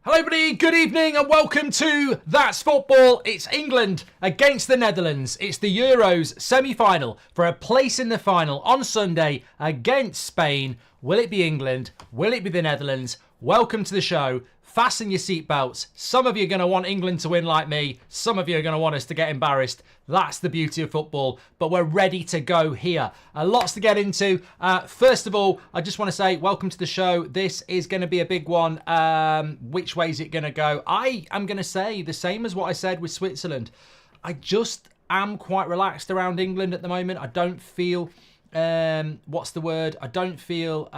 Hello everybody, good evening and welcome to That's Football. It's England against the Netherlands. It's the Euros semi-final for a place in the final on Sunday against Spain. Will it be England? Will it be the Netherlands? Welcome to the show. Fasten your seatbelts. Some of you are going to want England to win like me. Some of you are going to want us to get embarrassed. That's the beauty of football. But we're ready to go here. Lots to get into. First of all, I just want to say welcome to the show. This is going to be a big one. Which way is it going to go? I am going to say the same as what I said with Switzerland. I just am quite relaxed around England at the moment. I don't feel... what's the word? I don't feel...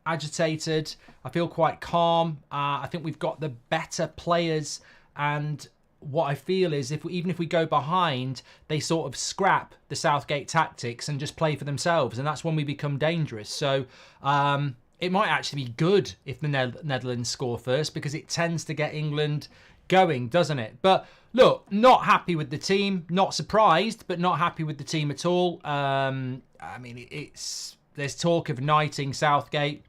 agitated. I feel quite calm. I think we've got the better players, and what I feel is even if we go behind, they sort of scrap the Southgate tactics and just play for themselves, and that's when we become dangerous. So it might actually be good if the Netherlands score first, because it tends to get England going, doesn't it? But look, not happy with the team, not surprised, but not happy with the team at all. I mean, there's talk of knighting Southgate.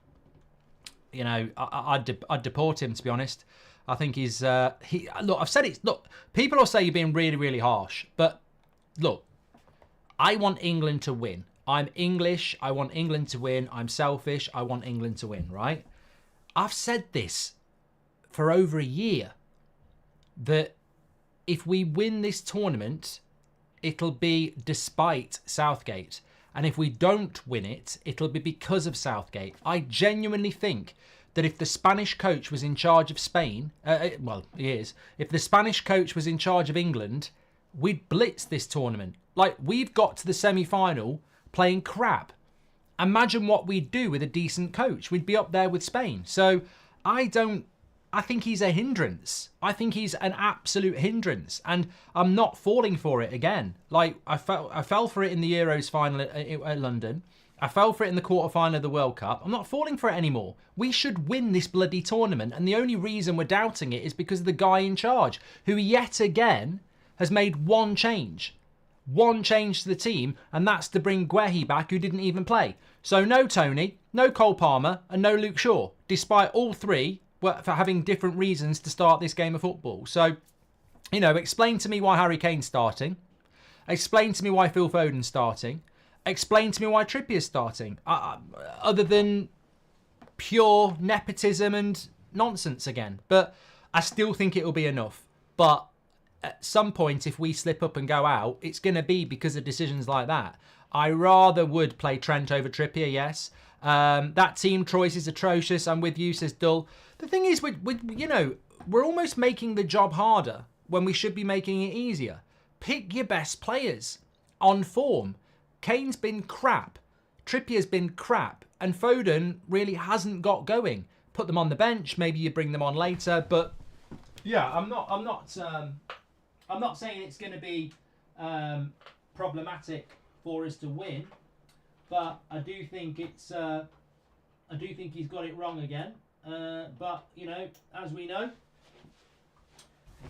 You know, I'd deport him, to be honest. I think he's... look, I've said it. Look, people will say you're being really, really harsh. But, look, I want England to win. I'm English. I want England to win. I'm selfish. I want England to win, right? I've said this for over a year. That if we win this tournament, it'll be despite Southgate. And if we don't win it, it'll be because of Southgate. I genuinely think that if the Spanish coach was in charge of Spain, well, he is. If the Spanish coach was in charge of England, we'd blitz this tournament. Like, we've got to the semi-final playing crap. Imagine what we'd do with a decent coach. We'd be up there with Spain. So I think he's a hindrance. I think he's an absolute hindrance. And I'm not falling for it again. Like, I fell for it in the Euros final at London. I fell for it in the quarterfinal of the World Cup. I'm not falling for it anymore. We should win this bloody tournament. And the only reason we're doubting it is because of the guy in charge, who yet again has made one change. One change to the team, and that's to bring Guehi back, who didn't even play. So no Tony, no Cole Palmer, and no Luke Shaw, despite all three for having different reasons to start this game of football. So, you know, explain to me why Harry Kane's starting. Explain to me why Phil Foden's starting. Explain to me why Trippier's starting. Other than pure nepotism and nonsense again. But I still think it'll be enough. But at some point, if we slip up and go out, it's going to be because of decisions like that. I rather would play Trent over Trippier, yes. That team choice is atrocious. I'm with you, says Dull. The thing is, you know, we're almost making the job harder when we should be making it easier. Pick your best players on form. Kane's been crap. Trippier's been crap. And Foden really hasn't got going. Put them on the bench. Maybe you bring them on later. But yeah, I'm not saying it's going to be problematic for us to win. But I do think he's got it wrong again. But, you know, as we know,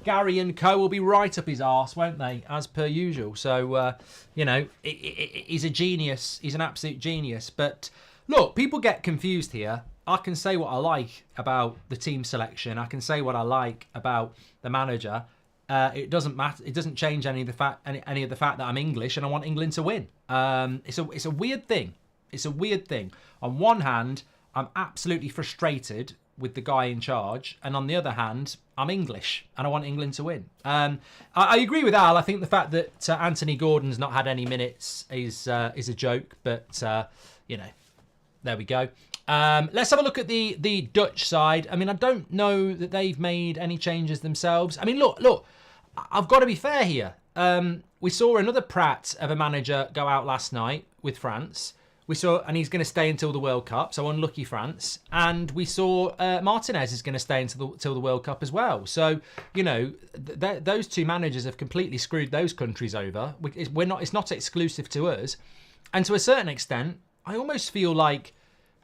Gary and co will be right up his arse, won't they? As per usual. So, you know, he's a genius. He's an absolute genius. But look, people get confused here. I can say what I like about the team selection. I can say what I like about the manager. It doesn't matter. It doesn't change any of the fact that I'm English and I want England to win. It's a weird thing. It's a weird thing. On one hand, I'm absolutely frustrated with the guy in charge, and on the other hand, I'm English and I want England to win. I agree with Al. I think the fact that Anthony Gordon's not had any minutes is a joke, but you know, there we go. Let's have a look at the Dutch side. I mean, I don't know that they've made any changes themselves. I mean, look. I've got to be fair here. We saw another prat of a manager go out last night with France. And he's going to stay until the World Cup, so unlucky France. And we saw Martinez is going to stay until the World Cup as well. So, you know, those two managers have completely screwed those countries over. It's not exclusive to us. And to a certain extent, I almost feel like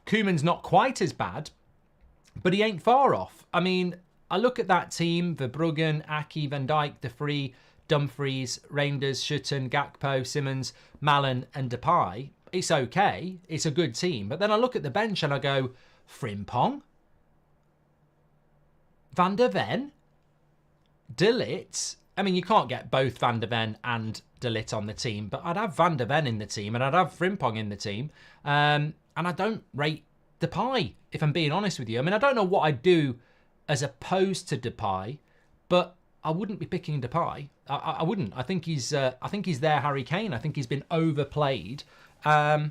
Koeman's not quite as bad, but he ain't far off. I mean, I look at that team: Verbruggen, Aki, Van Dijk, De Vrij, Dumfries, Reinders, Schutten, Gakpo, Simmons, Malen and Depay. It's okay. It's a good team. But then I look at the bench and I go, Frimpong? Van der Ven, De Ligt. I mean, you can't get both Van der Ven and De Ligt on the team, but I'd have Van der Ven in the team and I'd have Frimpong in the team. And I don't rate Depay, if I'm being honest with you. I mean, I don't know what I'd do as opposed to Depay, but I wouldn't be picking Depay. I wouldn't. I think he's their Harry Kane. I think he's been overplayed. But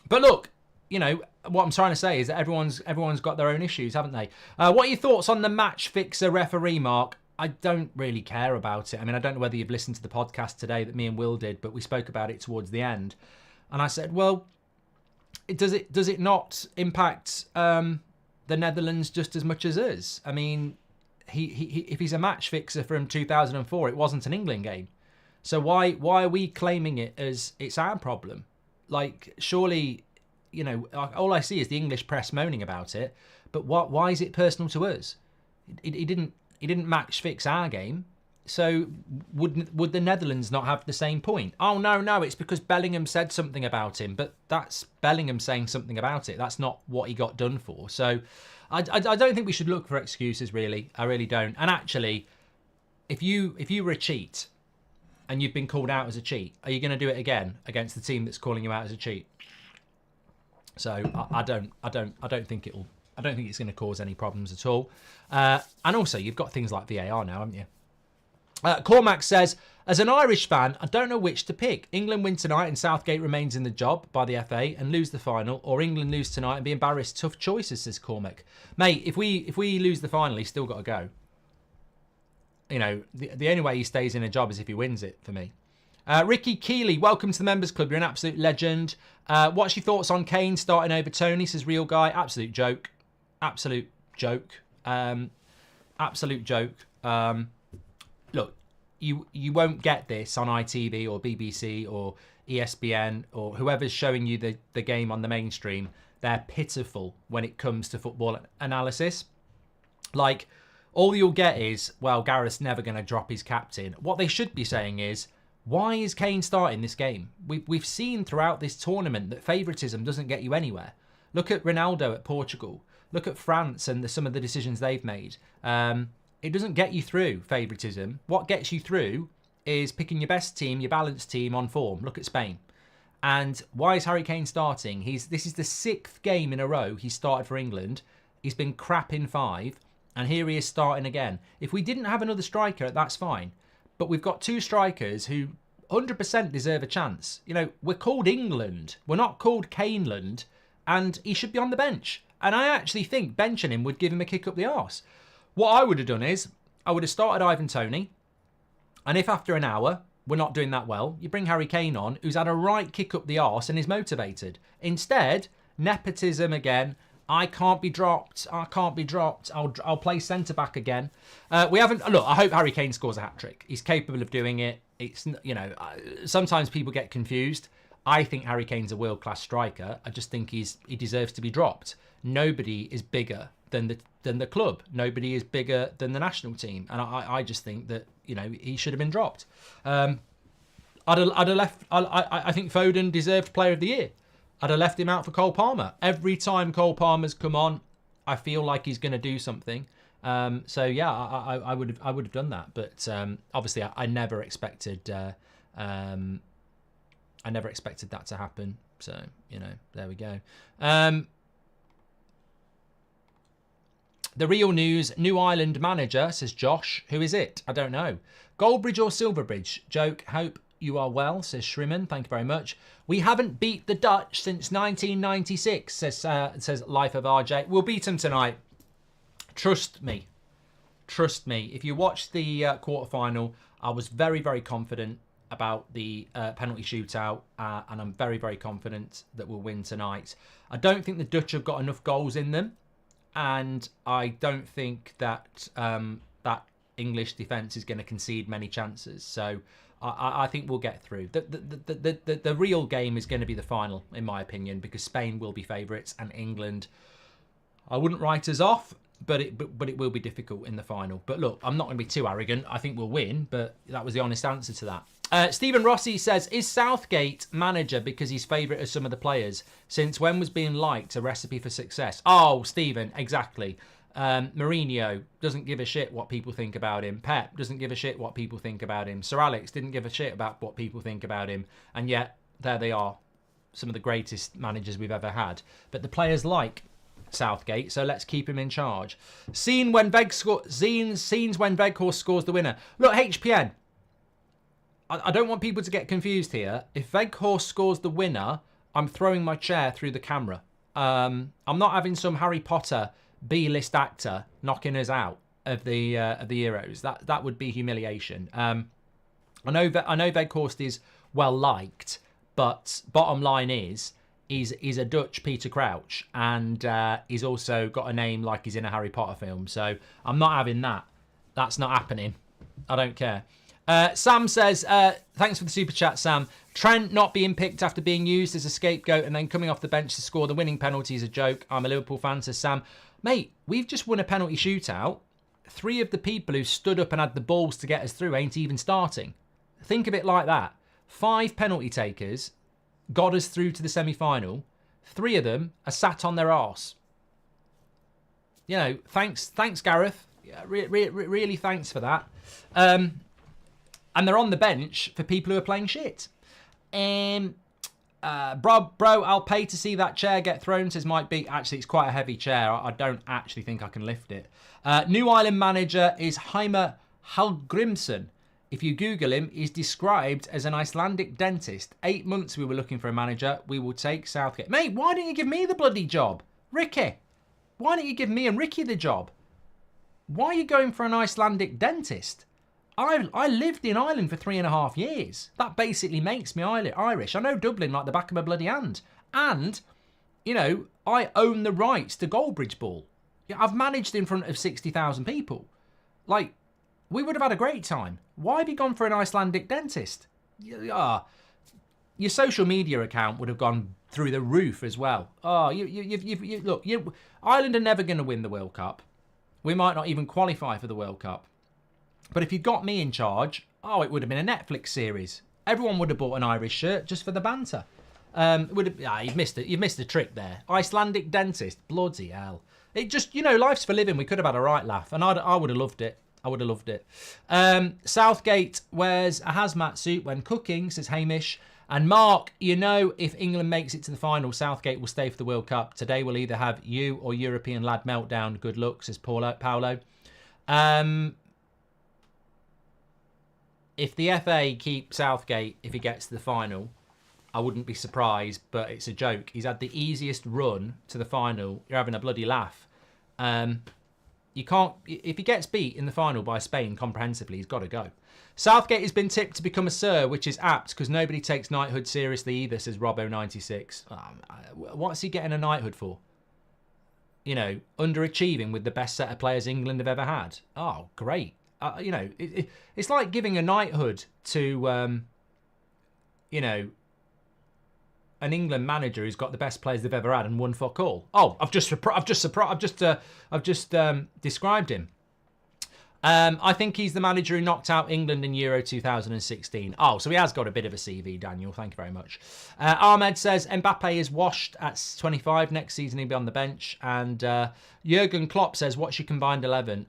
look, you know, what I'm trying to say is that everyone's got their own issues, haven't they? What are your thoughts on the match fixer referee, Mark? I don't really care about it. I mean, I don't know whether you've listened to the podcast today that me and Will did, but we spoke about it towards the end. And I said, well, does it not impact the Netherlands just as much as us? I mean, he if he's a match fixer from 2004, it wasn't an England game. So why are we claiming it as it's our problem? Like, surely, you know, all I see is the English press moaning about it. But why is it personal to us? He didn't match fix our game. So would the Netherlands not have the same point? Oh, no, it's because Bellingham said something about him. But that's Bellingham saying something about it. That's not what he got done for. So I don't think we should look for excuses, really. I really don't. And actually, if you were a cheat and you've been called out as a cheat, are you going to do it again against the team that's calling you out as a cheat? So I don't think it's going to cause any problems at all. And also, you've got things like VAR now, haven't you? Cormac says, as an Irish fan, I don't know which to pick. England win tonight and Southgate remains in the job by the FA and lose the final, or England lose tonight and be embarrassed. Tough choices, says Cormac. Mate, if we lose the final, he's still got to go. You know, the only way he stays in a job is if he wins it, for me. Ricky Keeley, welcome to the Members Club. You're an absolute legend. What's your thoughts on Kane starting over Tony, says Real Guy. Absolute joke. Absolute joke. Absolute joke. Look, you won't get this on ITV or BBC or ESPN or whoever's showing you the game on the mainstream. They're pitiful when it comes to football analysis. Like, all you'll get is, well, Gareth's never going to drop his captain. What they should be saying is, why is Kane starting this game? We've seen throughout this tournament that favouritism doesn't get you anywhere. Look at Ronaldo at Portugal. Look at France and some of the decisions they've made. It doesn't get you through favouritism. What gets you through is picking your best team, your balanced team on form. Look at Spain. And why is Harry Kane starting? This is the 6th game in a row he's started for England. He's been crap in 5. And here he is starting again. If we didn't have another striker, that's fine. But we've got 2 strikers who 100% deserve a chance. You know, we're called England. We're not called Kaneland. And he should be on the bench. And I actually think benching him would give him a kick up the arse. What I would have done is, I would have started Ivan Toney. And if after an hour we're not doing that well, you bring Harry Kane on, who's had a right kick up the arse and is motivated. Instead, nepotism again. I can't be dropped. I'll play centre-back again. We haven't... Look, I hope Harry Kane scores a hat-trick. He's capable of doing it. It's, you know, sometimes people get confused. I think Harry Kane's a world-class striker. I just think he deserves to be dropped. Nobody is bigger than the club. Nobody is bigger than the national team. And I just think that, you know, he should have been dropped. I'd have left... I think Foden deserved Player of the Year. I'd have left him out for Cole Palmer. Every time Cole Palmer's come on, I feel like he's going to do something. So yeah, I would have done that. But obviously, I never expected that to happen. So you know, there we go. The real news: New Ireland manager, says Josh. Who is it? I don't know. Goldbridge or Silverbridge? Joke. Hope you are well, says Shriman. Thank you very much. We haven't beat the Dutch since 1996, says Life of RJ. We'll beat them tonight. Trust me. Trust me. If you watched the quarterfinal, I was very, very confident about the penalty shootout, and I'm very, very confident that we'll win tonight. I don't think the Dutch have got enough goals in them, and I don't think that that English defence is going to concede many chances. So I think we'll get through. The real game is going to be the final, in my opinion, because Spain will be favourites and England, I wouldn't write us off, but it will be difficult in the final. But look, I'm not going to be too arrogant. I think we'll win, but that was the honest answer to that. Stephen Rossi says, is Southgate manager because he's favourite of some of the players? Since when was being liked a recipe for success? Oh, Stephen, exactly. Mourinho doesn't give a shit what people think about him. Pep doesn't give a shit what people think about him. Sir Alex didn't give a shit about what people think about him. And yet, there they are. Some of the greatest managers we've ever had. But the players like Southgate, so let's keep him in charge. Scenes when Weghorst scores the winner. Look, HPN, I don't want people to get confused here. If Weghorst scores the winner, I'm throwing my chair through the camera. I'm not having some Harry Potter B-list actor knocking us out of the Euros. That would be humiliation. I know Weghorst is well liked, but bottom line is he's a Dutch Peter Crouch, and he's also got a name like he's in a Harry Potter film. So I'm not having that. That's not happening. I don't care. Sam says, thanks for the super chat, Sam. Trent not being picked after being used as a scapegoat and then coming off the bench to score the winning penalty is a joke. I'm a Liverpool fan, says Sam. Mate, we've just won a penalty shootout. 3 of the people who stood up and had the balls to get us through ain't even starting. Think of it like that. 5 penalty takers got us through to the semi-final. 3 of them are sat on their arse. You know, thanks Gareth. Yeah, really thanks for that. And they're on the bench for people who are playing shit. Bro, I'll pay to see that chair get thrown, says Mike B. Actually, it's quite a heavy chair. I don't actually think I can lift it. New Ireland manager is Heimer Hallgrimsson. If you Google him, he's described as an Icelandic dentist. 8 months we were looking for a manager. We will take Southgate. Mate, why didn't you give me the bloody job? Ricky, why don't you give me and Ricky the job? Why are you going for an Icelandic dentist? I lived in Ireland for 3.5 years. That basically makes me Irish. I know Dublin like the back of my bloody hand. And, you know, I own the rights to Goldbridge ball. Yeah, I've managed in front of 60,000 people. Like, we would have had a great time. Why have you gone for an Icelandic dentist? Your social media account would have gone through the roof as well. Look, Ireland are never going to win the World Cup. We might not even qualify for the World Cup. But if you got me in charge, it would have been a Netflix series. Everyone would have bought an Irish shirt just for the banter. You've missed it. You've missed a trick there. Icelandic dentist, bloody hell. It just, life's for living. We could have had a right laugh, and I would have loved it. I would have loved it. Southgate wears a hazmat suit when cooking, says Hamish. And Mark, if England makes it to the final, Southgate will stay for the World Cup. Today we'll either have you or European lad meltdown. Good luck, says Paolo. If the FA keep Southgate, if he gets to the final, I wouldn't be surprised, but it's a joke. He's had the easiest run to the final. You're having a bloody laugh. You can't, if he gets beat in the final by Spain comprehensively, he's got to go. Southgate has been tipped to become a Sir, which is apt because nobody takes knighthood seriously either, says Robbo96. What's he getting a knighthood for? Underachieving with the best set of players England have ever had. Oh, great. It's like giving a knighthood to, an England manager who's got the best players they've ever had and won fuck all. Oh, I've just described him. I think he's the manager who knocked out England in Euro 2016. Oh, so he has got a bit of a CV, Daniel. Thank you very much. Ahmed says Mbappe is washed at 25. Next season he'll be on the bench. And Jurgen Klopp says, what's your combined 11?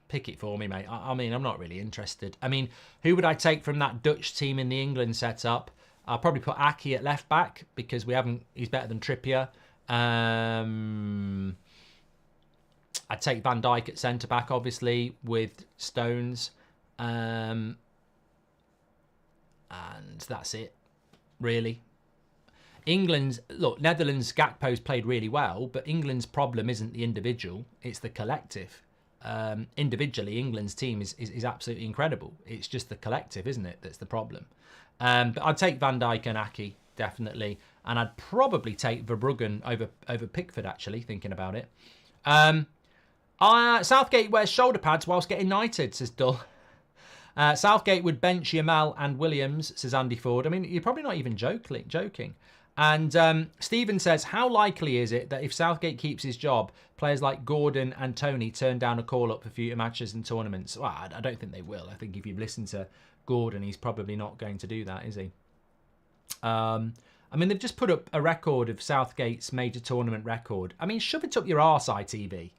Pick it for me, mate. I mean, I'm not really interested. I mean, who would I take from that Dutch team in the England setup? I'll probably put Aki at left back because he's better than Trippier. I'd take Van Dijk at centre back, obviously, with Stones. And that's it, really. Netherlands, Gakpo's played really well, but England's problem isn't the individual, it's the collective. Individually, England's team is absolutely incredible. It's just the collective, isn't it, that's the problem. But I'd take Van Dijk and Aki, definitely. And I'd probably take Verbruggen over Pickford, actually, thinking about it. Southgate wears shoulder pads whilst getting knighted, says Dull. Southgate would bench Yamal and Williams, says Andy Ford. I mean, you're probably not even joking. And Stephen says, how likely is it that if Southgate keeps his job, players like Gordon and Tony turn down a call-up for future matches and tournaments? Well, I don't think they will. I think if you've listened to Gordon, he's probably not going to do that, is he? I mean, they've just put up a record of Southgate's major tournament record. I mean, shove it up your arse, ITV.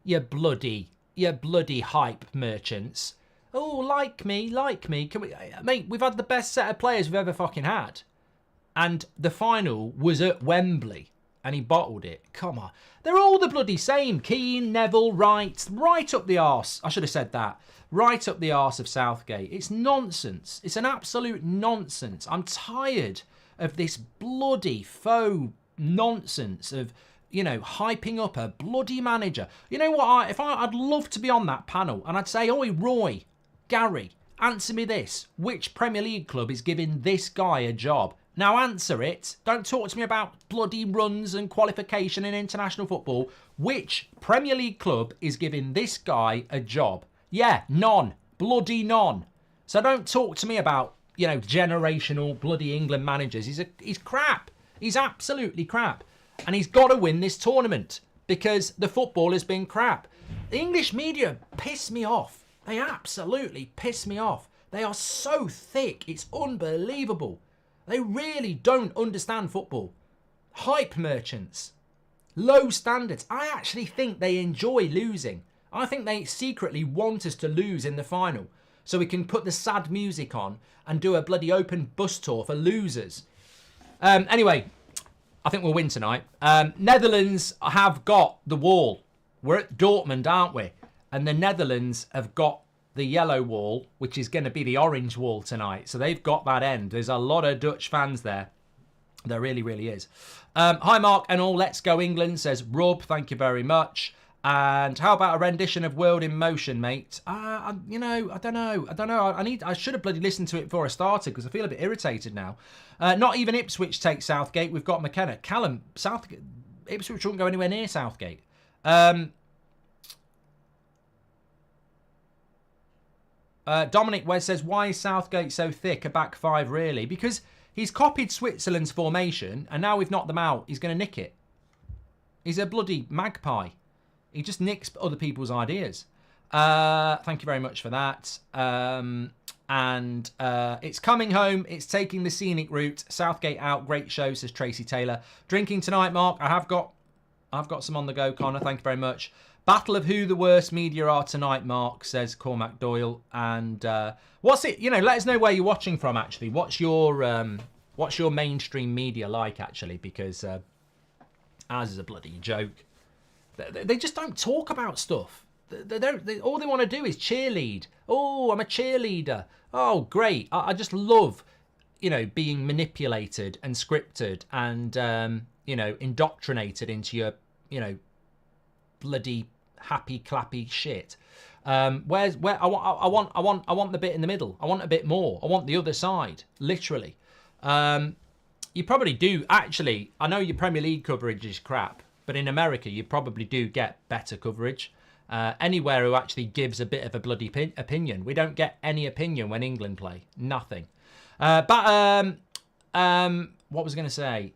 You bloody hype merchants. Oh, like me. Can we, mate, we've had the best set of players we've ever fucking had. And the final was at Wembley. And he bottled it. Come on. They're all the bloody same. Kane, Neville, right up the arse. I should have said that. Right up the arse of Southgate. It's nonsense. It's an absolute nonsense. I'm tired of this bloody faux nonsense of, you know, hyping up a bloody manager. You know what? I'd love to be on that panel and I'd say, oi, Roy, Gary, answer me this. Which Premier League club is giving this guy a job? Now answer it. Don't talk to me about bloody runs and qualification in international football. Which Premier League club is giving this guy a job? Yeah, none. Bloody none. So don't talk to me about, you know, generational bloody England managers. He's crap. He's absolutely crap. And he's got to win this tournament because the football has been crap. The English media piss me off. They absolutely piss me off. They are so thick. It's unbelievable. They really don't understand football. Hype merchants. Low standards. I actually think they enjoy losing. I think they secretly want us to lose in the final so we can put the sad music on and do a bloody open bus tour for losers. Anyway, I think we'll win tonight. Netherlands have got the wall. We're at Dortmund, aren't we? And the Netherlands have got the yellow wall, which is going to be the orange wall tonight. So they've got that end. There's a lot of Dutch fans there. There really, really is. Hi, Mark and all. Let's go England, says Rob. Thank you very much. And how about a rendition of World in Motion, mate? You know, I don't know. I should have bloody listened to it before I started because I feel a bit irritated now. Not even Ipswich takes Southgate. We've got McKenna. Callum, Southgate. Ipswich won't go anywhere near Southgate. Dominic Wes says, why is Southgate so thick? A back five, really? Because he's copied Switzerland's formation and now we've knocked them out. He's going to nick it. He's a bloody magpie. He just nicks other people's ideas. Thank you very much for that. It's coming home. It's taking the scenic route. Southgate out. Great show, says Tracy Taylor. Drinking tonight, Mark. I've got some on the go, Connor. Thank you very much. Battle of who the worst media are tonight, Mark, says Cormac Doyle. And what's it? You know, let us know where you're watching from. Actually, what's your mainstream media like? Actually, because ours is a bloody joke. They just don't talk about stuff. They don't. All they want to do is cheerlead. Oh, I'm a cheerleader. Oh, great. I just love, you know, being manipulated and scripted and you know, indoctrinated into your, you know, bloody happy clappy shit. Where I want the bit in the middle. I want a bit more. I want the other side, literally. You probably do actually. I know your Premier League coverage is crap, but in America you probably do get better coverage. Anywhere who actually gives a bit of a bloody opinion. We don't get any opinion when England play. Nothing. What was I going to say?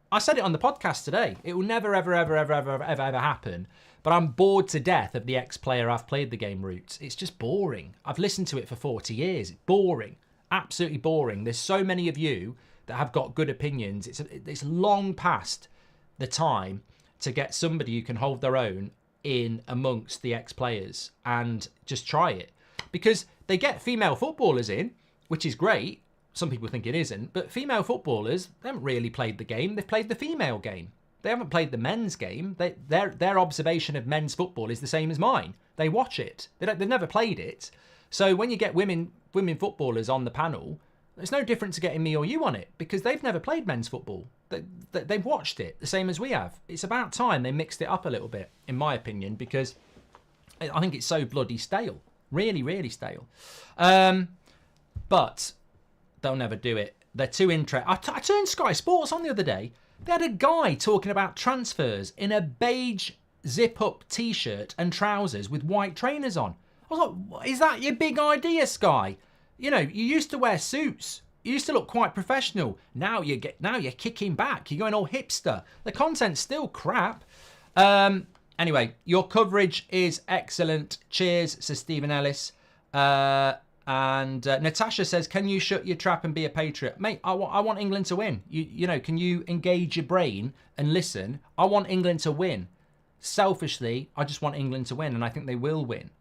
I said it on the podcast today. It will never, ever happen. But I'm bored to death of the ex-player I've played the game route. It's just boring. I've listened to it for 40 years. It's boring. Absolutely boring. There's so many of you that have got good opinions. It's long past the time to get somebody who can hold their own in amongst the ex-players and just try it. Because they get female footballers in, which is great. Some people think it isn't, but female footballers, they haven't really played the game. They've played the female game. They haven't played the men's game. Their observation of men's football is the same as mine. They watch it. They've never played it. So when you get women footballers on the panel, it's no different to getting me or you on it because they've never played men's football. They've watched it the same as we have. It's about time they mixed it up a little bit, in my opinion, because I think it's so bloody stale. Really, really stale. But they'll never do it. They're too interested. I turned Sky Sports on the other day. They had a guy talking about transfers in a beige zip-up T-shirt and trousers with white trainers on. I was like, is that your big idea, Sky? You know, you used to wear suits. You used to look quite professional. Now you're kicking back. You're going all hipster. The content's still crap. Anyway, your coverage is excellent. Cheers, says Stephen Ellis. And Natasha says, can you shut your trap and be a patriot? Mate, I want England to win. You know, can you engage your brain and listen? I want England to win. Selfishly, I just want England to win, and I think they will win.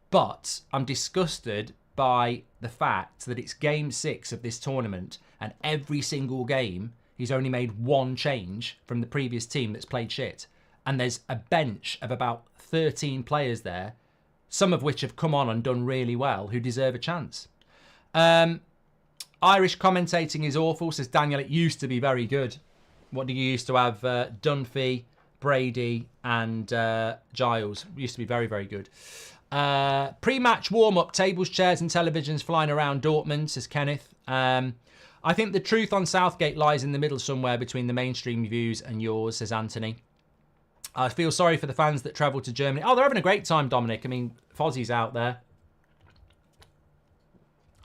But I'm disgusted by the fact that it's game 6 of this tournament, and every single game he's only made one change from the previous team that's played shit. And there's a bench of about 13 players there, some of which have come on and done really well, who deserve a chance. Irish commentating is awful, says Daniel. It used to be very good. What did you used to have? Dunphy, Brady and Giles. Used to be very, very good. Pre-match warm-up, tables, chairs and televisions flying around Dortmund, says Kenneth. I think the truth on Southgate lies in the middle somewhere between the mainstream views and yours, says Anthony. I feel sorry for the fans that travel to Germany. Oh, they're having a great time, Dominic. I mean, Fozzie's out there.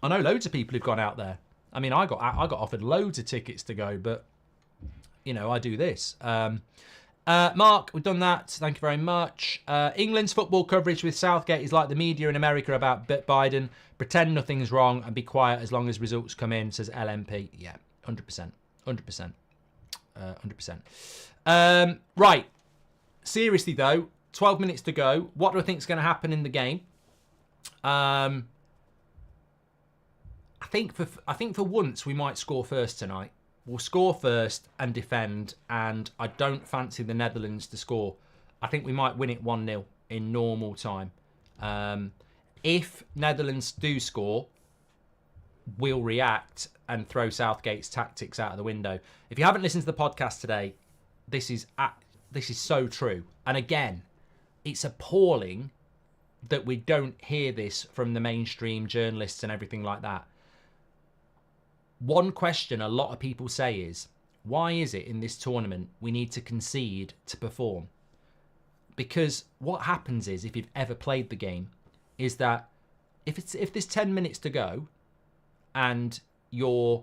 I know loads of people who've gone out there. I mean, I got offered loads of tickets to go, but, you know, I do this. Mark, we've done that. Thank you very much. England's football coverage with Southgate is like the media in America about Biden. Pretend nothing's wrong and be quiet as long as results come in, says LMP. Yeah, 100%. 100%. 100%. Right. Seriously, though, 12 minutes to go. What do I think is going to happen in the game? I think for once we might score first tonight. We'll score first and defend, and I don't fancy the Netherlands to score. I think we might win it 1-0 in normal time. If Netherlands do score, we'll react and throw Southgate's tactics out of the window. If you haven't listened to the podcast today, this is so true. And again, it's appalling that we don't hear this from the mainstream journalists and everything like that. One question a lot of people say is, why is it in this tournament we need to concede to perform? Because what happens is, if you've ever played the game, is that if there's 10 minutes to go and you're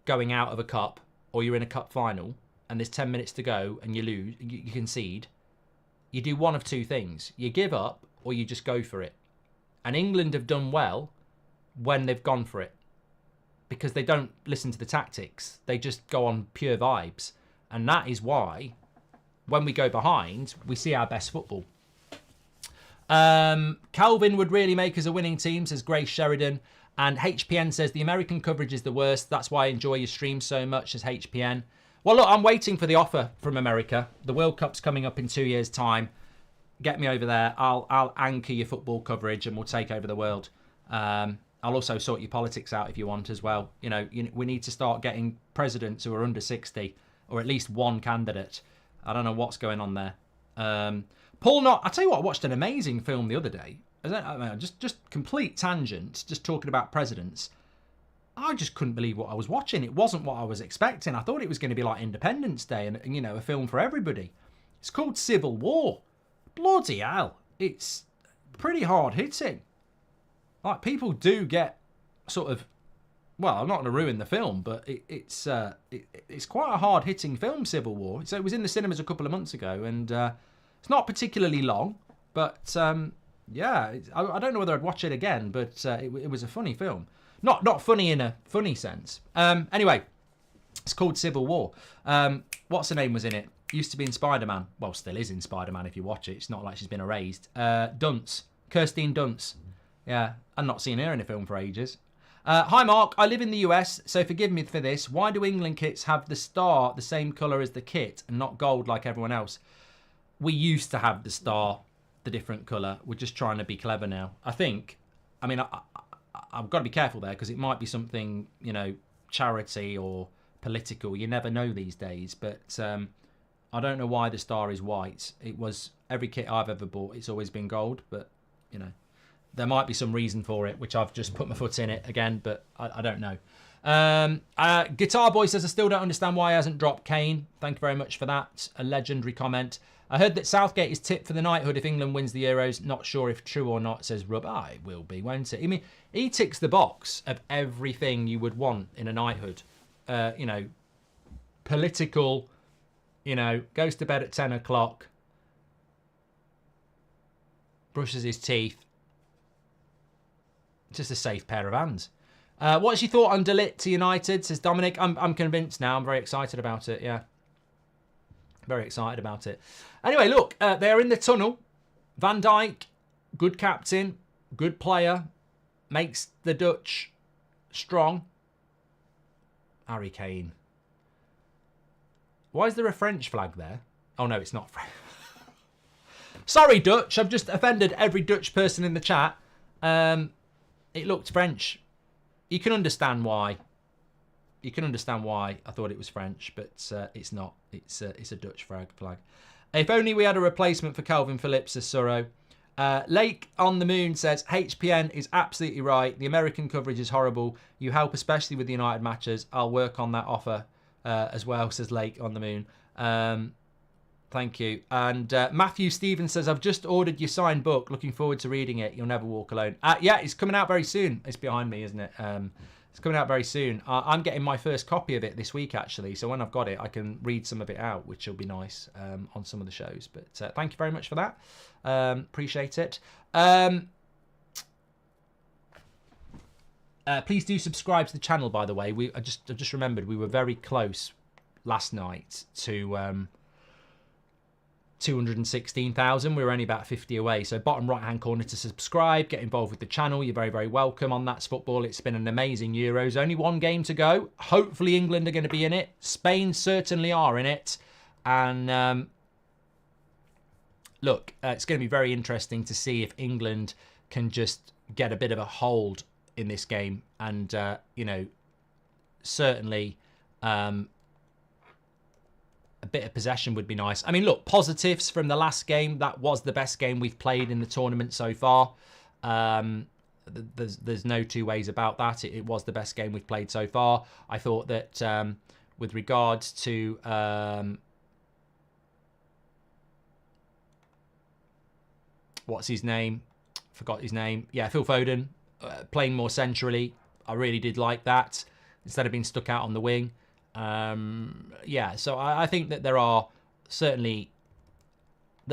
going out of a cup or you're in a cup final and there's 10 minutes to go and you lose, you concede, you do one of two things. You give up or you just go for it. And England have done well when they've gone for it, because they don't listen to the tactics. They just go on pure vibes. And that is why, when we go behind, we see our best football. Calvin would really make us a winning team, says Grace Sheridan. And HPN says, the American coverage is the worst. That's why I enjoy your stream so much, says HPN. Well, look, I'm waiting for the offer from America. The World Cup's coming up in 2 years' time. Get me over there. I'll anchor your football coverage and we'll take over the world. I'll also sort your politics out if you want as well. You know, we need to start getting presidents who are under 60, or at least one candidate. I don't know what's going on there. Paul Knott, I tell you what, I watched an amazing film the other day. Just complete tangent, just talking about presidents. I just couldn't believe what I was watching. It wasn't what I was expecting. I thought it was going to be like Independence Day and you know, a film for everybody. It's called Civil War. Bloody hell. It's pretty hard hitting. Like, people do get sort of, well, I'm not going to ruin the film, but it's quite a hard-hitting film, Civil War. So it was in the cinemas a couple of months ago, and it's not particularly long, but yeah, I don't know whether I'd watch it again, but it was a funny film. Not funny in a funny sense. Anyway, it's called Civil War. What's her name was in it? Used to be in Spider-Man. Well, still is in Spider-Man if you watch it. It's not like she's been erased. Dunst. Kirsten Dunst. Yeah, I've not seen her in a film for ages. Hi, Mark. I live in the US, so forgive me for this. Why do England kits have the star the same colour as the kit and not gold like everyone else? We used to have the star the different colour. We're just trying to be clever now. I mean, I've got to be careful there because it might be something, you know, charity or political. You never know these days. But I don't know why the star is white. It was every kit I've ever bought. It's always been gold, but, you know. There might be some reason for it, which I've just put my foot in it again, but I don't know. Guitar Boy says, I still don't understand why he hasn't dropped Kane. Thank you very much for that. A legendary comment. I heard that Southgate is tipped for the knighthood if England wins the Euros. Not sure if true or not, says Rub. It will be, won't it? I mean, he ticks the box of everything you would want in a knighthood. You know, political, you know, goes to bed at 10 o'clock, brushes his teeth. Just a safe pair of hands. What's your thought on De Ligt to United, says Dominic. I'm convinced now. I'm very excited about it, yeah. Very excited about it. Anyway, look, they're in the tunnel. Van Dijk, good captain, good player, makes the Dutch strong. Harry Kane. Why is there a French flag there? Oh, no, it's not French. Sorry, Dutch. I've just offended every Dutch person in the chat. It looked French. You can understand why. You can understand why I thought it was French, but it's not. It's a Dutch flag. If only we had a replacement for Calvin Phillips, says Surro. Lake on the Moon says, HPN is absolutely right. The American coverage is horrible. You help, especially with the United matches. I'll work on that offer as well, says Lake on the Moon. Thank you. And Matthew Stevens says, I've just ordered your signed book. Looking forward to reading it. You'll never walk alone. Yeah, it's coming out very soon. It's behind me, isn't it? It's coming out very soon. I'm getting my first copy of it this week, actually. So when I've got it, I can read some of it out, which will be nice on some of the shows. But thank you very much for that. Appreciate it. Please do subscribe to the channel, by the way. I just remembered we were very close last night to 216,000. We were only about 50 away. So bottom right hand corner to subscribe, get involved with the channel. You're very, very welcome on That's Football. It's been an amazing Euros. Only one game to go. Hopefully England are going to be in it. Spain certainly are in it. And look, it's going to be very interesting to see if England can just get a bit of a hold in this game. And, you know, certainly a bit of possession would be nice. I mean, look, positives from the last game. That was the best game we've played in the tournament so far. There's no two ways about that. It was the best game we've played so far. I thought that with regards to what's his name? Forgot his name. Yeah, Phil Foden playing more centrally. I really did like that instead of being stuck out on the wing. Yeah, so I think that there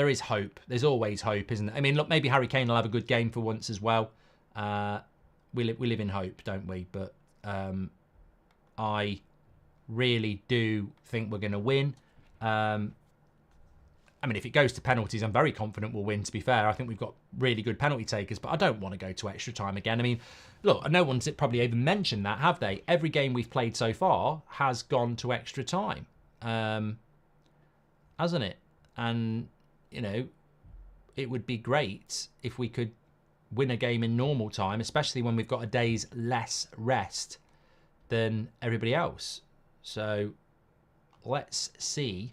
is hope. There's always hope, isn't there? I mean, look, maybe Harry Kane will have a good game for once as well. We live in hope, don't we? But I really do think we're going to win. I mean, if it goes to penalties, I'm very confident we'll win, to be fair. I think we've got really good penalty takers, but I don't want to go to extra time again. I mean, look, no one's probably even mentioned that, have they? Every game we've played so far has gone to extra time, hasn't it? And, you know, it would be great if we could win a game in normal time, especially when we've got a day's less rest than everybody else. So let's see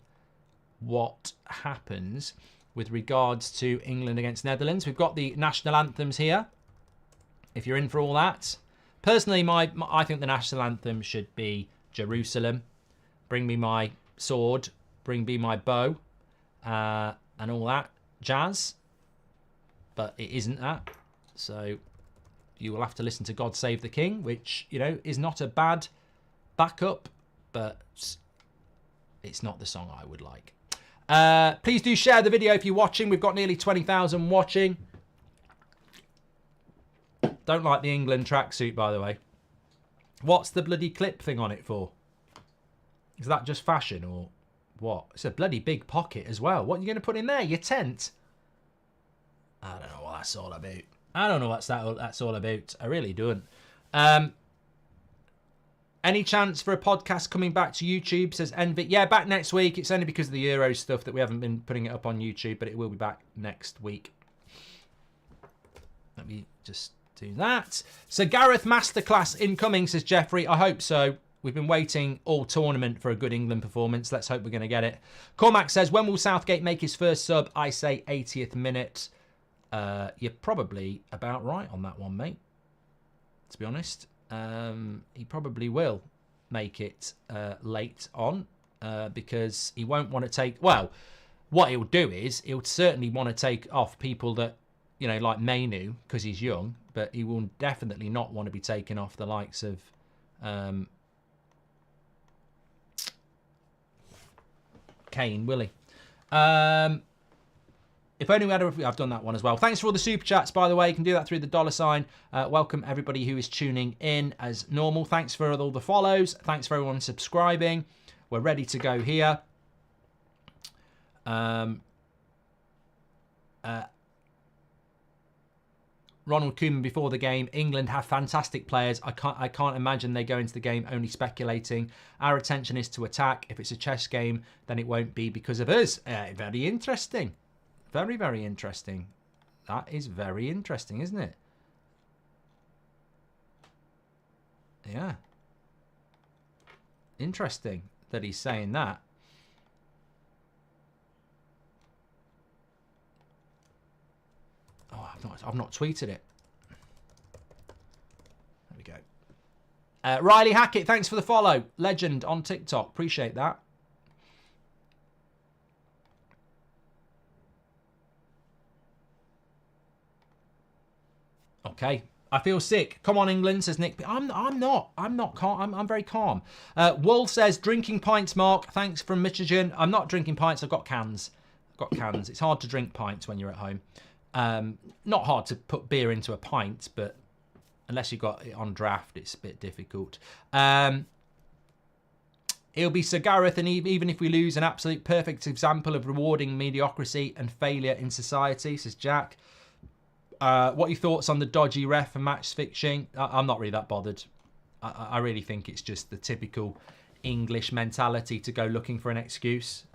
what happens with regards to England against Netherlands. We've got the national anthems here, if you're in for all that. Personally, I think the national anthem should be Jerusalem. Bring me my sword, bring me my bow, and all that jazz. But it isn't that. So you will have to listen to God Save the King, which, you know, is not a bad backup, but it's not the song I would like. Please do share the video if you're watching. We've got nearly 20,000 watching. Don't like the England tracksuit, by the way. What's the bloody clip thing on it for? Is that just fashion or what? It's a bloody big pocket as well. What are you going to put in there? Your tent? I don't know what that's all about. I don't know what that's all about. I really don't. Any chance for a podcast coming back to YouTube, says Envy. Yeah, back next week. It's only because of the Euros stuff that we haven't been putting it up on YouTube, but it will be back next week. Let me just do that. So Gareth Masterclass incoming, says Jeffrey. I hope so. We've been waiting all tournament for a good England performance. Let's hope we're going to get it. Cormac says, when will Southgate make his first sub? I say 80th minute. You're probably about right on that one, mate. To be honest. He probably will make it late on because he won't want to take... Well, what he'll do is he'll certainly want to take off people that, you know, like Mayu, because he's young, but he will definitely not want to be taking off the likes of... Kane, will he? If only we had I've done that one as well. Thanks for all the super chats, by the way. You can do that through the $sign. Welcome everybody who is tuning in as normal. Thanks for all the follows. Thanks for everyone subscribing. We're ready to go here. Ronald Koeman before the game. England have fantastic players. I can't imagine they go into the game only speculating. Our attention is to attack. If it's a chess game, then it won't be because of us. Very interesting. Very, very interesting. That is very interesting, isn't it? Yeah. Interesting that he's saying that. Oh, I've not tweeted it. There we go. Riley Hackett, thanks for the follow. Legend on TikTok. Appreciate that. Okay. I feel sick. Come on, England, says Nick. I'm not calm. I'm very calm. Wool says, drinking pints, Mark. Thanks from Michigan. I'm not drinking pints. I've got cans. It's hard to drink pints when you're at home. Not hard to put beer into a pint, but unless you've got it on draft, it's a bit difficult. It'll be Sir Gareth, and even if we lose, an absolute perfect example of rewarding mediocrity and failure in society, says Jack. What are your thoughts on the dodgy ref and match fixing? I'm not really that bothered. I really think it's just the typical English mentality to go looking for an excuse.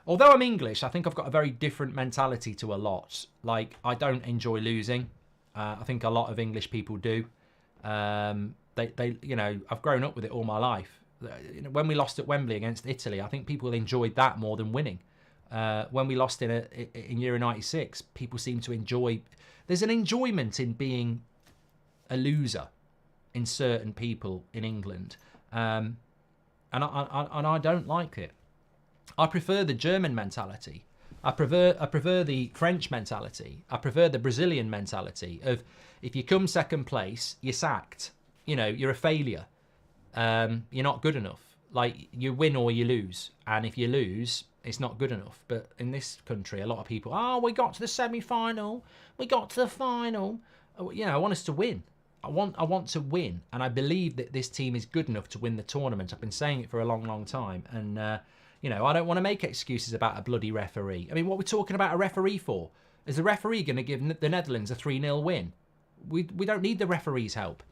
Although I'm English, I think I've got a very different mentality to a lot. Like, I don't enjoy losing. I think a lot of English people do. They, you know, I've grown up with it all my life. When we lost at Wembley against Italy, I think people enjoyed that more than winning. When we lost in Euro 96, people seem to enjoy... There's an enjoyment in being a loser in certain people in England. And I don't like it. I prefer the German mentality. I prefer the French mentality. I prefer the Brazilian mentality of if you come second place, you're sacked. You know, you're a failure. You're not good enough. Like, you win or you lose. And if you lose, it's not good enough. But in this country, a lot of people, oh, we got to the semi-final. We got to the final. You know, I want us to win. I want to win. And I believe that this team is good enough to win the tournament. I've been saying it for a long, long time. And, you know, I don't want to make excuses about a bloody referee. I mean, what are we talking about a referee for? Is the referee going to give the Netherlands a 3-0 win? We don't need the referee's help.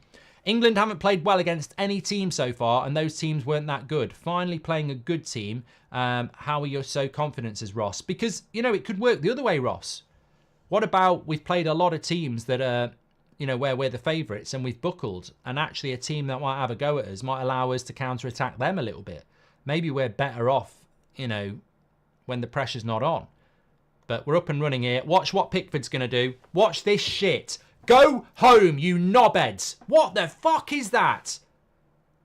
England haven't played well against any team so far, and those teams weren't that good. Finally playing a good team. How are you so confident, says Ross? Because, you know, it could work the other way, Ross. What about we've played a lot of teams that are, you know, where we're the favourites and we've buckled, and actually a team that might have a go at us might allow us to counter-attack them a little bit. Maybe we're better off, you know, when the pressure's not on. But we're up and running here. Watch what Pickford's going to do. Watch this shit. Go home, you knobheads. What the fuck is that?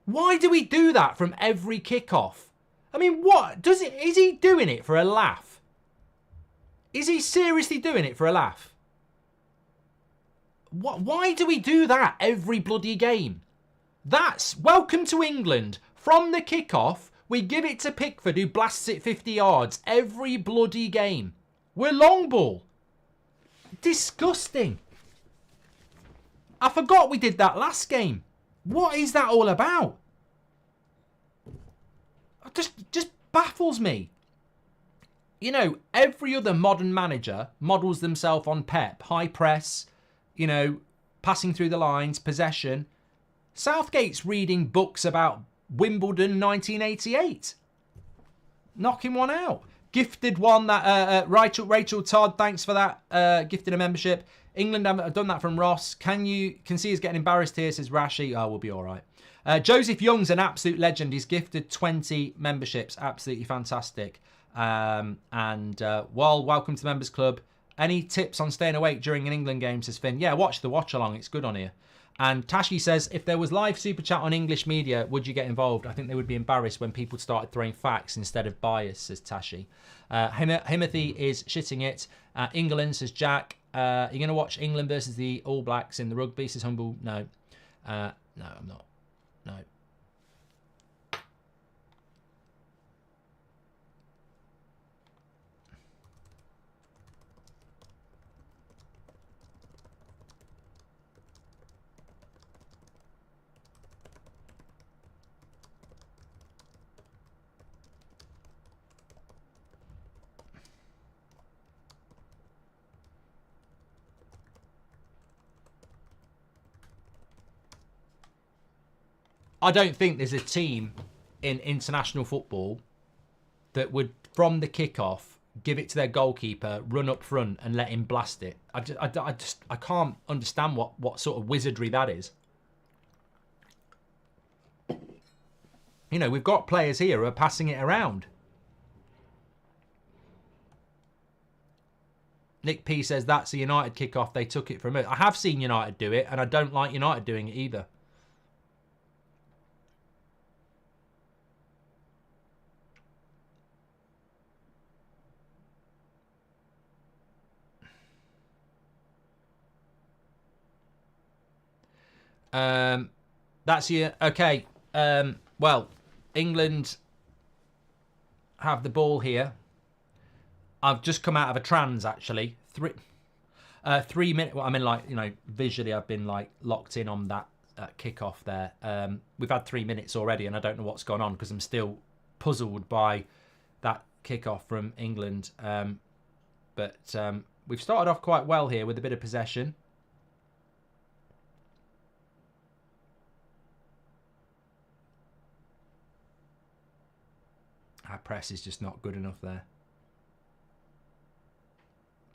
Why do we do that from every kickoff? I mean, what? Is he doing it for a laugh? Is he seriously doing it for a laugh? What? Why do we do that every bloody game? That's welcome to England. From the kickoff, we give it to Pickford, who blasts it 50 yards every bloody game. We're long ball. Disgusting. I forgot we did that last game. What is that all about? It just baffles me. You know, every other modern manager models themselves on Pep. High press, you know, passing through the lines, possession. Southgate's reading books about Wimbledon 1988. Knocking one out. Gifted one that Rachel Todd, thanks for that. Gifted a membership. England have done that from Ross. Can see us getting embarrassed here, says Rashi. Oh, we'll be all right. Joseph Young's an absolute legend. He's gifted 20 memberships. Absolutely fantastic. Welcome to the Members Club. Any tips on staying awake during an England game, says Finn. Yeah, watch the watch along. It's good on here. And Tashi says, if there was live super chat on English media, would you get involved? I think they would be embarrassed when people started throwing facts instead of bias, says Tashi. Himothy is shitting it. England, says Jack. You're going to watch England versus the All Blacks in the rugby, says Humble. No. No, I'm not. No. I don't think there's a team in international football that would, from the kickoff, give it to their goalkeeper, run up front and let him blast it. I can't understand what sort of wizardry that is. You know, we've got players here who are passing it around. Nick P says that's a United kickoff. They took it from it. I have seen United do it, and I don't like United doing it either. That's your okay. Well, England have the ball here. I've just come out of a trance, actually. 3 minutes. Well, I mean, like, you know, visually, I've been like locked in on that kickoff there. We've had 3 minutes already, and I don't know what's gone on because I'm still puzzled by that kickoff from England. But we've started off quite well here with a bit of possession. Our press is just not good enough there.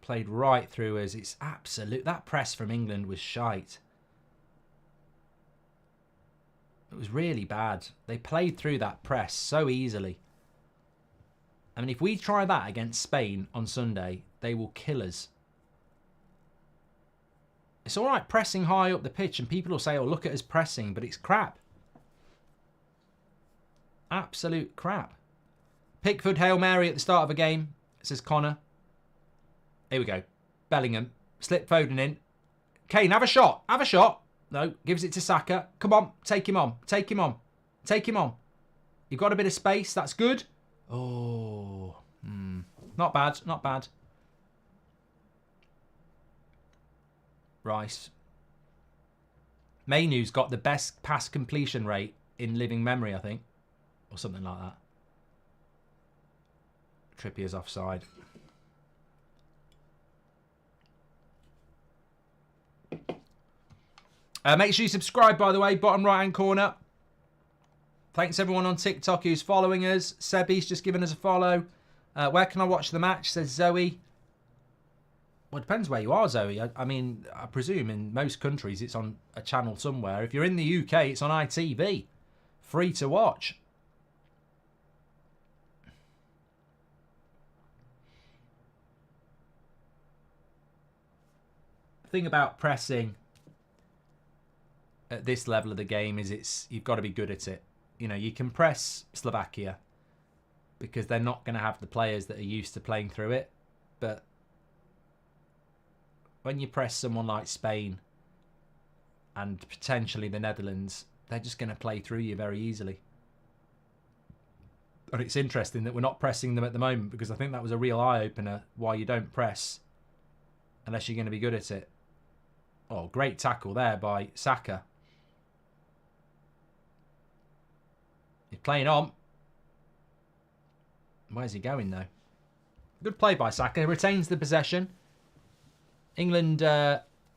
Played right through us. It's absolute. That press from England was shite. It was really bad. They played through that press so easily. I mean, if we try that against Spain on Sunday, they will kill us. It's all right pressing high up the pitch, and people will say, oh, look at us pressing, but it's crap. Absolute crap. Pickford Hail Mary at the start of a game, says Connor. Here we go. Bellingham. Slip Foden in. Kane, have a shot. Have a shot. No, gives it to Saka. Come on. Take him on. Take him on. Take him on. You've got a bit of space. That's good. Oh. Not bad. Not bad. Rice. Mayu's got the best pass completion rate in living memory, I think. Or something like that. Trippier's offside. Make sure you subscribe, by the way, bottom right-hand corner. Thanks everyone on TikTok who's following us. Sebi's just given us a follow. Where can I watch the match, says Zoe. Well, it depends where you are, Zoe. I mean, I presume in most countries it's on a channel somewhere. If you're in the UK, it's on ITV. Free to watch. The thing about pressing at this level of the game is you've got to be good at it. You know, you can press Slovakia because they're not going to have the players that are used to playing through it. But when you press someone like Spain and potentially the Netherlands, they're just going to play through you very easily. And it's interesting that we're not pressing them at the moment, because I think that was a real eye-opener why you don't press unless you're going to be good at it. Oh, great tackle there by Saka. He's playing on. Where's he going, though? Good play by Saka. Retains the possession. England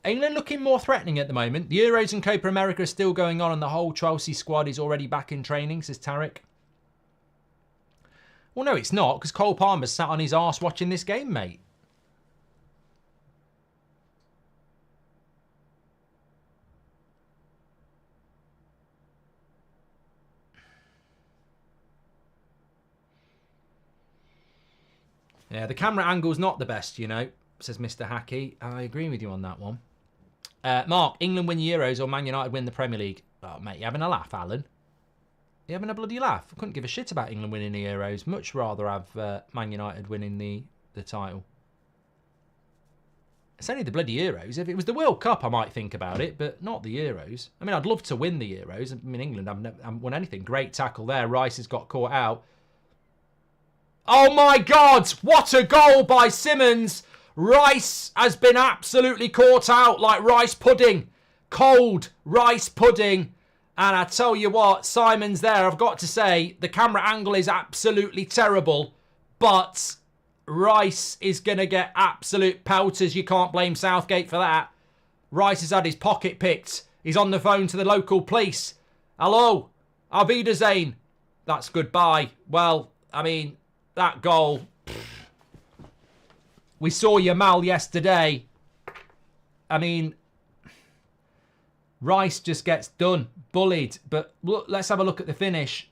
looking more threatening at the moment. The Euros and Copa America are still going on, and the whole Chelsea squad is already back in training, says Tarek. Well, no, it's not, because Cole Palmer's sat on his arse watching this game, mate. Yeah, the camera angle's not the best, you know, says Mr. Hackey. I agree with you on that one. Mark, England win Euros or Man United win the Premier League? Oh, mate, you having a laugh, Alan? You having a bloody laugh? I couldn't give a shit about England winning the Euros. Much rather have Man United winning the title. It's only the bloody Euros. If it was the World Cup, I might think about it, but not the Euros. I mean, I'd love to win the Euros. I mean, England haven't won anything. Great tackle there. Rice has got caught out. Oh my God, what a goal by Simmons. Rice has been absolutely caught out like rice pudding. Cold rice pudding. And I tell you what, Simon's there. I've got to say, the camera angle is absolutely terrible. But Rice is going to get absolute pelters. You can't blame Southgate for that. Rice has had his pocket picked. He's on the phone to the local police. Hello, Auf Wiedersehen. That's goodbye. Well, I mean, that goal. We saw Yamal yesterday. I mean, Rice just gets done, bullied. But look, let's have a look at the finish.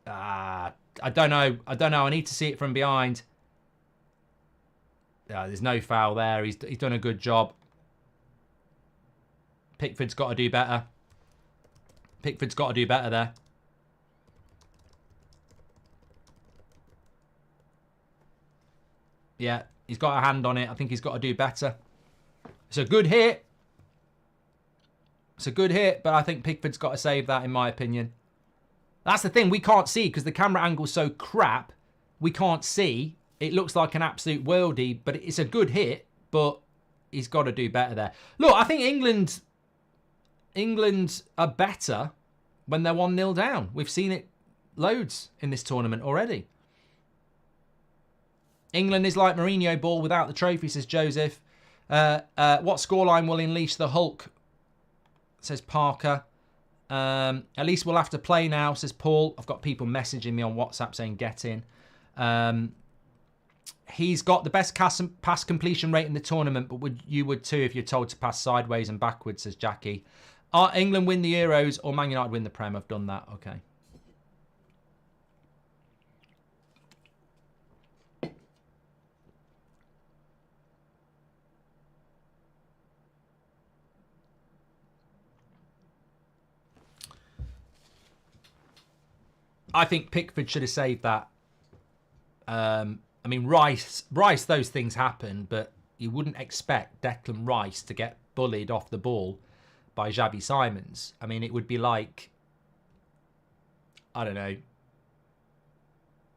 I don't know. I need to see it from behind. There's no foul there. He's done a good job. Pickford's got to do better. Pickford's got to do better there. Yeah, he's got a hand on it. I think he's got to do better. It's a good hit. It's a good hit, but I think Pickford's got to save that, in my opinion. That's the thing. We can't see because the camera angle's so crap. We can't see. It looks like an absolute worldie, but it's a good hit, but he's got to do better there. Look, I think England are better when they're 1-0 down. We've seen it loads in this tournament already. England is like Mourinho ball without the trophy, says Joseph. What scoreline will unleash the Hulk, says Parker. At least we'll have to play now, says Paul. I've got people messaging me on WhatsApp saying get in. He's got the best pass completion rate in the tournament, but you would too if you're told to pass sideways and backwards, says Jackie. England win the Euros or Man United win the Prem? I've done that. Okay. I think Pickford should have saved that. I mean, Rice, those things happen, but you wouldn't expect Declan Rice to get bullied off the ball by Xavi Simons. I mean, it would be like, I don't know,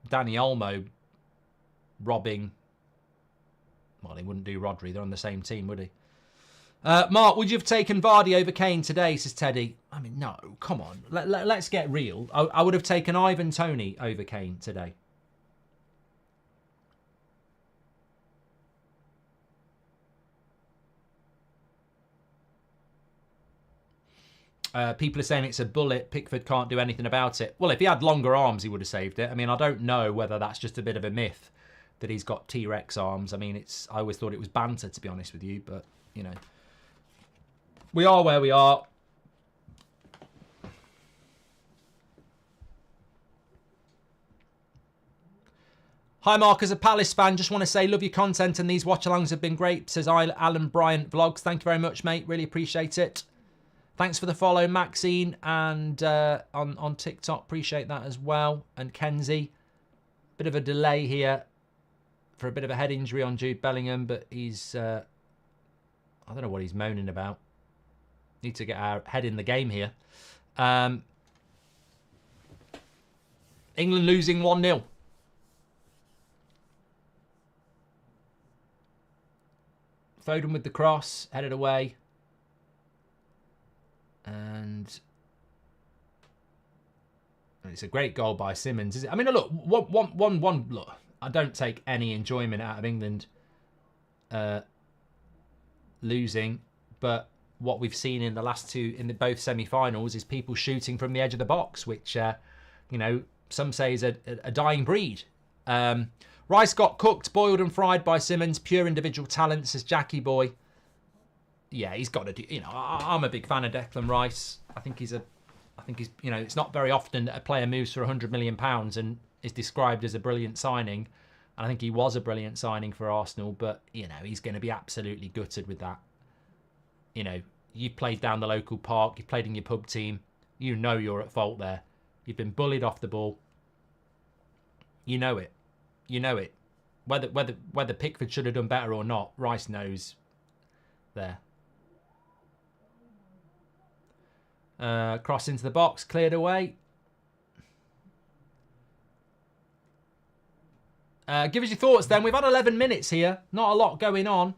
Danny Olmo robbing, well, he wouldn't do Rodri. They're on the same team, would he? Mark, would you have taken Vardy over Kane today, says Teddy? I mean, no, come on. Let's get real. I would have taken Ivan Toney over Kane today. People are saying it's a bullet. Pickford can't do anything about it. Well, if he had longer arms, he would have saved it. I mean, I don't know whether that's just a bit of a myth that he's got T-Rex arms. I mean, I always thought it was banter, to be honest with you. But, you know, we are where we are. Hi, Mark. As a Palace fan, just want to say love your content and these watch-alongs have been great, says Alan Bryant Vlogs. Thank you very much, mate. Really appreciate it. Thanks for the follow, Maxine, and on TikTok. Appreciate that as well. And Kenzie. Bit of a delay here for a bit of a head injury on Jude Bellingham, but he's... I don't know what he's moaning about. Need to get our head in the game here. England losing 1-0. Foden with the cross, headed away. And it's a great goal by Simmons, is it? I mean, look, look, I don't take any enjoyment out of England losing, but what we've seen in the last two, in both semi-finals, is people shooting from the edge of the box, which, you know, some say is a dying breed. Rice got cooked, boiled and fried by Simmons. Pure individual talent, says Jackie Boy. Yeah, he's got to do, you know, I'm a big fan of Declan Rice. I think he's, you know, it's not very often that a player moves for £100 million and is described as a brilliant signing. And I think he was a brilliant signing for Arsenal, but, you know, he's going to be absolutely gutted with that. You know, you've played down the local park, you've played in your pub team, you know you're at fault there. You've been bullied off the ball. You know it. You know it. Whether Pickford should have done better or not, Rice knows there. Cross into the box, cleared away. Give us your thoughts then. We've had 11 minutes here. Not a lot going on.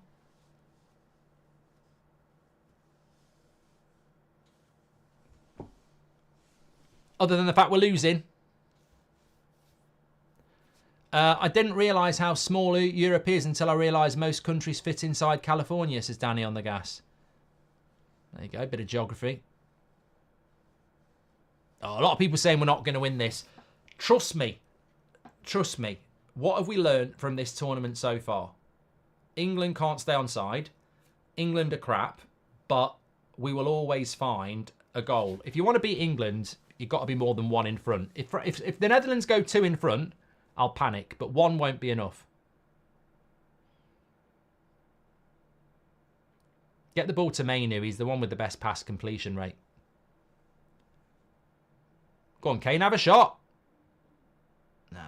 Other than the fact we're losing. I didn't realise how small Europe is until I realised most countries fit inside California, says Danny on the gas. There you go, bit of geography. Oh, a lot of people saying we're not going to win this. Trust me. Trust me. What have we learned from this tournament so far? England can't stay on side. England are crap. But we will always find a goal. If you want to beat England, you've got to be more than one in front. If the Netherlands go 2 in front, I'll panic. But 1 won't be enough. Get the ball to Mayu. He's the one with the best pass completion rate. Go on, Kane, have a shot. Nah.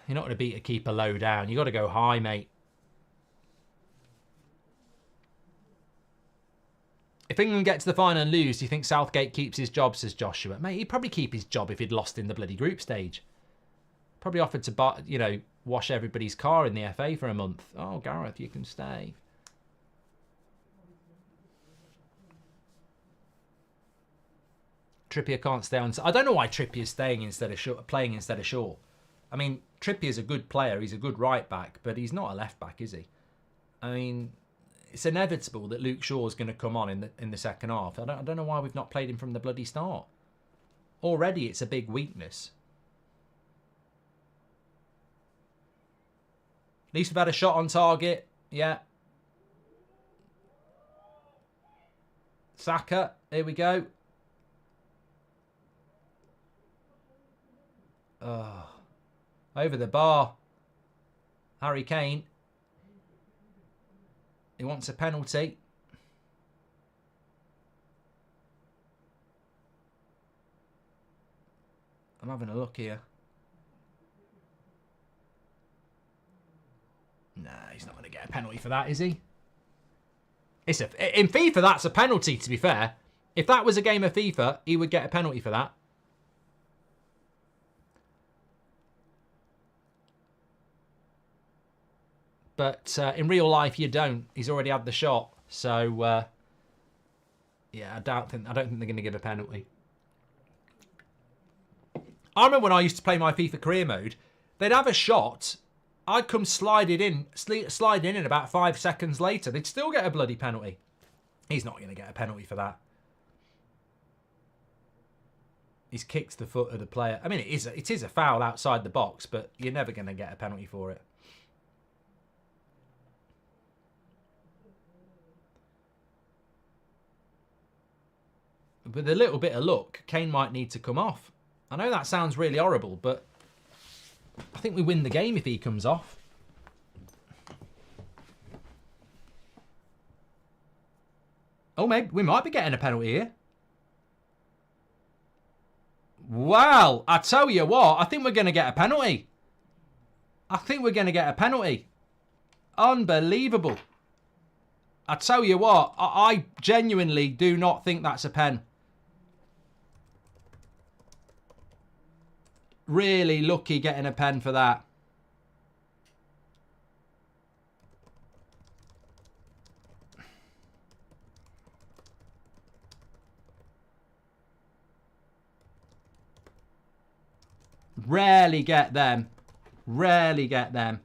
You're not going to beat a keeper low down. You've got to go high, mate. If England get to the final and lose, do you think Southgate keeps his job, says Joshua? Mate, he'd probably keep his job if he'd lost in the bloody group stage. Probably offered to, you know, wash everybody's car in the FA for a month. Oh, Gareth, you can stay. Trippier can't stay on. I don't know why Trippier's staying instead of playing instead of Shaw. I mean, Trippier's a good player. He's a good right back, but he's not a left back, is he? I mean, it's inevitable that Luke Shaw's going to come on in the second half. I don't know why we've not played him from the bloody start. Already, it's a big weakness. At least we've had a shot on target. Yeah. Saka. Here we go. Oh. Over the bar. Harry Kane. He wants a penalty. I'm having a look here. Nah, he's not going to get a penalty for that, is he? In FIFA, that's a penalty, to be fair. If that was a game of FIFA, he would get a penalty for that. But in real life, you don't. He's already had the shot. So, yeah, I don't think they're going to give a penalty. I remember when I used to play my FIFA career mode, they'd have a shot. I'd come sliding in about 5 seconds later. They'd still get a bloody penalty. He's not going to get a penalty for that. He's kicked the foot of the player. I mean, it is a foul outside the box, but you're never going to get a penalty for it. With a little bit of luck, Kane might need to come off. I know that sounds really horrible, but I think we win the game if he comes off. Oh, maybe we might be getting a penalty here. Wow, I tell you what, I think we're going to get a penalty. I think we're going to get a penalty. Unbelievable. I tell you what, I genuinely do not think that's a pen. Really lucky getting a pen for that. Rarely get them. Rarely get them.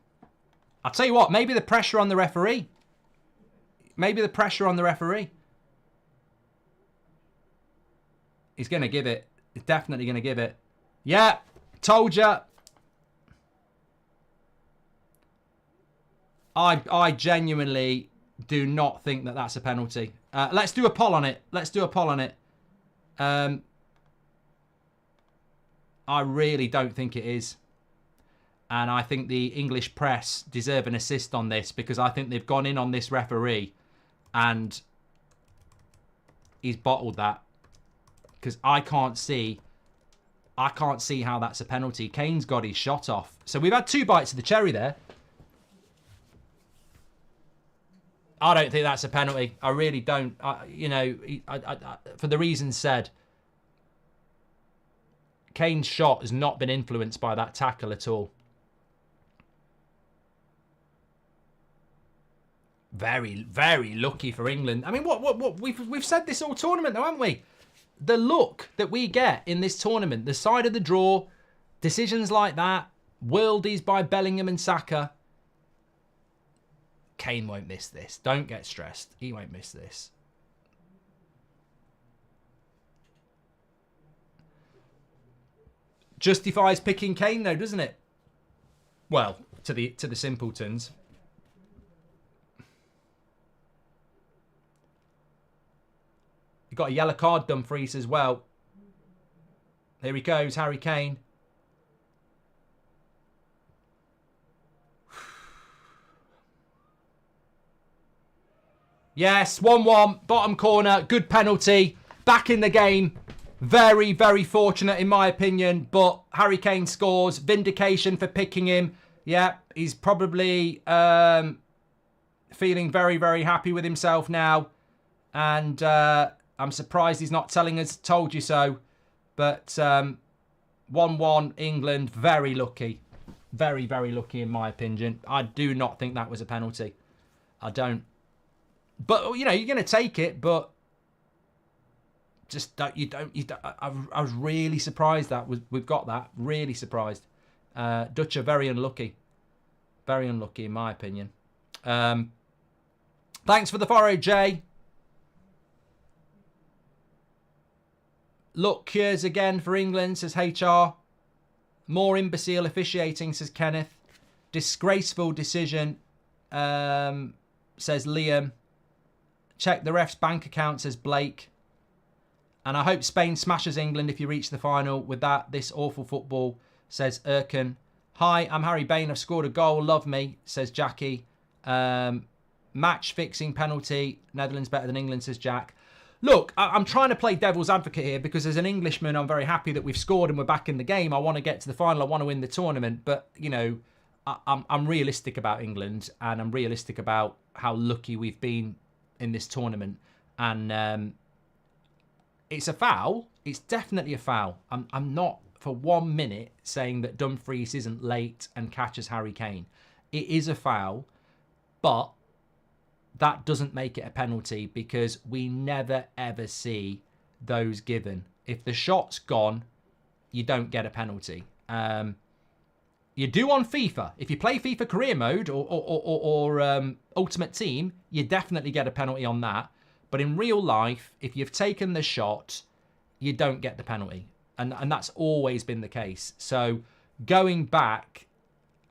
I'll tell you what, maybe the pressure on the referee. Maybe the pressure on the referee. He's going to give it. He's definitely going to give it. Yeah. Told ya. I genuinely do not think that that's a penalty. Let's do a poll on it. Let's do a poll on it. I really don't think it is. And I think the English press deserve an assist on this because I think they've gone in on this referee and he's bottled that. Because I can't see how that's a penalty. Kane's got his shot off. So we've had 2 bites of the cherry there. I don't think that's a penalty. I really don't. You know, for the reasons said, Kane's shot has not been influenced by that tackle at all. Very, very lucky for England. I mean, what we've said this all tournament, though, haven't we? The luck that we get in this tournament, the side of the draw, decisions like that, worldies by Bellingham and Saka. Kane won't miss this. Don't get stressed. He won't miss this. Justifies picking Kane though, doesn't it? Well, to the simpletons. You got a yellow card, Dumfries, as well. Here he goes, Harry Kane. Yes, 1-1, bottom corner, good penalty. Back in the game. Very, very fortunate in my opinion, but Harry Kane scores. Vindication for picking him. Yeah, he's probably feeling very, very happy with himself now. And I'm surprised he's not telling us, told you so. But 1-1 England, very lucky. Very, very lucky in my opinion. I do not think that was a penalty. I don't. But, you know, you're going to take it, but just don't, you don't. I was really surprised that we've got that. Really surprised. Dutch are very unlucky. Very unlucky in my opinion. Thanks for the follow, Jay. Luck cures again for England, says HR. More imbecile officiating, says Kenneth. Disgraceful decision, says Liam. Check the ref's bank account, says Blake. And I hope Spain smashes England if you reach the final. With that, this awful football, says Erkan. Hi, I'm Harry Bain. I've scored a goal. Love me, says Jackie. Match fixing penalty. Netherlands better than England, says Jack. Look, I'm trying to play devil's advocate here because as an Englishman, I'm very happy that we've scored and we're back in the game. I want to get to the final. I want to win the tournament. But, you know, I'm realistic about England and I'm realistic about how lucky we've been in this tournament. And it's a foul. It's definitely a foul. I'm not for 1 minute saying that Dumfries isn't late and catches Harry Kane. It is a foul, but that doesn't make it a penalty because we never, ever see those given. If the shot's gone, you don't get a penalty. You do on FIFA. If you play FIFA career mode or Ultimate Team, you definitely get a penalty on that. But in real life, if you've taken the shot, you don't get the penalty. And that's always been the case. So going back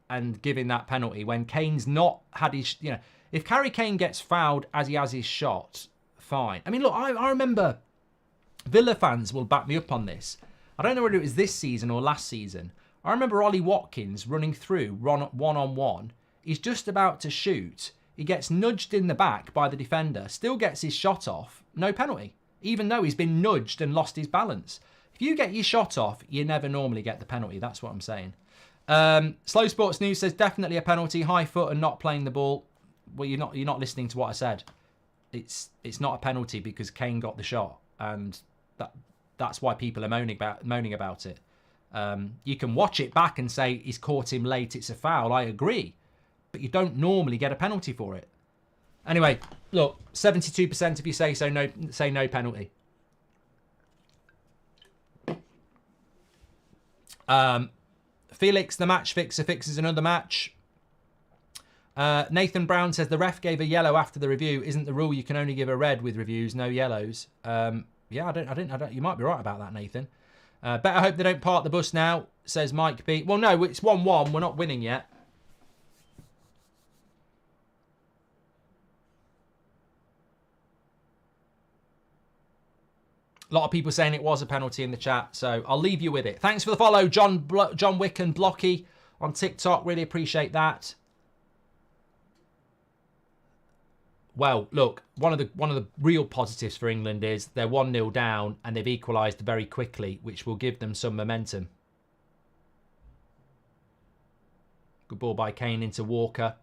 and giving that penalty when Kane's not had his, you know, if Harry Kane gets fouled as he has his shot, fine. I mean, look, I remember Villa fans will back me up on this. I don't know whether it was this season or last season. I remember Ollie Watkins running through one-on-one. He's just about to shoot. He gets nudged in the back by the defender, still gets his shot off, no penalty, even though he's been nudged and lost his balance. If you get your shot off, you never normally get the penalty. That's what I'm saying. Slow Sports News says definitely a penalty, high foot and not playing the ball. Well, you're not listening to what I said. It's not a penalty because Kane got the shot, and that's why people are moaning about it. You can watch it back and say he's caught him late. It's a foul. I agree, but you don't normally get a penalty for it. Anyway, look, 72% of you say no penalty. Felix, the match fixer, fixes another match. Nathan Brown says the ref gave a yellow after the review. Isn't the rule you can only give a red with reviews, no yellows? Yeah, I don't. You might be right about that, Nathan. Better hope they don't park the bus now, says Mike B. Well, no, it's 1-1. We're not winning yet. A lot of people saying it was a penalty in the chat, so I'll leave you with it. Thanks for the follow, John Wick and Blocky on TikTok. Really appreciate that. Well, look, one of the real positives for England is they're 1-0 down and they've equalised very quickly, which will give them some momentum. Good ball by Kane into Walker.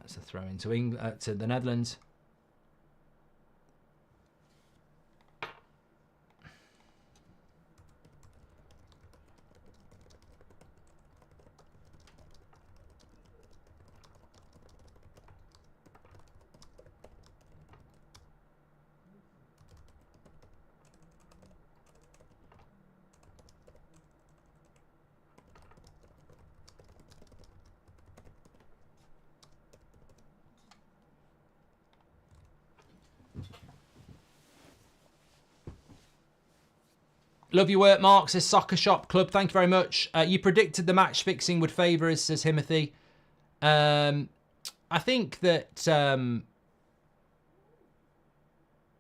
It's a throw into England, to the Netherlands. Love your work, Mark, says Soccer Shop Club. Thank you very much. You predicted the match fixing would favour us, says Himothy. I think that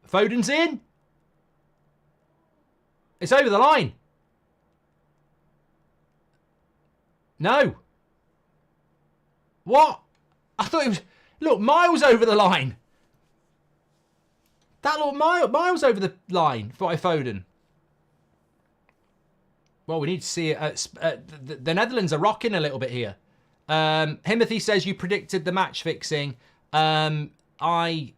Foden's in. It's over the line. No. What? I thought it was... Look, miles over the line. That looked miles over the line for Foden. Well, we need to see it. The Netherlands are rocking a little bit here. Himothy says you predicted the match fixing. I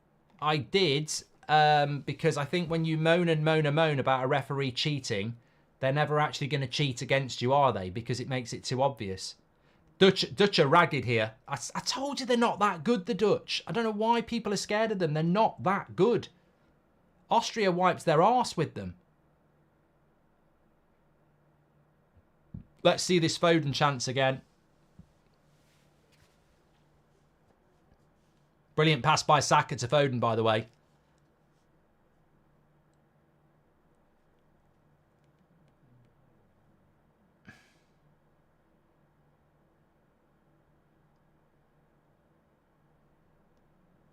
did, because I think when you moan about a referee cheating, they're never actually going to cheat against you, are they? Because it makes it too obvious. Dutch are ragged here. I told you they're not that good, the Dutch. I don't know why people are scared of them. They're not that good. Austria wipes their arse with them. Let's see this Foden chance again. Brilliant pass by Saka to Foden, by the way.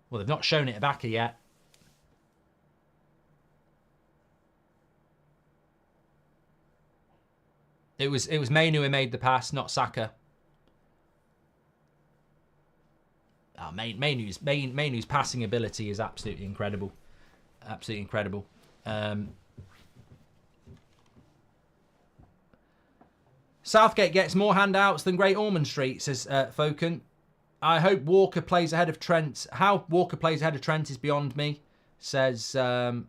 Well, they've not shown it back yet. It was Mayu who made the pass, not Saka. Oh, Mayu's passing ability is absolutely incredible. Absolutely incredible. Southgate gets more handouts than Great Ormond Street, says Foken. I hope Walker plays ahead of Trent. How Walker plays ahead of Trent is beyond me, says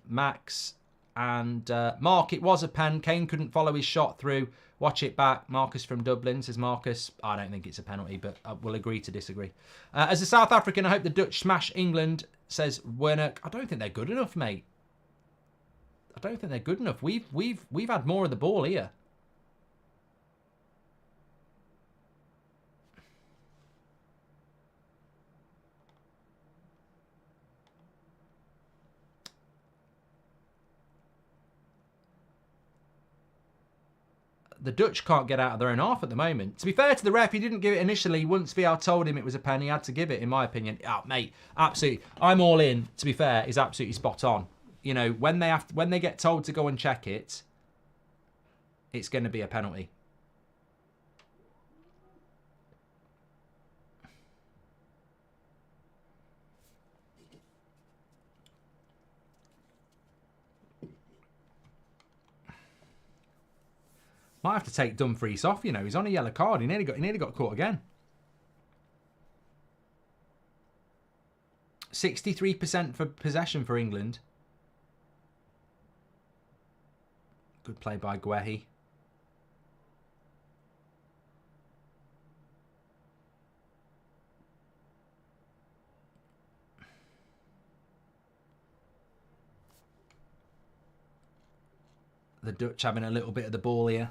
Max. And Mark, it was a pen. Kane couldn't follow his shot through. Watch it back. Marcus from Dublin, says Marcus. I don't think it's a penalty, but we'll agree to disagree. As a South African, I hope the Dutch smash England, says Werner. I don't think they're good enough, mate. I don't think they're good enough. We've had more of the ball here. The Dutch can't get out of their own half at the moment. To be fair to the ref, he didn't give it initially. Once VR told him it was a pen, he had to give it, in my opinion. Oh, mate, absolutely. I'm all in, to be fair, is absolutely spot on. You know, when they get told to go and check it, it's going to be a penalty. Might have to take Dumfries off, you know. He's on a yellow card. He nearly got caught again. 63% for possession for England. Good play by Guehi. The Dutch having a little bit of the ball here.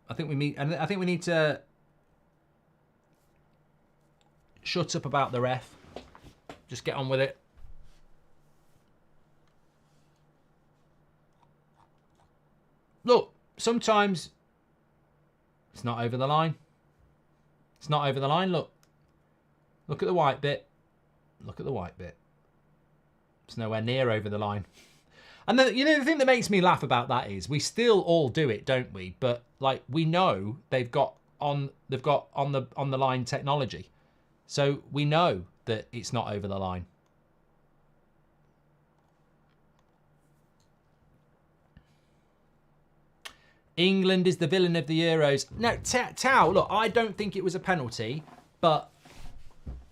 I think we need to shut up about the ref. Just get on with it. Look, sometimes it's not over the line. It's not over the line. Look at the white bit. Look at the white bit. It's nowhere near over the line. And then, you know, the thing that makes me laugh about that is we still all do it, don't we? But like, we know they've got on the line technology, so we know that it's not over the line. England is the villain of the Euros. No, Tao, look, I don't think it was a penalty, but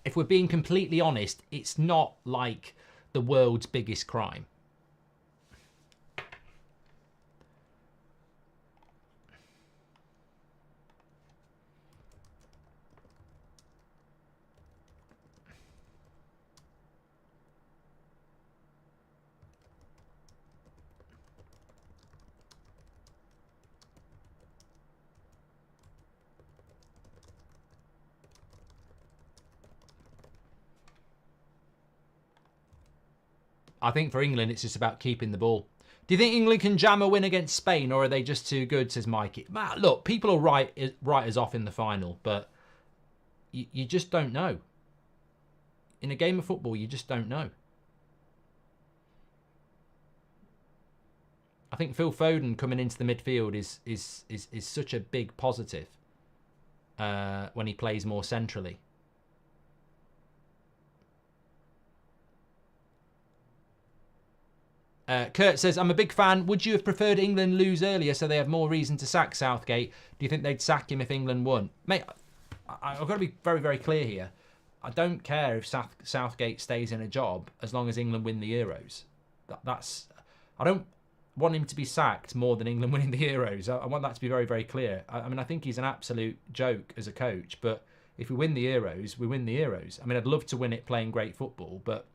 if we're being completely honest, it's not like the world's biggest crime. I think for England, it's just about keeping the ball. Do you think England can jam a win against Spain, or are they just too good, says Mikey? Look, people will write us off in the final, but you just don't know. In a game of football, you just don't know. I think Phil Foden coming into the midfield is such a big positive when he plays more centrally. Kurt says, I'm a big fan. Would you have preferred England lose earlier so they have more reason to sack Southgate? Do you think they'd sack him if England won? Mate, I've got to be very, very clear here. I don't care if Southgate stays in a job as long as England win the Euros. I don't want him to be sacked more than England winning the Euros. I want that to be very, very clear. I mean, I think he's an absolute joke as a coach, but if we win the Euros, we win the Euros. I mean, I'd love to win it playing great football, but,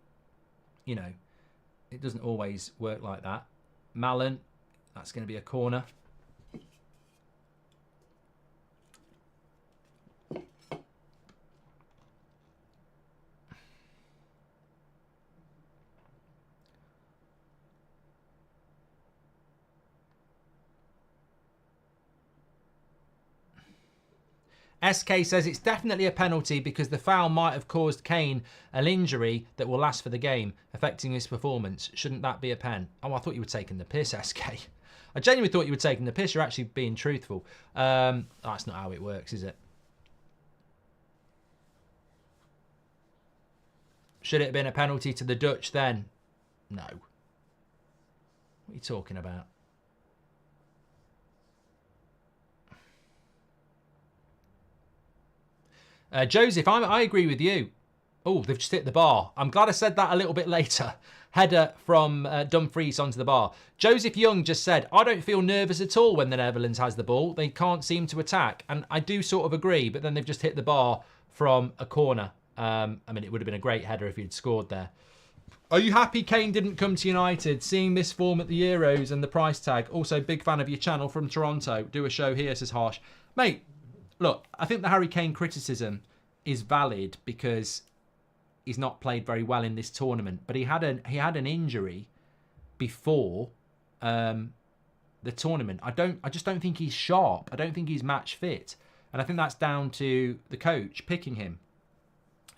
you know, it doesn't always work like that. Mallon, that's going to be a corner. SK says it's definitely a penalty because the foul might have caused Kane an injury that will last for the game, affecting his performance. Shouldn't that be a pen? Oh, I thought you were taking the piss, SK. I genuinely thought you were taking the piss. You're actually being truthful. That's not how it works, is it? Should it have been a penalty to the Dutch then? No. What are you talking about? Joseph, I agree with you. Oh, they've just hit the bar. I'm glad I said that a little bit later. Header from Dumfries onto the bar. Joseph Young just said, I don't feel nervous at all when the Netherlands has the ball. They can't seem to attack. And I do sort of agree, but then they've just hit the bar from a corner. I mean, it would have been a great header if he'd scored there. Are you happy Kane didn't come to United? Seeing this form at the Euros and the price tag. Also, big fan of your channel from Toronto. Do a show here, says Harsh. Mate, look, I think the Harry Kane criticism is valid because he's not played very well in this tournament. But he had an injury before the tournament. I just don't think he's sharp. I don't think he's match fit. And I think that's down to the coach picking him.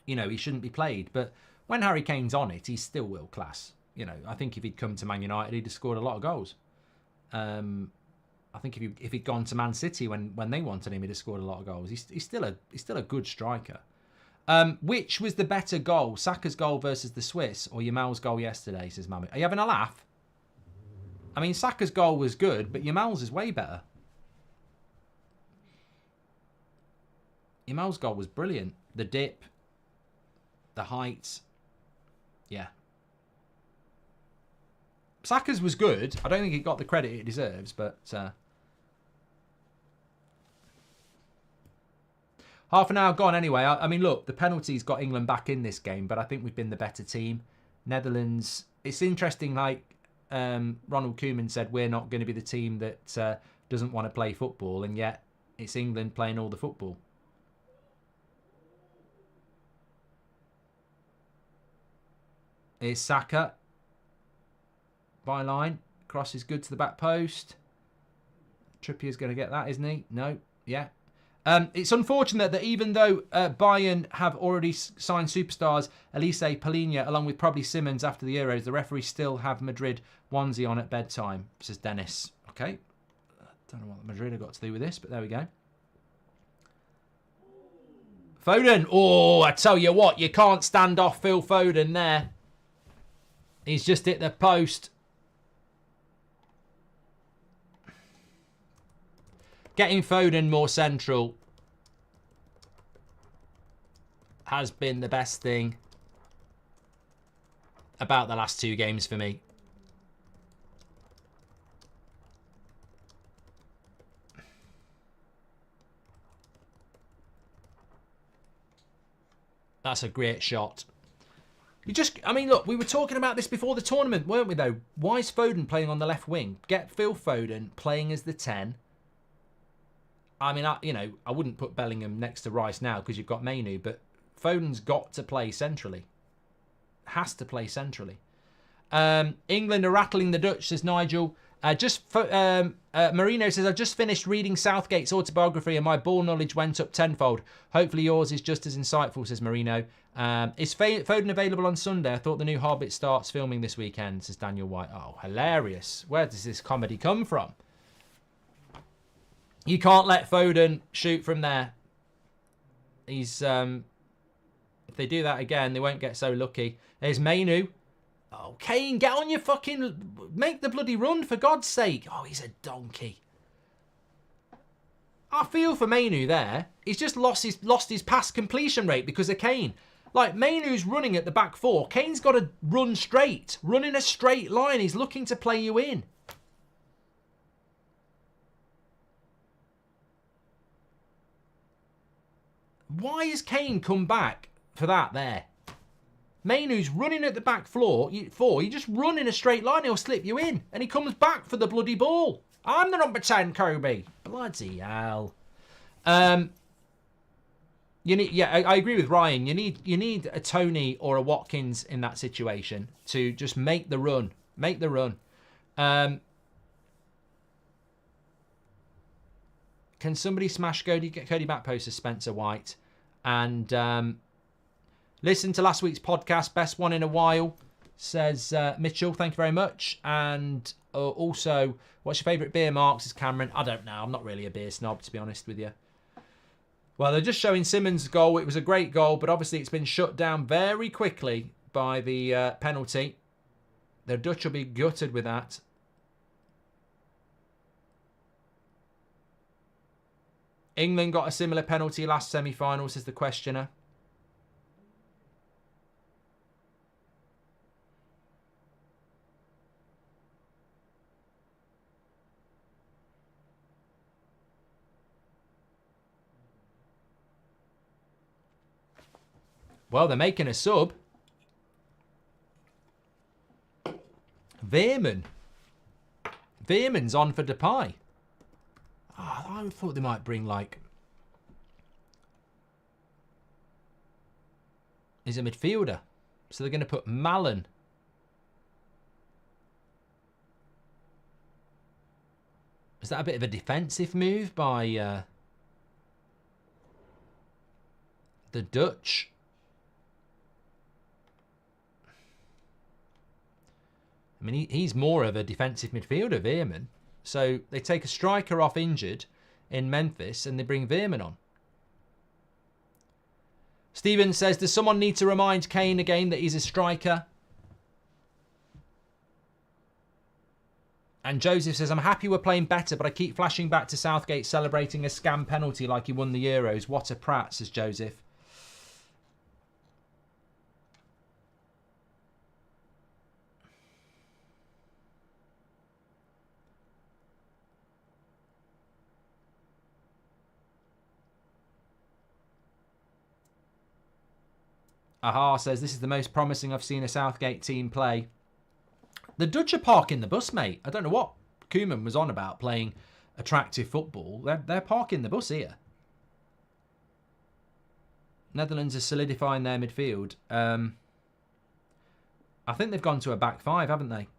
You know, he shouldn't be played. But when Harry Kane's on it, he's still world class. You know, I think if he'd come to Man United, he'd have scored a lot of goals. I think if he'd gone to Man City when they wanted him, he'd have scored a lot of goals. He's still a good striker. Which was the better goal, Saka's goal versus the Swiss, or Yamal's goal yesterday? Says Mamu. Are you having a laugh? I mean, Saka's goal was good, but Yamal's is way better. Yamal's goal was brilliant. The dip, the height, yeah. Saka's was good. I don't think it got the credit it deserves, but half an hour gone anyway. I mean, look, the penalties got England back in this game, but I think we've been the better team. Netherlands, it's interesting, like Ronald Koeman said, we're not going to be the team that doesn't want to play football, and yet it's England playing all the football. Here's Saka. Byline. Cross is good to the back post. Trippier's going to get that, isn't he? No. Yeah. It's unfortunate that even though Bayern have already signed superstars Elise, Palhinha, along with probably Simmons after the Euros, the referees still have Madrid onesie on at bedtime, says Dennis. Okay. Don't know what Madrid have got to do with this, but there we go. Foden. Oh, I tell you what, you can't stand off Phil Foden there. He's just hit the post. Getting Foden more central has been the best thing about the last two games for me. That's a great shot. I mean, look, we were talking about this before the tournament, weren't we, though? Why is Foden playing on the left wing? Get Phil Foden playing as the 10. I mean, I wouldn't put Bellingham next to Rice now because you've got Mayu, but Foden's got to play centrally. Has to play centrally. England are rattling the Dutch, says Nigel. Marino says, I've just finished reading Southgate's autobiography and my ball knowledge went up tenfold. Hopefully yours is just as insightful, says Marino. Is Foden available on Sunday? I thought the new Hobbit starts filming this weekend, says Daniel White. Oh, hilarious. Where does this comedy come from? You can't let Foden shoot from there. He's, if they do that again, they won't get so lucky. There's Mayu. Oh, Kane, get on your fucking... Make the bloody run, for God's sake. Oh, he's a donkey. I feel for Mayu there. He's just lost his pass completion rate because of Kane. Like, Mainu's running at the back four. Kane's got to run straight. Run in a straight line. He's looking to play you in. Why has Kane come back for that there? Mainu's running at the back four. You just run in a straight line, he'll slip you in. And he comes back for the bloody ball. I'm the number 10, Kobe. Bloody hell. I agree with Ryan. You need a Tony or a Watkins in that situation to just make the run. Make the run. Can somebody smash Cody Backpost, says Spencer White? And listen to last week's podcast, best one in a while, says Mitchell. Thank you very much. And also, what's your favourite beer, Mark, says Cameron? I don't know. I'm not really a beer snob, to be honest with you. Well, they're just showing Simmons' goal. It was a great goal, but obviously it's been shut down very quickly by the penalty. The Dutch will be gutted with that. England got a similar penalty last semi-final, says the questioner. Well, they're making a sub. Veerman's on for Depay. Oh, I thought they might bring, like... He's a midfielder. So they're going to put Malen. Is that a bit of a defensive move by the Dutch? I mean, he's more of a defensive midfielder, Veerman. So they take a striker off injured in Memphis and they bring Veerman on. Stephen says, does someone need to remind Kane again that he's a striker? And Joseph says, I'm happy we're playing better, but I keep flashing back to Southgate celebrating a scam penalty like he won the Euros. What a prat, says Joseph. Aha says, this is the most promising I've seen a Southgate team play. The Dutch are parking the bus, mate. I don't know what Koeman was on about playing attractive football. They're parking the bus here. Netherlands are solidifying their midfield. I think they've gone to a back five, haven't they?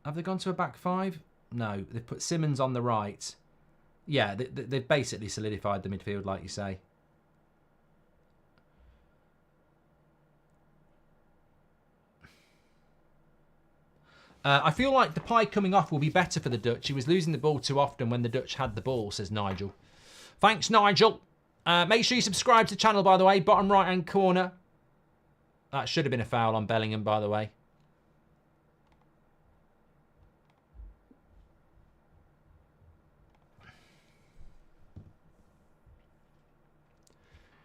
Have they gone to a back five? No, they've put Simmons on the right. Yeah, they've basically solidified the midfield, like you say. I feel like Depay coming off will be better for the Dutch. He was losing the ball too often when the Dutch had the ball, says Nigel. Thanks, Nigel. Make sure you subscribe to the channel, by the way. Bottom right-hand corner. That should have been a foul on Bellingham, by the way.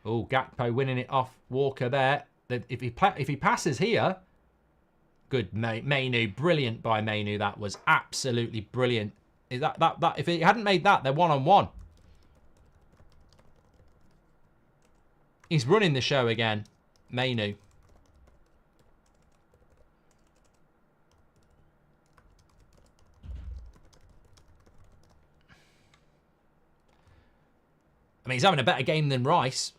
Oh, Gakpo winning it off Walker there. If he passes here... Good, Mayu. Brilliant by Mayu. That was absolutely brilliant. Is that if he hadn't made that, they're one-on-one. He's running the show again, Mayu. I mean, he's having a better game than Rice.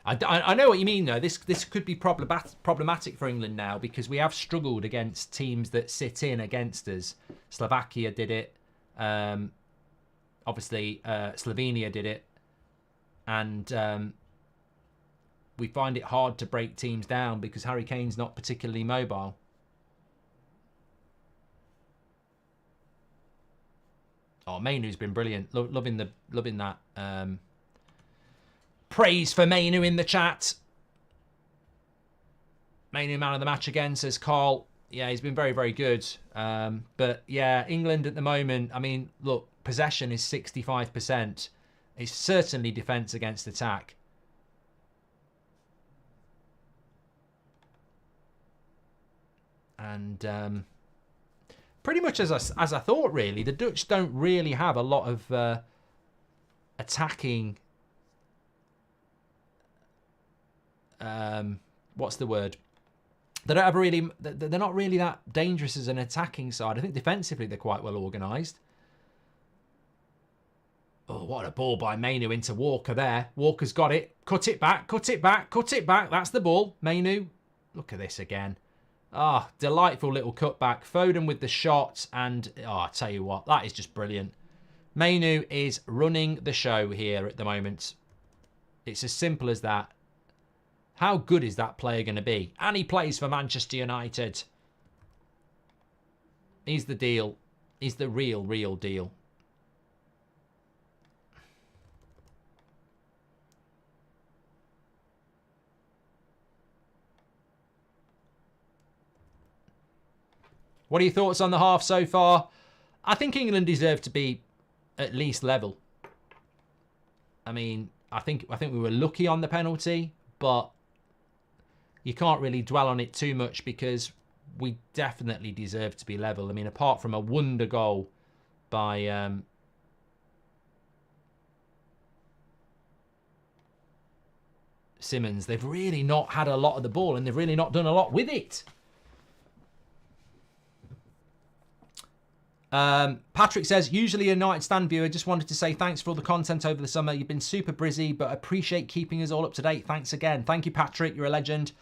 I know what you mean, though. This could be problematic for England now because we have struggled against teams that sit in against us. Slovakia did it. Obviously, Slovenia did it. And we find it hard to break teams down because Harry Kane's not particularly mobile. Oh, Mayu's been brilliant. Loving that. Praise for Mayu in the chat. Mayu man of the match again, says Carl. Yeah, he's been very, very good. But yeah, England at the moment, I mean, look, possession is 65%. It's certainly defence against attack. And pretty much as I thought, really. The Dutch don't really have a lot of attacking... what's the word? They don't have really. They're not really that dangerous as an attacking side. I think defensively they're quite well organised. Oh, what a ball by Mayu into Walker there. Walker's got it. Cut it back. Cut it back. Cut it back. That's the ball. Mayu. Look at this again. Ah, delightful little cutback. Foden with the shot, and I tell you what, that is just brilliant. Mayu is running the show here at the moment. It's as simple as that. How good is that player going to be? And he plays for Manchester United. He's the deal. He's the real deal. What are your thoughts on the half so far? I think England deserve to be at least level. I mean, I think we were lucky on the penalty, but you can't really dwell on it too much because we definitely deserve to be level. I mean, apart from a wonder goal by Simmons, they've really not had a lot of the ball and they've really not done a lot with it. Patrick says, usually a United stand viewer, just wanted to say thanks for all the content over the summer. You've been super busy, but appreciate keeping us all up to date. Thanks again. Thank you, Patrick. You're a legend.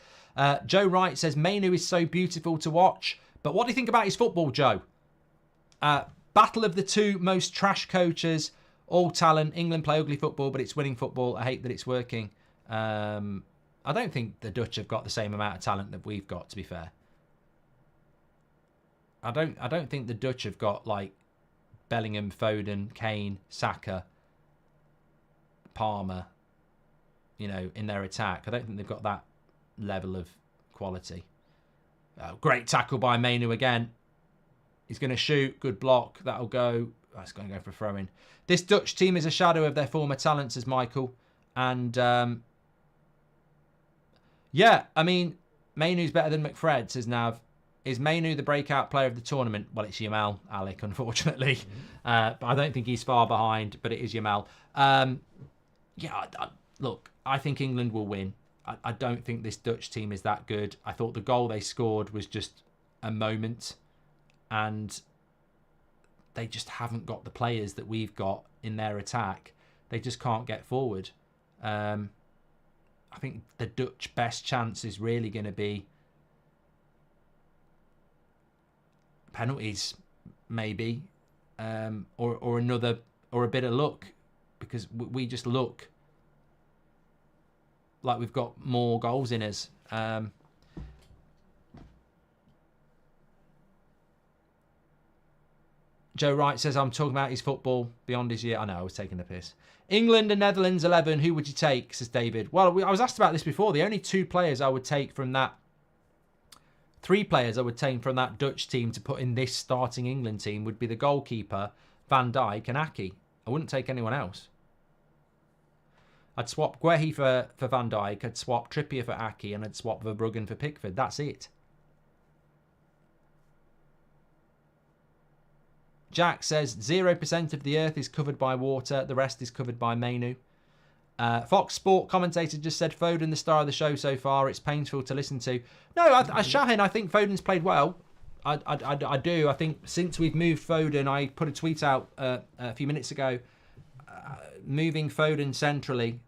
Joe Wright says, Mayu is so beautiful to watch. But what do you think about his football, Joe? Battle of the two most trash coaches, all talent. England play ugly football, but it's winning football. I hate that it's working. I don't think the Dutch have got the same amount of talent that we've got, to be fair. I don't think the Dutch have got like Bellingham, Foden, Kane, Saka, Palmer, you know, in their attack. I don't think they've got that level of quality. Great tackle by Mayu again. He's going to shoot. Good block. That'll go. Oh, it's going to go for a throw-in. This Dutch team is a shadow of their former talents, says Michael. And yeah, I mean, Mayu's better than McFred, says Nav. Is Mayu the breakout player of the tournament? Well, it's Yamal, Alec, unfortunately. But I don't think he's far behind, but it is Yamal. Look, I think England will win. I don't think this Dutch team is that good. I thought the goal they scored was just a moment. And they just haven't got the players that we've got in their attack. They just can't get forward. I think the Dutch best chance is really going to be penalties, maybe, or another, or a bit of luck, because we just look like we've got more goals in us. Joe Wright says, I'm talking about his football beyond his year. I know, I was taking the piss. England and Netherlands 11, who would you take, says David. Well, I was asked about this before. The only two players I would take from that, three players I would take from that Dutch team to put in this starting England team would be the goalkeeper, Van Dijk, and Aki. I wouldn't take anyone else. I'd swap Guehi for Van Dijk, I'd swap Trippier for Aki, and I'd swap Verbruggen for Pickford. That's it. Jack says 0% of the earth is covered by water, the rest is covered by Mayu. Fox Sport commentator just said Foden the star of the show so far. It's painful to listen to. No, Shahin, I think Foden's played well. I do. I think since we've moved Foden, I put a tweet out a few minutes ago, moving Foden centrally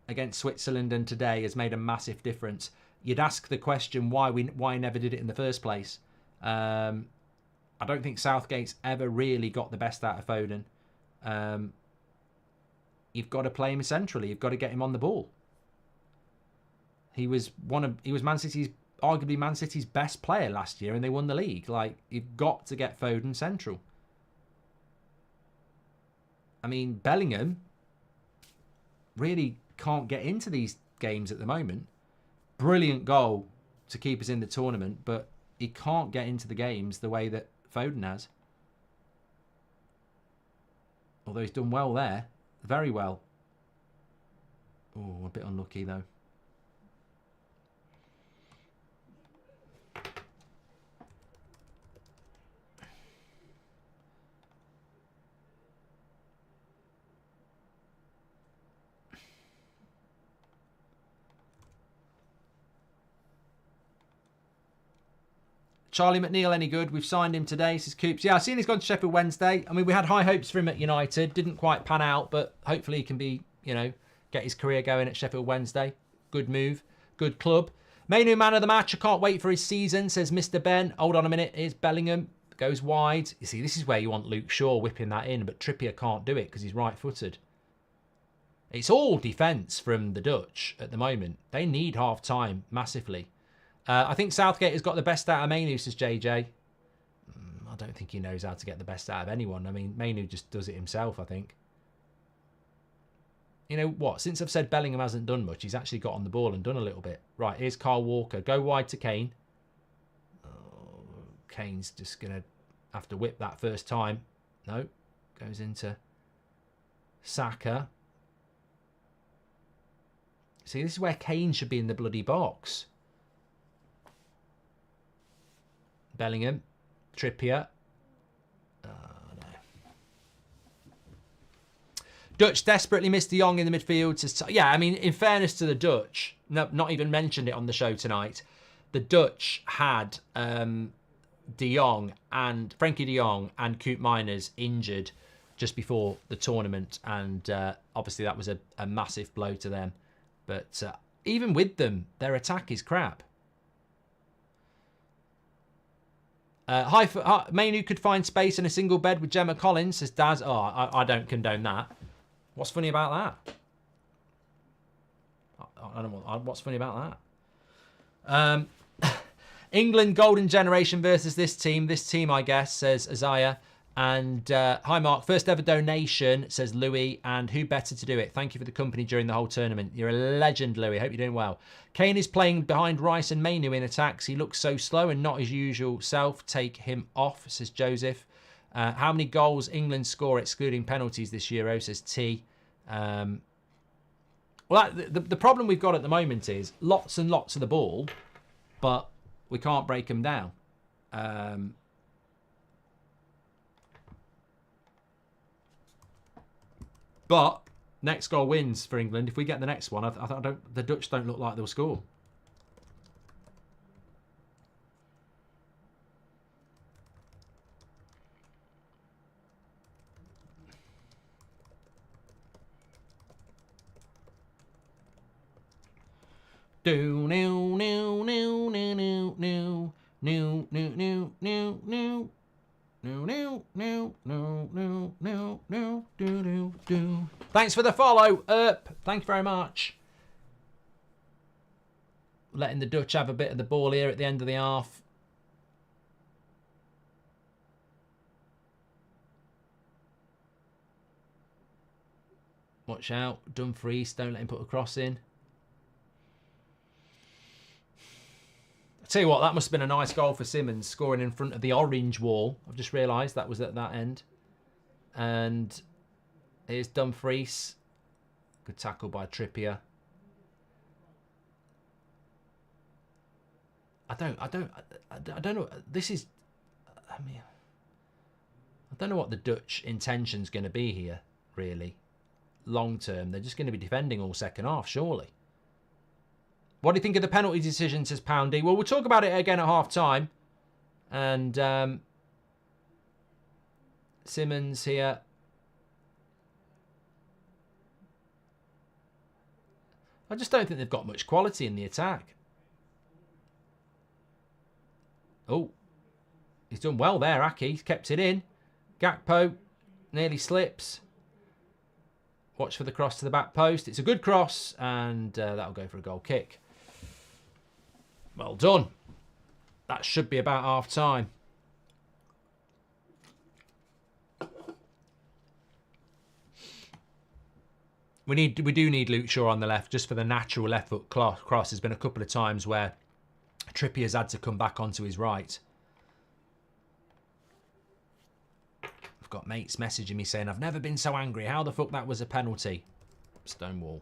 against Switzerland and today has made a massive difference. You'd ask the question why I never did it in the first place. I don't think Southgate's ever really got the best out of Foden. You've got to play him centrally. You've got to get him on the ball. He was arguably Man City's best player last year, and they won the league. Like, you've got to get Foden central. I mean, Bellingham really can't get into these games at the moment. Brilliant goal to keep us in the tournament, but he can't get into the games the way that Foden has. Although he's done well there. Very well. Oh, a bit unlucky though. Charlie McNeil any good? We've signed him today, says Coops. Yeah, I've seen he's gone to Sheffield Wednesday. I mean, we had high hopes for him at United. Didn't quite pan out, but hopefully he can be, get his career going at Sheffield Wednesday. Good move. Good club. Mayu man of the match. I can't wait for his season, says Mr. Ben. Hold on a minute. Here's Bellingham. Goes wide. You see, this is where you want Luke Shaw whipping that in, but Trippier can't do it because he's right-footed. It's all defence from the Dutch at the moment. They need half-time massively. I think Southgate has got the best out of Mayu, says JJ. I don't think he knows how to get the best out of anyone. I mean, Mayu just does it himself, I think. You know what? Since I've said Bellingham hasn't done much, he's actually got on the ball and done a little bit. Right, here's Kyle Walker. Go wide to Kane. Oh, Kane's just going to have to whip that first time. No. Goes into Saka. See, this is where Kane should be in the bloody box. Bellingham, Trippier. No. Dutch desperately missed De Jong in the midfield. Yeah, I mean, in fairness to the Dutch, no, not even mentioned it on the show tonight. The Dutch had De Jong and Frenkie De Jong and Koop Meiners injured just before the tournament, and obviously that was a massive blow to them. But even with them, their attack is crap. Mayu could find space in a single bed with Gemma Collins, says Daz. Oh, I don't condone that. What's funny about that? I don't know what's funny about that. England golden generation versus this team. This team, I guess, says Isaiah. And hi, Mark. First ever donation, says Louis. And who better to do it? Thank you for the company during the whole tournament. You're a legend, Louis. Hope you're doing well. Kane is playing behind Rice and Mayu in attacks. He looks so slow and not his usual self. Take him off, says Joseph. How many goals England score excluding penalties this Euro, says T. Well, the problem we've got at the moment is lots and lots of the ball, but we can't break them down. But next goal wins for England. If we get the next one, the Dutch don't look like they'll score. Do no no no no no no no no no no no. No, no, no, no, no, no, no, do, do, do. Thanks for the follow, thank you very much. Letting the Dutch have a bit of the ball here at the end of the half. Watch out, Dumfries, don't let him put a cross in. I tell you what, that must have been a nice goal for Simmons, scoring in front of the orange wall. I've just realised that was at that end. And here's Dumfries. Good tackle by Trippier. I don't know. This is, I mean, I don't know what the Dutch intention's going to be here, really. Long term, they're just going to be defending all second half, surely. What do you think of the penalty decision, says Poundy? Well, we'll talk about it again at half-time. And Simmons here. I just don't think they've got much quality in the attack. Oh, he's done well there, Aki. He's kept it in. Gakpo nearly slips. Watch for the cross to the back post. It's a good cross, and that'll go for a goal kick. Well done. That should be about half time. We do need Luke Shaw on the left just for the natural left foot cross. There's been a couple of times where Trippier's had to come back onto his right. I've got mates messaging me saying, I've never been so angry. How the fuck that was a penalty? Stonewall.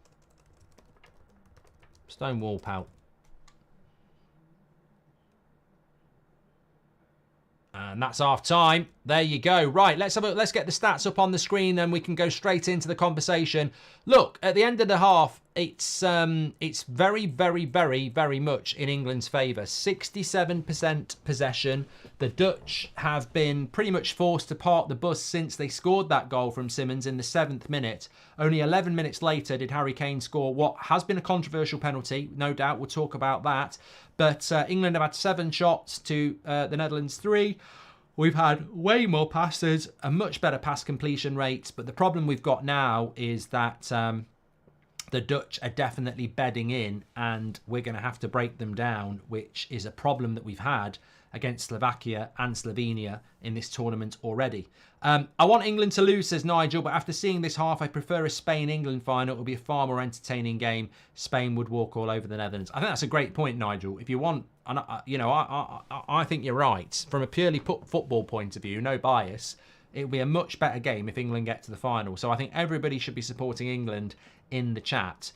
Stonewall, pal. And that's half time. There you go. Right, let's get the stats up on the screen, then we can go straight into the conversation. Look, at the end of the half, it's very, very, very, very much in England's favour. 67% possession. The Dutch have been pretty much forced to park the bus since they scored that goal from Simmons in the 7th minute. Only 11 minutes later did Harry Kane score what has been a controversial penalty. No doubt, we'll talk about that. But England have had 7 shots to the Netherlands 3. We've had way more passes, a much better pass completion rate. But the problem we've got now is that the Dutch are definitely bedding in, and we're going to have to break them down, which is a problem that we've had against Slovakia and Slovenia in this tournament already. I want England to lose, says Nigel, but after seeing this half, I prefer a Spain-England final. It will be a far more entertaining game. Spain would walk all over the Netherlands. I think that's a great point, Nigel. If you want, I think you're right. From a purely football point of view, no bias, it would be a much better game if England get to the final. So I think everybody should be supporting England in the chat,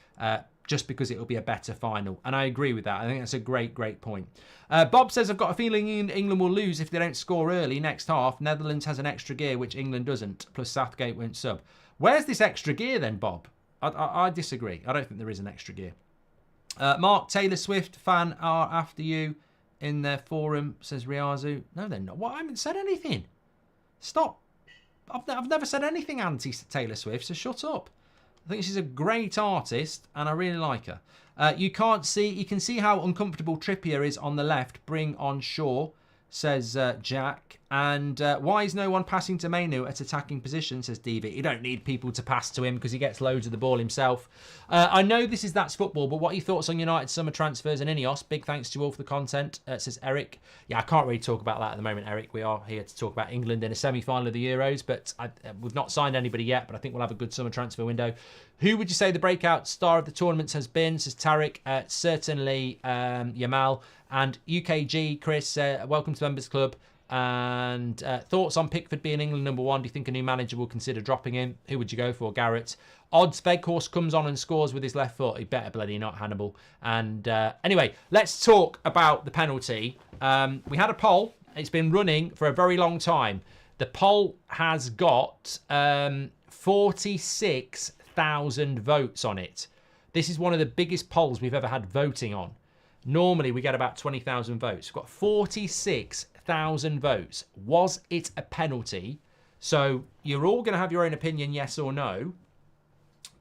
just because it will be a better final. And I agree with that. I think that's a great, great point. Bob says, I've got a feeling England will lose if they don't score early next half. Netherlands has an extra gear, which England doesn't. Plus Southgate won't sub. Where's this extra gear then, Bob? I disagree. I don't think there is an extra gear. Mark, Taylor Swift fan are after you in their forum, says Riazu. No, they're not. What? I haven't said anything. Stop. I've never said anything anti-Taylor Swift, so shut up. I think she's a great artist, and I really like her. You can see how uncomfortable Trippier is on the left. Bring on Shaw, says Jack. And why is no one passing to Mayu at attacking position, says DV. You don't need people to pass to him because he gets loads of the ball himself. I know this is That's Football, but what are your thoughts on United summer transfers and Ineos? Big thanks to you all for the content, says Eric. Yeah, I can't really talk about that at the moment, Eric. We are here to talk about England in a semi-final of the Euros, but we've not signed anybody yet, but I think we'll have a good summer transfer window. Who would you say the breakout star of the tournaments has been, says Tarek? Certainly Yamal. And UKG, Chris, welcome to Members Club. And thoughts on Pickford being England #1? Do you think a new manager will consider dropping him? Who would you go for, Garrett? Odds Veghorst comes on and scores with his left foot. He better bloody not, Hannibal. And anyway, let's talk about the penalty. We had a poll. It's been running for a very long time. The poll has got 46,000 votes on it. This is one of the biggest polls we've ever had voting on. Normally, we get about 20,000 votes. We've got 46,000 votes. Was it a penalty? So you're all going to have your own opinion, yes or no.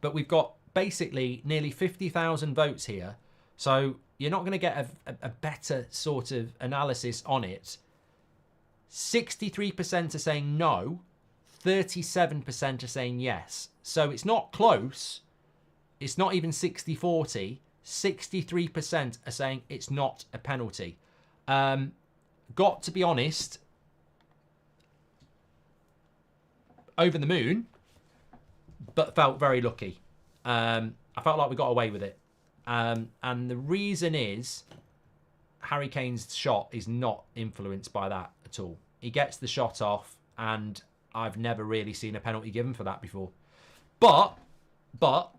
But we've got basically nearly 50,000 votes here. So you're not going to get a better sort of analysis on it. 63% are saying no. 37% are saying yes. So it's not close. It's not even 60-40. 63% are saying it's not a penalty. Got to be honest, over the moon, but felt very lucky. I felt like we got away with it. And the reason is Harry Kane's shot is not influenced by that at all. He gets the shot off, and I've never really seen a penalty given for that before. But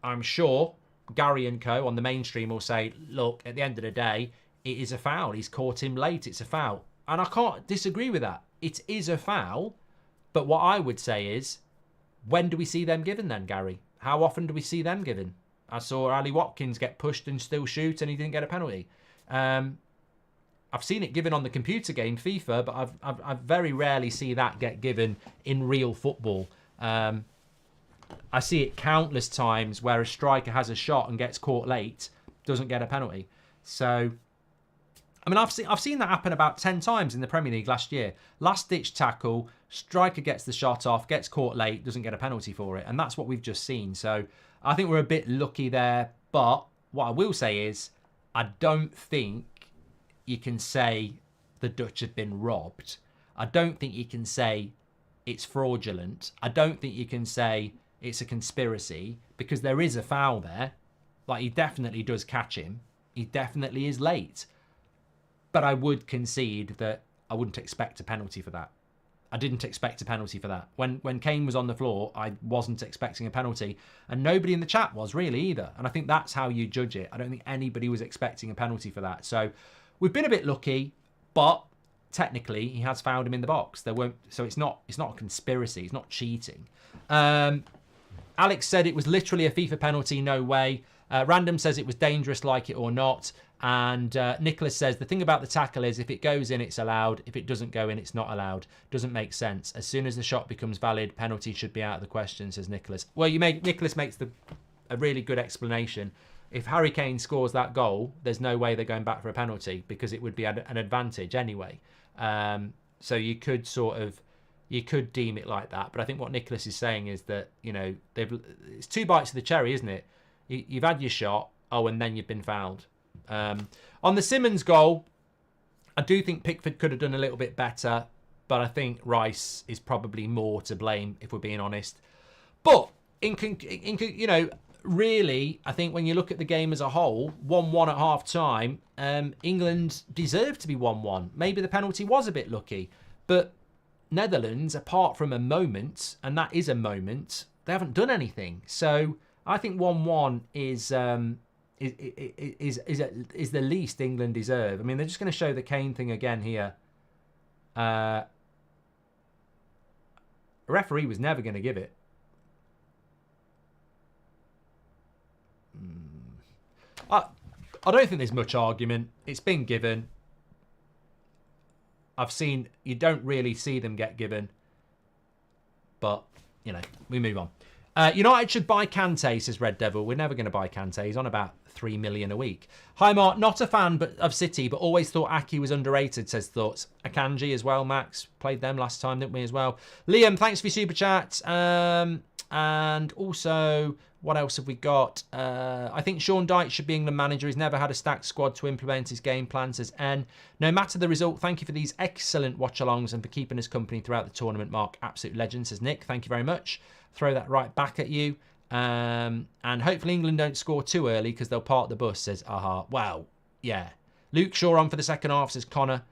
I'm sure Gary and co on the mainstream will say, look, at the end of the day, it is a foul. He's caught him late. It's a foul. And I can't disagree with that. It is a foul. But what I would say is, when do we see them given then, Gary? How often do we see them given? I saw Ali Watkins get pushed and still shoot, and he didn't get a penalty. I've seen it given on the computer game FIFA, but I very rarely see that get given in real football. I see it countless times where a striker has a shot and gets caught late, doesn't get a penalty. So, I mean, I've seen that happen about 10 times in the Premier League last year. Last ditch tackle, striker gets the shot off, gets caught late, doesn't get a penalty for it, and that's what we've just seen. So, I think we're a bit lucky there. But what I will say is, I don't think you can say the Dutch have been robbed. I don't think you can say it's fraudulent. I don't think you can say it's a conspiracy, because there is a foul there. Like, he definitely does catch him. He definitely is late. But I would concede that I wouldn't expect a penalty for that. I didn't expect a penalty for that. When Kane was on the floor, I wasn't expecting a penalty. And nobody in the chat was really either. And I think that's how you judge it. I don't think anybody was expecting a penalty for that. So we've been a bit lucky, but technically he has fouled him in the box. So it's not a conspiracy. It's not cheating. Alex said it was literally a FIFA penalty. No way. Random says it was dangerous, like it or not. And Nicholas says the thing about the tackle is if it goes in, it's allowed. If it doesn't go in, it's not allowed. Doesn't make sense. As soon as the shot becomes valid, penalty should be out of the question, says Nicholas. Well, Nicholas makes a really good explanation. If Harry Kane scores that goal, there's no way they're going back for a penalty, because it would be an advantage anyway. So you could deem it like that. But I think what Nicholas is saying is that, it's two bites of the cherry, isn't it? You've had your shot, and then you've been fouled. On the Simmons goal, I do think Pickford could have done a little bit better, but I think Rice is probably more to blame, if we're being honest. But really, I think when you look at the game as a whole, 1-1 at half time, England deserved to be 1-1. Maybe the penalty was a bit lucky, but Netherlands, apart from a moment, and that is a moment, they haven't done anything. So I think 1-1 is the least England deserve. I mean, they're just going to show the Kane thing again here. The referee was never going to give it. I don't think there's much argument. It's been given. You don't really see them get given. But, we move on. United should buy Kante, says Red Devil. We're never going to buy Kante. He's on about 3 million a week. Hi, Mark. Not a fan of City, but always thought Aki was underrated, says Thoughts. Akanji as well, Max. Played them last time, didn't we, as well? Liam, thanks for your super chat. And also, what else have we got? I think Sean Dyche should be England manager. He's never had a stacked squad to implement his game plan, says N. No matter the result, thank you for these excellent watch-alongs and for keeping us company throughout the tournament, Mark. Absolute legend, says Nick. Thank you very much. Throw that right back at you. And hopefully England don't score too early because they'll park the bus, says Aha. Wow. Yeah. Luke Shaw on for the second half, says Connor.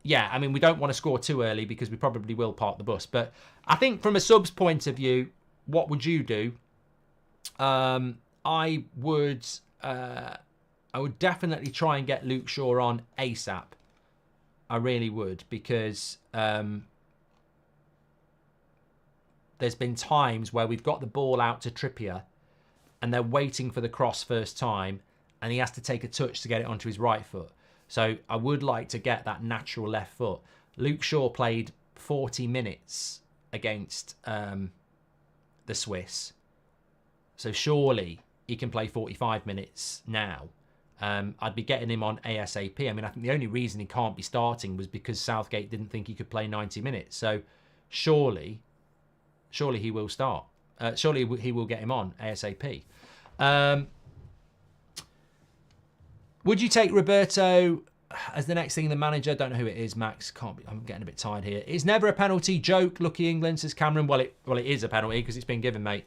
Yeah, I mean, we don't want to score too early because we probably will park the bus. But I think from a subs point of view, what would you do? I would definitely try and get Luke Shaw on ASAP. I really would, because there's been times where we've got the ball out to Trippier and they're waiting for the cross first time and he has to take a touch to get it onto his right foot. So I would like to get that natural left foot. Luke Shaw played 40 minutes against the Swiss. So surely he can play 45 minutes now. I'd be getting him on ASAP. I mean, I think the only reason he can't be starting was because Southgate didn't think he could play 90 minutes. So surely he will start. Surely he will get him on ASAP. Would you take Roberto as the next thing the manager? Don't know who it is, Max. Can't be. I'm getting a bit tired here. It's never a penalty. Joke. Lucky England, says Cameron. Well, it is a penalty because it's been given, mate.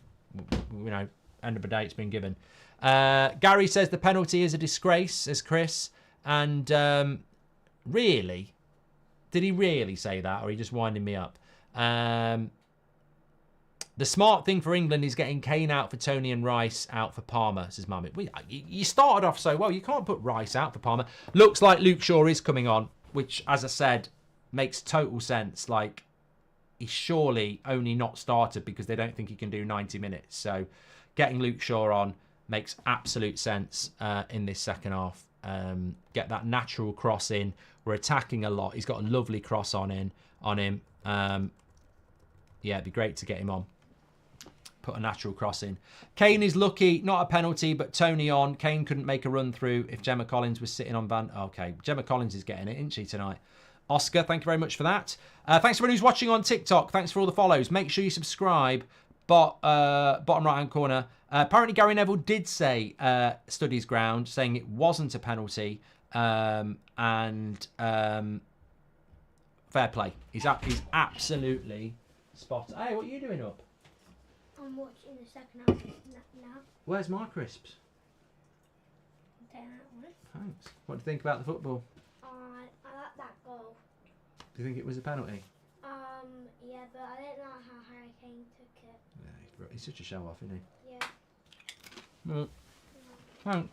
End of the day, it's been given. Gary says the penalty is a disgrace, says Chris. And really, did he really say that, or are he just winding me up? The smart thing for England is getting Kane out for Tony and Rice out for Palmer, says Mahmoud. You started off so well. You can't put Rice out for Palmer. Looks like Luke Shaw is coming on, which, as I said, makes total sense. Like, he's surely only not started because they don't think he can do 90 minutes. So getting Luke Shaw on makes absolute sense in this second half. Get that natural cross in. We're attacking a lot. He's got a lovely cross on him. Yeah, it'd be great to get him on. Put a natural cross in. Kane is lucky, not a penalty, but Tony on. Kane couldn't make a run through if Gemma Collins was sitting on Van. Okay, Gemma Collins is getting it, isn't she, tonight? Oscar, thank you very much for that. Thanks to everyone who's watching on TikTok. Thanks for all the follows. Make sure you subscribe. Bottom right-hand corner. Apparently, Gary Neville did say stood his ground, saying it wasn't a penalty. Fair play. He's absolutely spot. Hey, what are you doing up? I'm watching the second half now. Where's my crisps? Thanks. What do you think about the football? I like that goal. Do you think it was a penalty? Yeah, but I don't like how Harry Kane took it. Yeah, he's such a show-off, isn't he? Yeah. Thanks.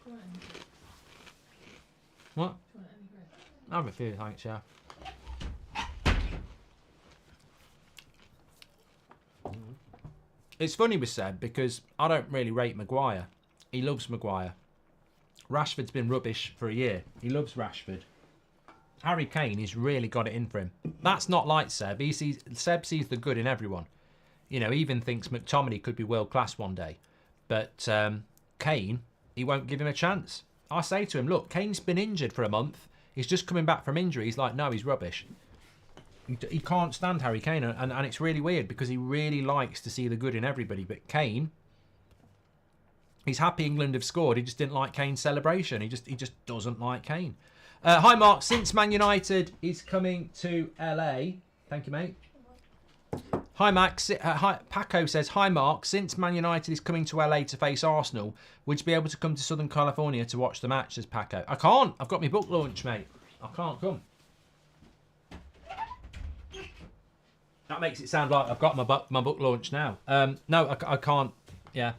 What? I have a few, thanks, yeah. It's funny with Seb because I don't really rate Maguire. He loves Maguire. Rashford's been rubbish for a year. He loves Rashford. Harry Kane, he's really got it in for him. That's not like Seb. Seb sees the good in everyone. You know, he even thinks McTominay could be world class one day. But Kane, he won't give him a chance. I say to him, look, Kane's been injured for a month. He's just coming back from injury. He's like, no, he's rubbish. He can't stand Harry Kane, and it's really weird because he really likes to see the good in everybody. But Kane, he's happy England have scored. He just didn't like Kane's celebration. He just doesn't like Kane. Hi, Mark. Since Man United is coming to LA, thank you, mate. Hi, Max. Hi, Paco says, hi, Mark. Since Man United is coming to LA to face Arsenal, would you be able to come to Southern California to watch the match? Says Paco. I can't. I've got my book launch, mate. I can't come. That makes it sound like I've got my book launch now. No, I can't. Yeah.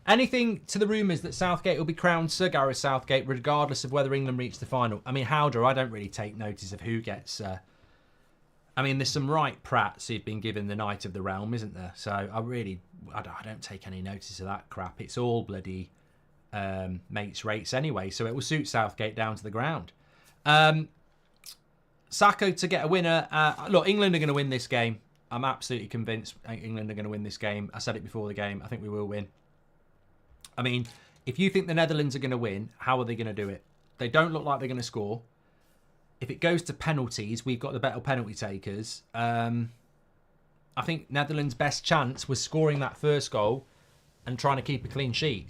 Anything to the rumours that Southgate will be crowned Sir Gareth Southgate, regardless of whether England reach the final? I mean, Howder, I don't really take notice of who gets... I mean, there's some right prats who've been given the Knight of the Realm, isn't there? So I don't take any notice of that crap. It's all bloody mates rates anyway, so it will suit Southgate down to the ground. Sacco to get a winner. Look, England are going to win this game. I'm absolutely convinced England are going to win this game. I said it before the game. I think we will win. I mean, if you think the Netherlands are going to win, how are they going to do it? They don't look like they're going to score. If it goes to penalties, we've got the better penalty takers. I think Netherlands' best chance was scoring that first goal and trying to keep a clean sheet.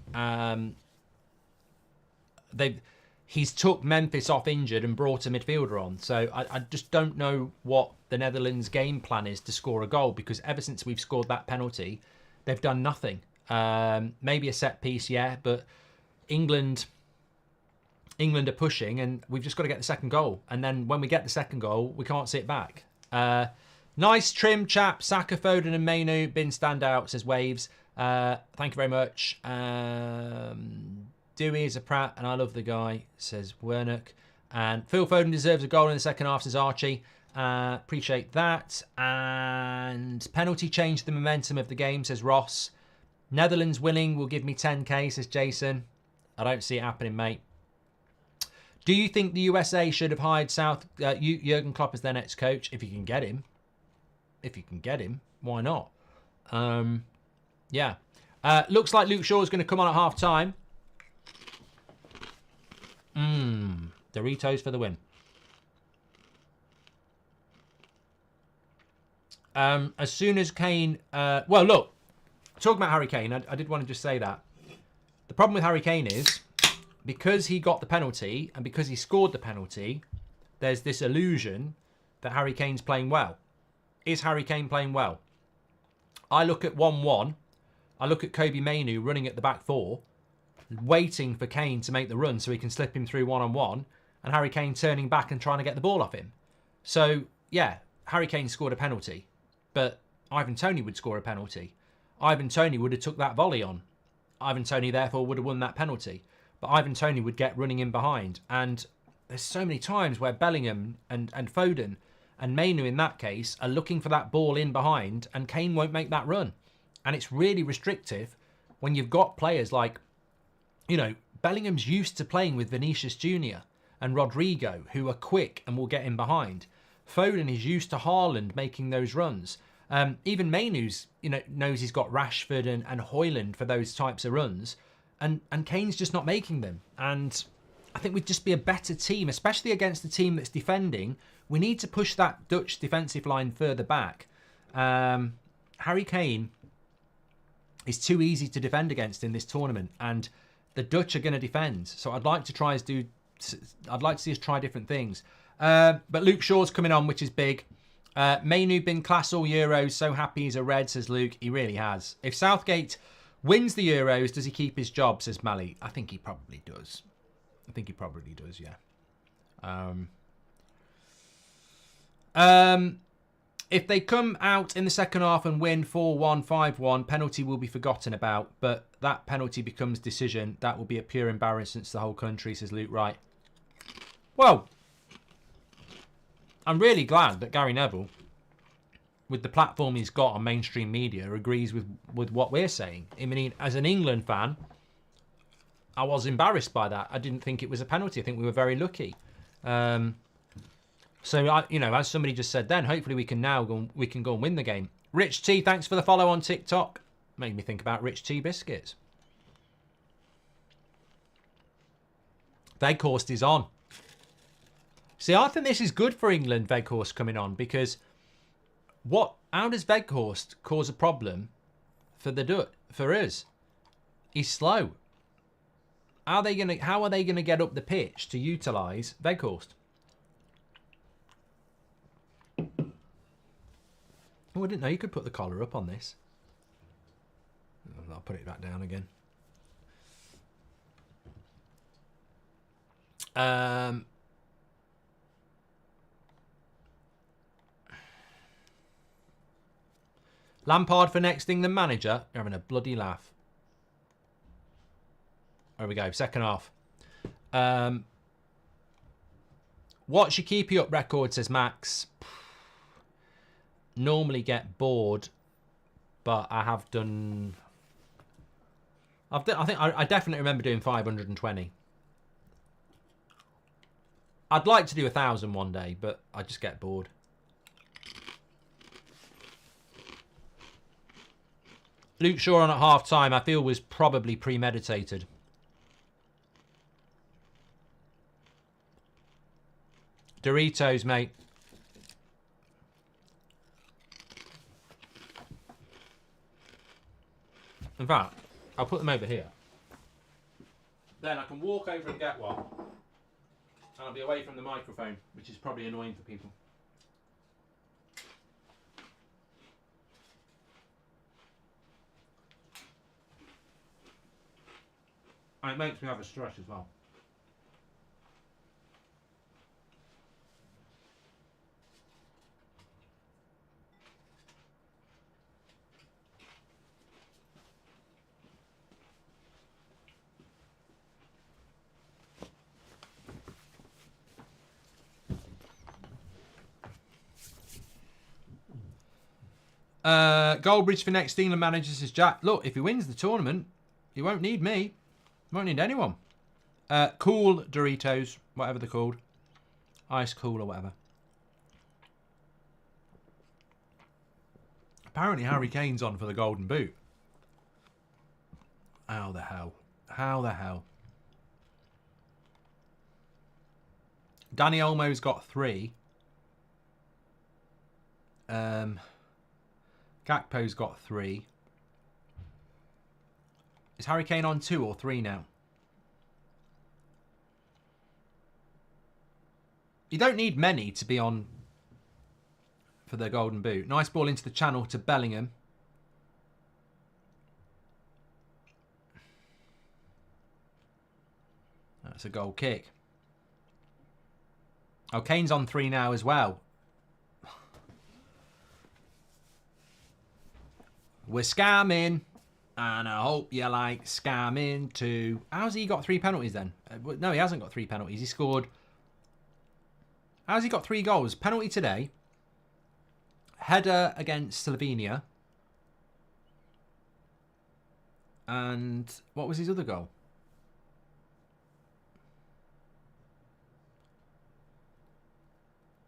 He's took Memphis off injured and brought a midfielder on. So I just don't know what the Netherlands' game plan is to score a goal, because ever since we've scored that penalty, they've done nothing. Maybe a set piece, yeah, but England are pushing, and we've just got to get the second goal. And then when we get the second goal, we can't sit back. Nice trim chap. Saka, Foden and Mayu been standout, says Waves. Thank you very much. Dewey is a prat, and I love the guy, says Wernick. And Phil Foden deserves a goal in the second half, says Archie. Appreciate that. And penalty changed the momentum of the game, says Ross. Netherlands winning will give me 10k, says Jason. I don't see it happening, mate. Do you think the USA should have hired Jurgen Klopp as their next coach? If you can get him. If you can get him, why not? Yeah. Looks like Luke Shaw is going to come on at half time. Doritos for the win. As soon as Kane... well, look. Talking about Harry Kane, I did want to just say that. The problem with Harry Kane is, because he got the penalty and because he scored the penalty, there's this illusion that Harry Kane's playing well. Is Harry Kane playing well? I look at 1-1. I look at Kobe Mainu running at the back four, waiting for Kane to make the run so he can slip him through one-on-one, and Harry Kane turning back and trying to get the ball off him. So, yeah, Harry Kane scored a penalty, but Ivan Toney would score a penalty. Ivan Toney would have took that volley on. Ivan Toney, therefore, would have won that penalty. But Ivan Toney would get running in behind. And there's so many times where Bellingham and Foden and Mainu, in that case, are looking for that ball in behind, and Kane won't make that run. And it's really restrictive when you've got players like, you know, Bellingham's used to playing with Vinicius Jr. and Rodrigo, who are quick and will get in behind. Foden is used to Haaland making those runs. Even Mainu's, knows he's got Rashford and Højlund for those types of runs, and Kane's just not making them. And I think we'd just be a better team, especially against the team that's defending. We need to push that Dutch defensive line further back. Harry Kane is too easy to defend against in this tournament, and the Dutch are going to defend. So I'd like to see us try different things. But Luke Shaw's coming on, which is big. Mayu been class all Euros. So happy he's a red, says Luke. He really has. If Southgate wins the Euros, does he keep his job, says Mally? I think he probably does. Yeah. If they come out in the second half and win 4-1, 5-1, penalty will be forgotten about. But that penalty becomes decision. That will be a pure embarrassment to the whole country, says Luke Wright. Well, I'm really glad that Gary Neville, with the platform he's got on mainstream media, agrees with what we're saying. I mean, as an England fan, I was embarrassed by that. I didn't think it was a penalty. I think we were very lucky. So, as somebody just said then, hopefully we can go and win the game. Rich T, thanks for the follow on TikTok. Made me think about Rich T biscuits. Weghorst is on. See, I think this is good for England, Weghorst coming on, because how does Weghorst cause a problem for us? He's slow. How are they gonna get up the pitch to utilise Weghorst? Oh, I didn't know you could put the collar up on this. I'll put it back down again. Lampard for next England manager. You're having a bloody laugh. There we go. Second half. What should keep you up record, says Max. Normally get bored, but I have done. I definitely remember doing 520. I'd like to do 1,000 one day, but I just get bored. Luke Shaw on at half time, I feel was probably premeditated. Doritos, mate. In fact, I'll put them over here. Then I can walk over and get one. And I'll be away from the microphone, which is probably annoying for people. And it makes me have a stretch as well. Goldbridge for next England manager, says Jack. Look, if he wins the tournament, he won't need me. He won't need anyone. Cool Doritos, whatever they're called. Ice Cool or whatever. Apparently Harry Kane's on for the Golden Boot. How the hell? How the hell? Danny Olmo's got 3. Gakpo's got 3. Is Harry Kane on 2 or 3 now? You don't need many to be on for the Golden Boot. Nice ball into the channel to Bellingham. That's a goal kick. Oh, Kane's on 3 now as well. We're scamming. And I hope you like scamming too. How's he got 3 penalties then? No, he hasn't got 3 penalties. He scored... How's he got 3 goals? Penalty today. Header against Slovenia. And what was his other goal?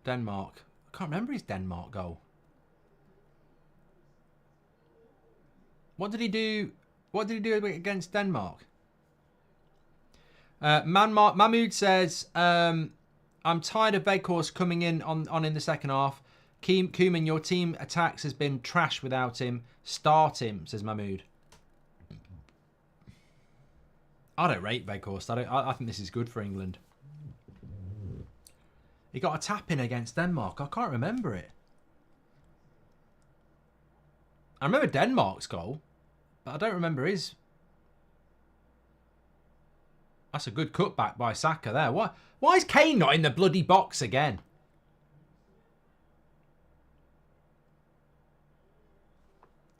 Denmark. I can't remember his Denmark goal. What did he do? What did he do against Denmark? Mahmood says, I'm tired of Veghorst coming in on in the second half. Koeman, your team attacks has been trash without him. Start him, says Mahmood. I don't rate Veghorst. I think this is good for England. He got a tap in against Denmark. I can't remember it. I remember Denmark's goal, but I don't remember his. That's a good cutback by Saka there. Why is Kane not in the bloody box again?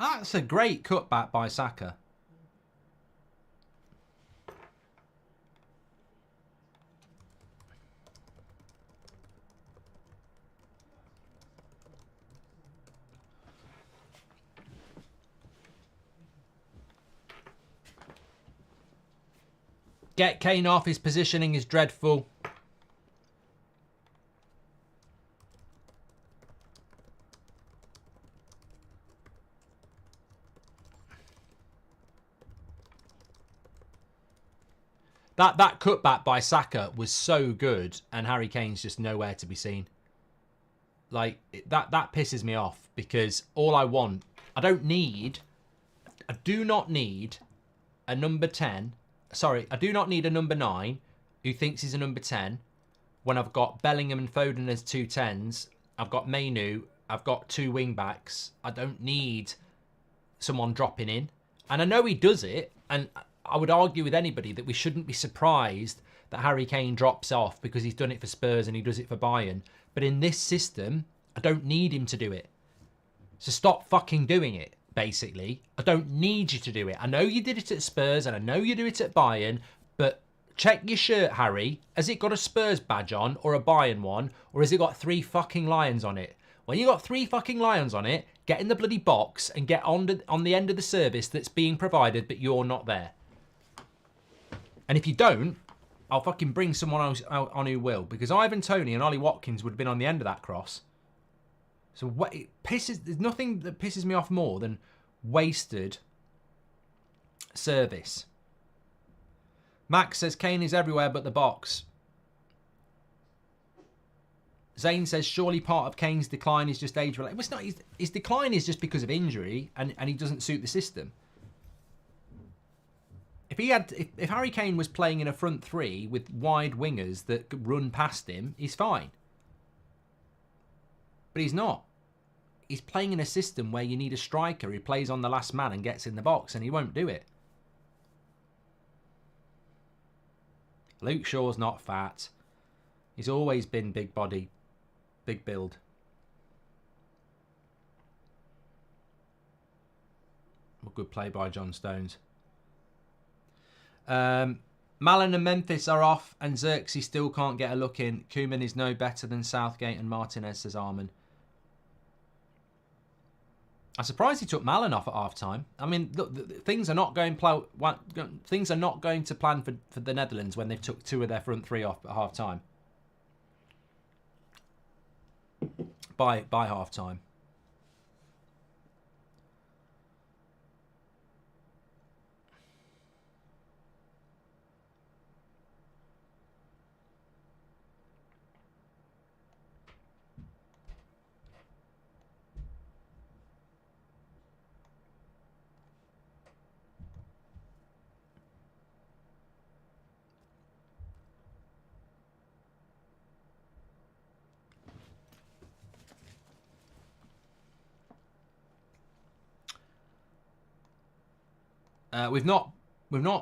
That's a great cutback by Saka. Get Kane off. His positioning is dreadful. That cutback by Saka was so good, and Harry Kane's just nowhere to be seen. Like, that pisses me off, because all I want, I do not need a number 10. Sorry, I do not need a number 9 who thinks he's a number 10 when I've got Bellingham and Foden as 2 10s. I've got Mayu. I've got 2 wing backs. I don't need someone dropping in. And I know he does it. And I would argue with anybody that we shouldn't be surprised that Harry Kane drops off because he's done it for Spurs and he does it for Bayern. But in this system, I don't need him to do it. So stop fucking doing it. Basically, I don't need you to do it. I know you did it at Spurs and I know you do it at Bayern, but check your shirt, Harry. Has it got a Spurs badge on or a Bayern one, or has it got 3 fucking lions on it? When you got 3 fucking lions on it, get in the bloody box and get on the end of the service that's being provided, but you're not there. And if you don't, I'll fucking bring someone else out on who will, because Ivan Toney and Ollie Watkins would have been on the end of that cross. So there's nothing that pisses me off more than wasted service. Max says Kane is everywhere but the box. Zane says surely part of Kane's decline is just age related. Well, it's not. His decline is just because of injury and he doesn't suit the system. If Harry Kane was playing in a front 3 with wide wingers that could run past him, he's fine. But he's not. He's playing in a system where you need a striker who plays on the last man and gets in the box, and he won't do it. Luke Shaw's not fat. He's always been big body, big build. A good play by John Stones. Malin and Memphis are off, and Xerxes still can't get a look in. Koeman is no better than Southgate and Martinez, says Armin. I'm surprised he took Malin off at half time. I mean, look, things are not going to plan for the Netherlands when they've took 2 of their front 3 off at half time. By half time.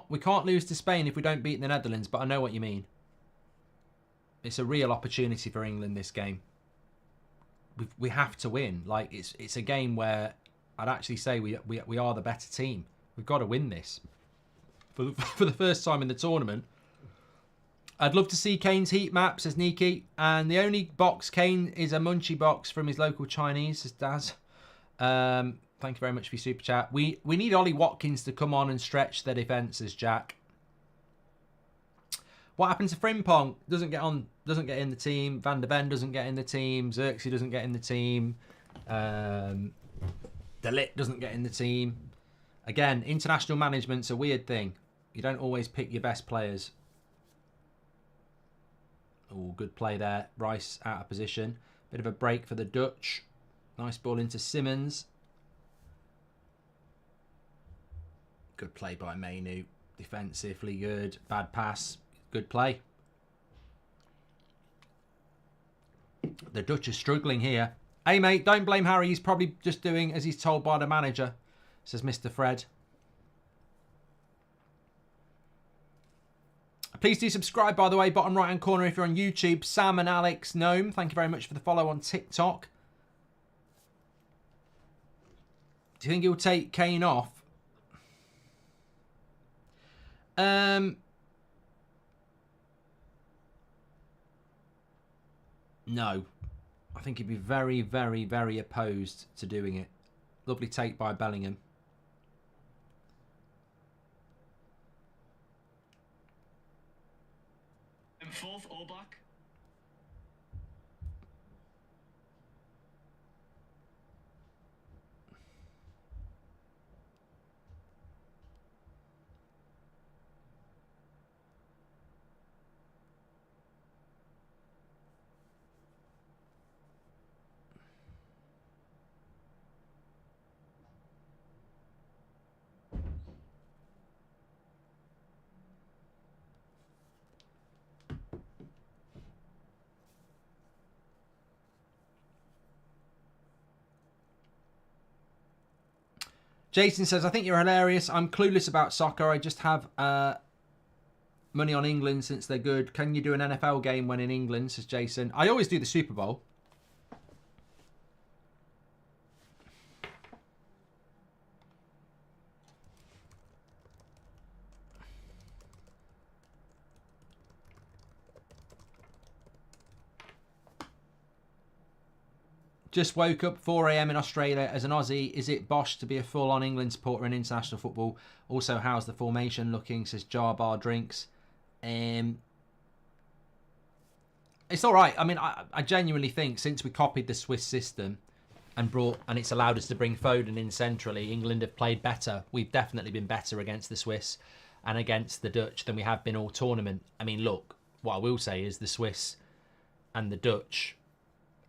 We can't lose to Spain if we don't beat the Netherlands, but I know what you mean. It's a real opportunity for England, this game. We have to win. Like, it's a game where I'd actually say we are the better team. We've got to win this. For the first time in the tournament. I'd love to see Kane's heat map, says Niki. And the only box Kane is a munchie box from his local Chinese, says Daz. Thank you very much for your super chat. We need Ollie Watkins to come on and stretch their defence, says Jack. What happened to Frimpong? Doesn't get in the team. Van der Ven doesn't get in the team. Xerxes doesn't get in the team. De Ligt doesn't get in the team. Again, international management's a weird thing. You don't always pick your best players. Oh, good play there. Rice out of position. Bit of a break for the Dutch. Nice ball into Simmons. Good play by Mayu. Defensively good. Bad pass. Good play. The Dutch are struggling here. Hey, mate, don't blame Harry. He's probably just doing as he's told by the manager, says Mr. Fred. Please do subscribe, by the way, bottom right-hand corner if you're on YouTube. Sam and Alex Gnome, thank you very much for the follow on TikTok. Do you think he'll take Kane off? No. I think he'd be very, very, very opposed to doing it. Lovely take by Bellingham. Fourth, all black. Jason says, I think you're hilarious. I'm clueless about soccer. I just have money on England since they're good. Can you do an NFL game when in England, says Jason. I always do the Super Bowl. Just woke up 4 a.m. in Australia as an Aussie. Is it bosh to be a full-on England supporter in international football? Also, how's the formation looking? Says Jar Bar Drinks. It's all right. I mean, I genuinely think since we copied the Swiss system and it's allowed us to bring Foden in centrally, England have played better. We've definitely been better against the Swiss and against the Dutch than we have been all tournament. I mean, look, what I will say is the Swiss and the Dutch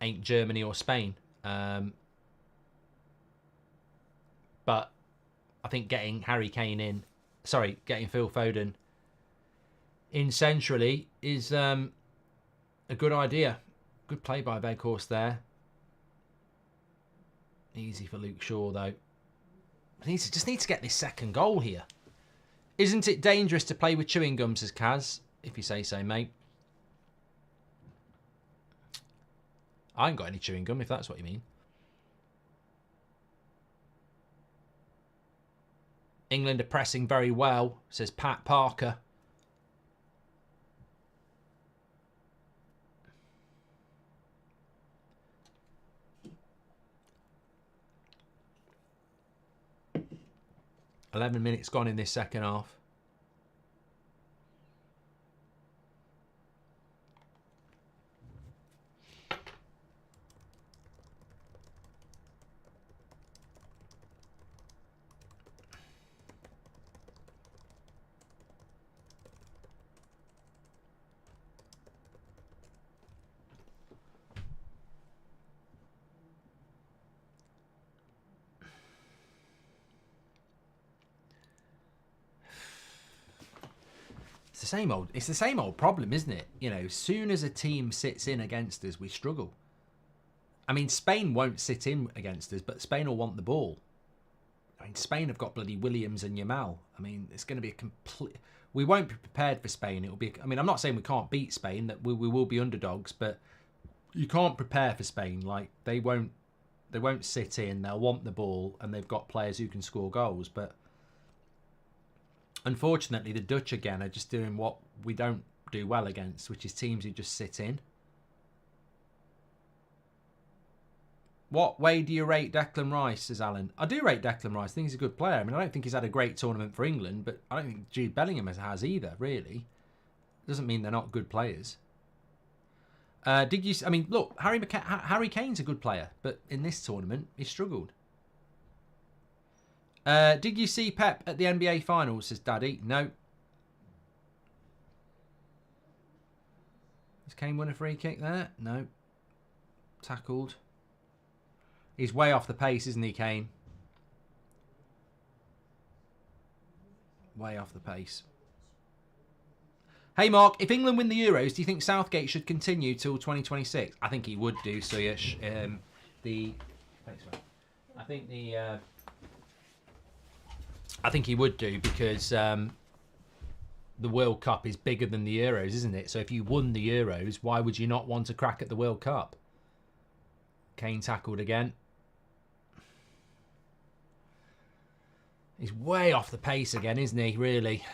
ain't Germany or Spain. But I think getting getting Phil Foden in centrally is a good idea. Good play by Veghorst there. Easy for Luke Shaw, though. Just needs to get this second goal here. Isn't it dangerous to play with chewing gum, says Kaz? If you say so, mate. I ain't got any chewing gum, if that's what you mean. England are pressing very well, says Pat Parker. "11 minutes gone in this second half. It's the same old problem, isn't it? You know, as soon as a team sits in against us, we struggle. I mean, Spain won't sit in against us, but Spain will want the ball. I mean, Spain have got bloody Williams and Yamal. I mean, it's going to be a complete... We won't be prepared for Spain. It'll be... I mean, I'm not saying we can't beat Spain, that we will be underdogs, but you can't prepare for Spain. Like, they won't sit in. They'll want the ball, and they've got players who can score goals, but... Unfortunately, the Dutch, again, are just doing what we don't do well against, which is teams who just sit in. What way do you rate Declan Rice, says Alan? I do rate Declan Rice. I think he's a good player. I mean, I don't think he's had a great tournament for England, but I don't think Jude Bellingham has either, really. Doesn't mean they're not good players. I mean, look, Harry Kane's a good player, but in this tournament, he struggled. Did you see Pep at the NBA Finals, says Daddy? No. Has Kane won a free kick there? No. Tackled. He's way off the pace, isn't he, Kane? Way off the pace. Hey, Mark, if England win the Euros, do you think Southgate should continue till 2026? I think he would do, Suyash. Thanks, man. I think he would do because the World Cup is bigger than the Euros, isn't it? So if you won the Euros, why would you not want to crack at the World Cup? Kane tackled again. He's way off the pace again, isn't he? Really.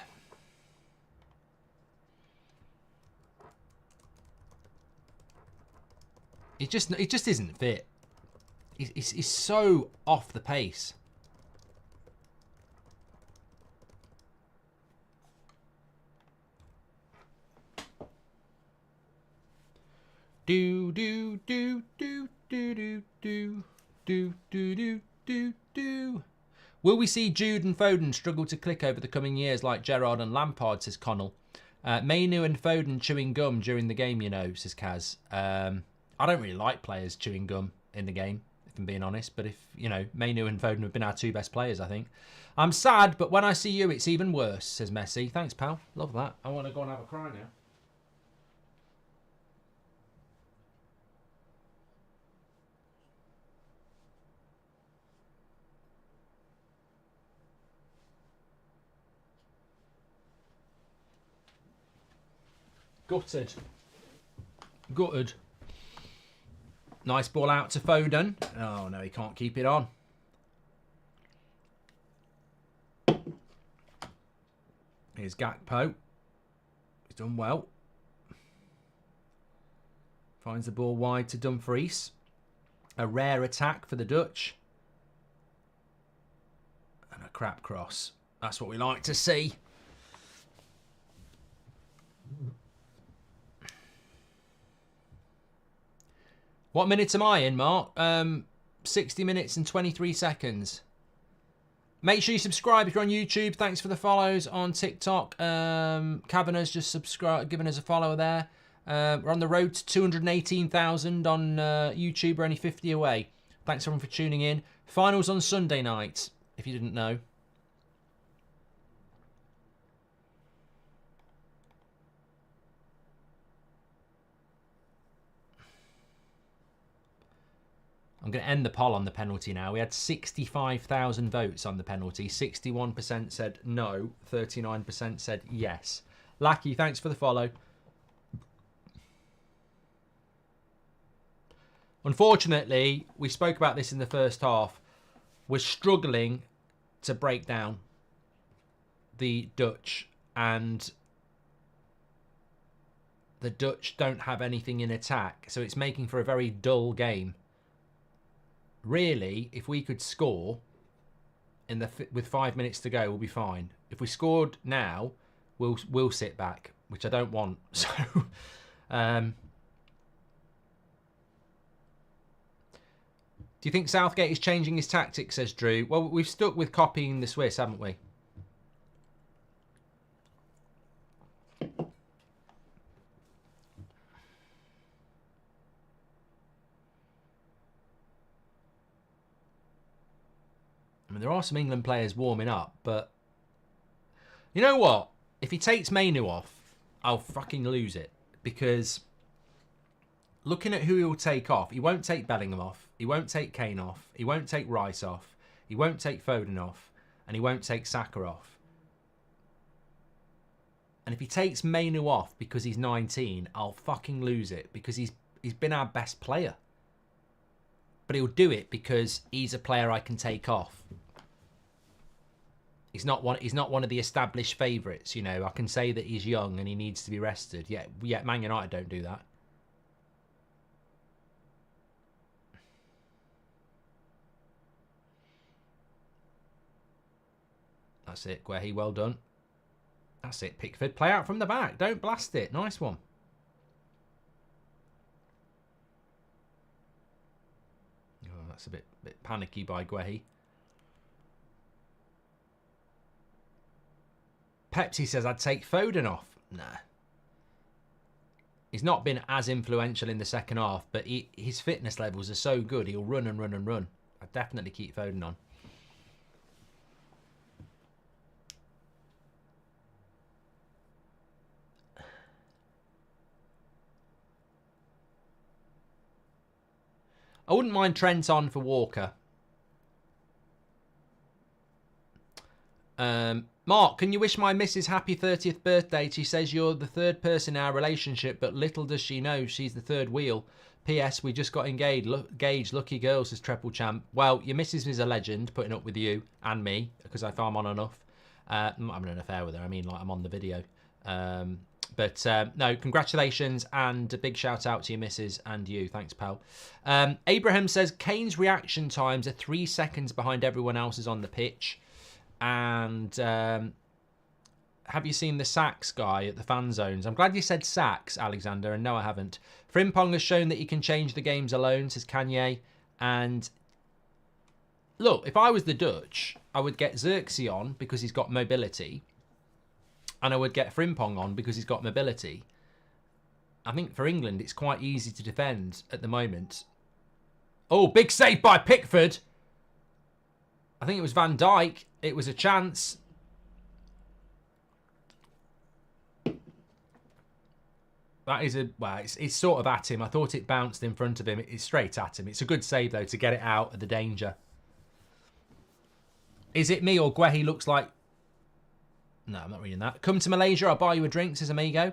It just isn't fit. He's so off the pace. Do do do do do do do do do do do do. Will we see Jude and Foden struggle to click over the coming years like Gerrard and Lampard, says Connell. Mayu and Foden chewing gum during the game, you know, says Kaz. I don't really like players chewing gum in the game, if I'm being honest. But if, you know, Mayu and Foden have been our two best players, I think. I'm sad, but when I see you, it's even worse, says Messi. Thanks, pal. Love that. I want to go and have a cry now. Gutted. Gutted. Nice ball out to Foden. Oh, no, he can't keep it on. Here's Gakpo. He's done well. Finds the ball wide to Dumfries. A rare attack for the Dutch. And a crap cross. That's what we like to see. What minute am I in, Mark? 60 minutes and 23 seconds. Make sure you subscribe if you're on YouTube. Thanks for the follows on TikTok. Kavanagh's just given us a follow there. We're on the road to 218,000 on YouTube. We're only 50 away. Thanks everyone for tuning in. Finals on Sunday night, if you didn't know. I'm going to end the poll on the penalty now. We had 65,000 votes on the penalty. 61% said no. 39% said yes. Lackey, thanks for the follow. Unfortunately, we spoke about this in the first half. We're struggling to break down the Dutch. And the Dutch don't have anything in attack. So it's making for a very dull game. Really, if we could score with 5 minutes to go, we'll be fine. If we scored now, we'll sit back, which I don't want. So, do you think Southgate is changing his tactics? Says Drew. Well, we've stuck with copying the Swiss, haven't we? I mean, there are some England players warming up, but you know what? If he takes Mayu off, I'll fucking lose it. Because looking at who he'll take off, he won't take Bellingham off, he won't take Kane off, he won't take Rice off, he won't take Foden off, and he won't take Saka off. And if he takes Mayu off because he's 19, I'll fucking lose it. Because he's been our best player. But he'll do it because he's a player I can take off. He's not one of the established favourites, you know. I can say that he's young and he needs to be rested. Yeah, Man United don't do that. That's it, Guehi, well done. That's it, Pickford. Play out from the back. Don't blast it. Nice one. Oh, that's a bit panicky by Guehi. Pepsi says I'd take Foden off. Nah. He's not been as influential in the second half, but his fitness levels are so good, he'll run and run and run. I'd definitely keep Foden on. I wouldn't mind Trent on for Walker. Mark, can you wish my missus happy 30th birthday? She says you're the third person in our relationship, but little does she know she's the third wheel. P.S. We just got engaged. Lucky girl, says Treble Champ. Well, your missus is a legend, putting up with you and me, because I find I'm on enough. I'm not having an affair with her. I mean, like, I'm on the video. No, congratulations and a big shout out to your missus and you. Thanks, pal. Abraham says Kane's reaction times are 3 seconds behind everyone else's on the pitch. And have you seen the Sacks guy at the fan zones? I'm glad you said Sacks, Alexander, and no, I haven't. Frimpong has shown that he can change the games alone, says Kanye. And look, if I was the Dutch, I would get Xerxes on because he's got mobility. And I would get Frimpong on because he's got mobility. I think for England, it's quite easy to defend at the moment. Oh, big save by Pickford. I think it was Van Dijk. It was a chance. That is a... Well, it's sort of at him. I thought it bounced in front of him. It's straight at him. It's a good save, though, to get it out of the danger. Is it me or Guehi looks like... No, I'm not reading that. Come to Malaysia, I'll buy you a drink, says Amigo.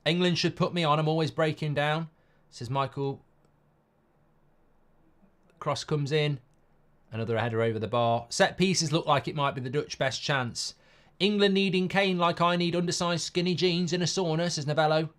England should put me on. I'm always breaking down, says Michael. Cross comes in. Another header over the bar. Set pieces look like it might be the Dutch best chance. England needing Kane like I need undersized skinny jeans in a sauna, says Novello.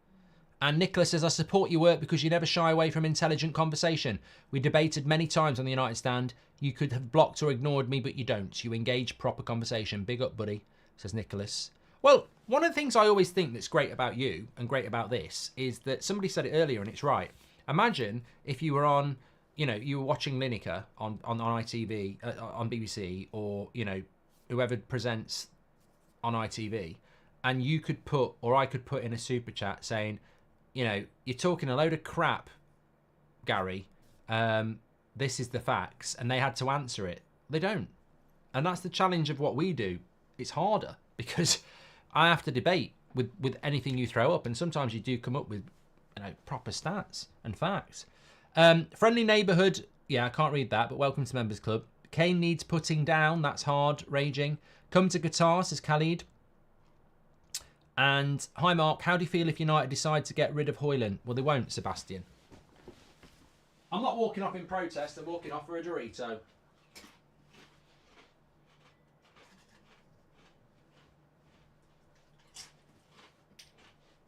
And Nicholas says, I support your work because you never shy away from intelligent conversation. We debated many times on the United Stand. You could have blocked or ignored me, but you don't. You engage proper conversation. Big up, buddy, says Nicholas. Well, one of the things I always think that's great about you and great about this is that somebody said it earlier and it's right. Imagine if you were on... You know, you were watching Lineker on ITV, on BBC, or, you know, whoever presents on ITV, and you could put, or I could put in a super chat saying, you know, you're talking a load of crap, Gary. This is the facts, and they had to answer it. They don't. And that's the challenge of what we do. It's harder because I have to debate with anything you throw up, and sometimes you do come up with, you know, proper stats and facts. Friendly neighbourhood. Yeah, I can't read that, but welcome to Members Club. Kane needs putting down. That's hard. Raging. Come to Qatar, says Khalid. And hi, Mark. How do you feel if United decide to get rid of Højlund? Well, they won't, Sebastian. I'm not walking off in protest. I'm walking off for a Dorito.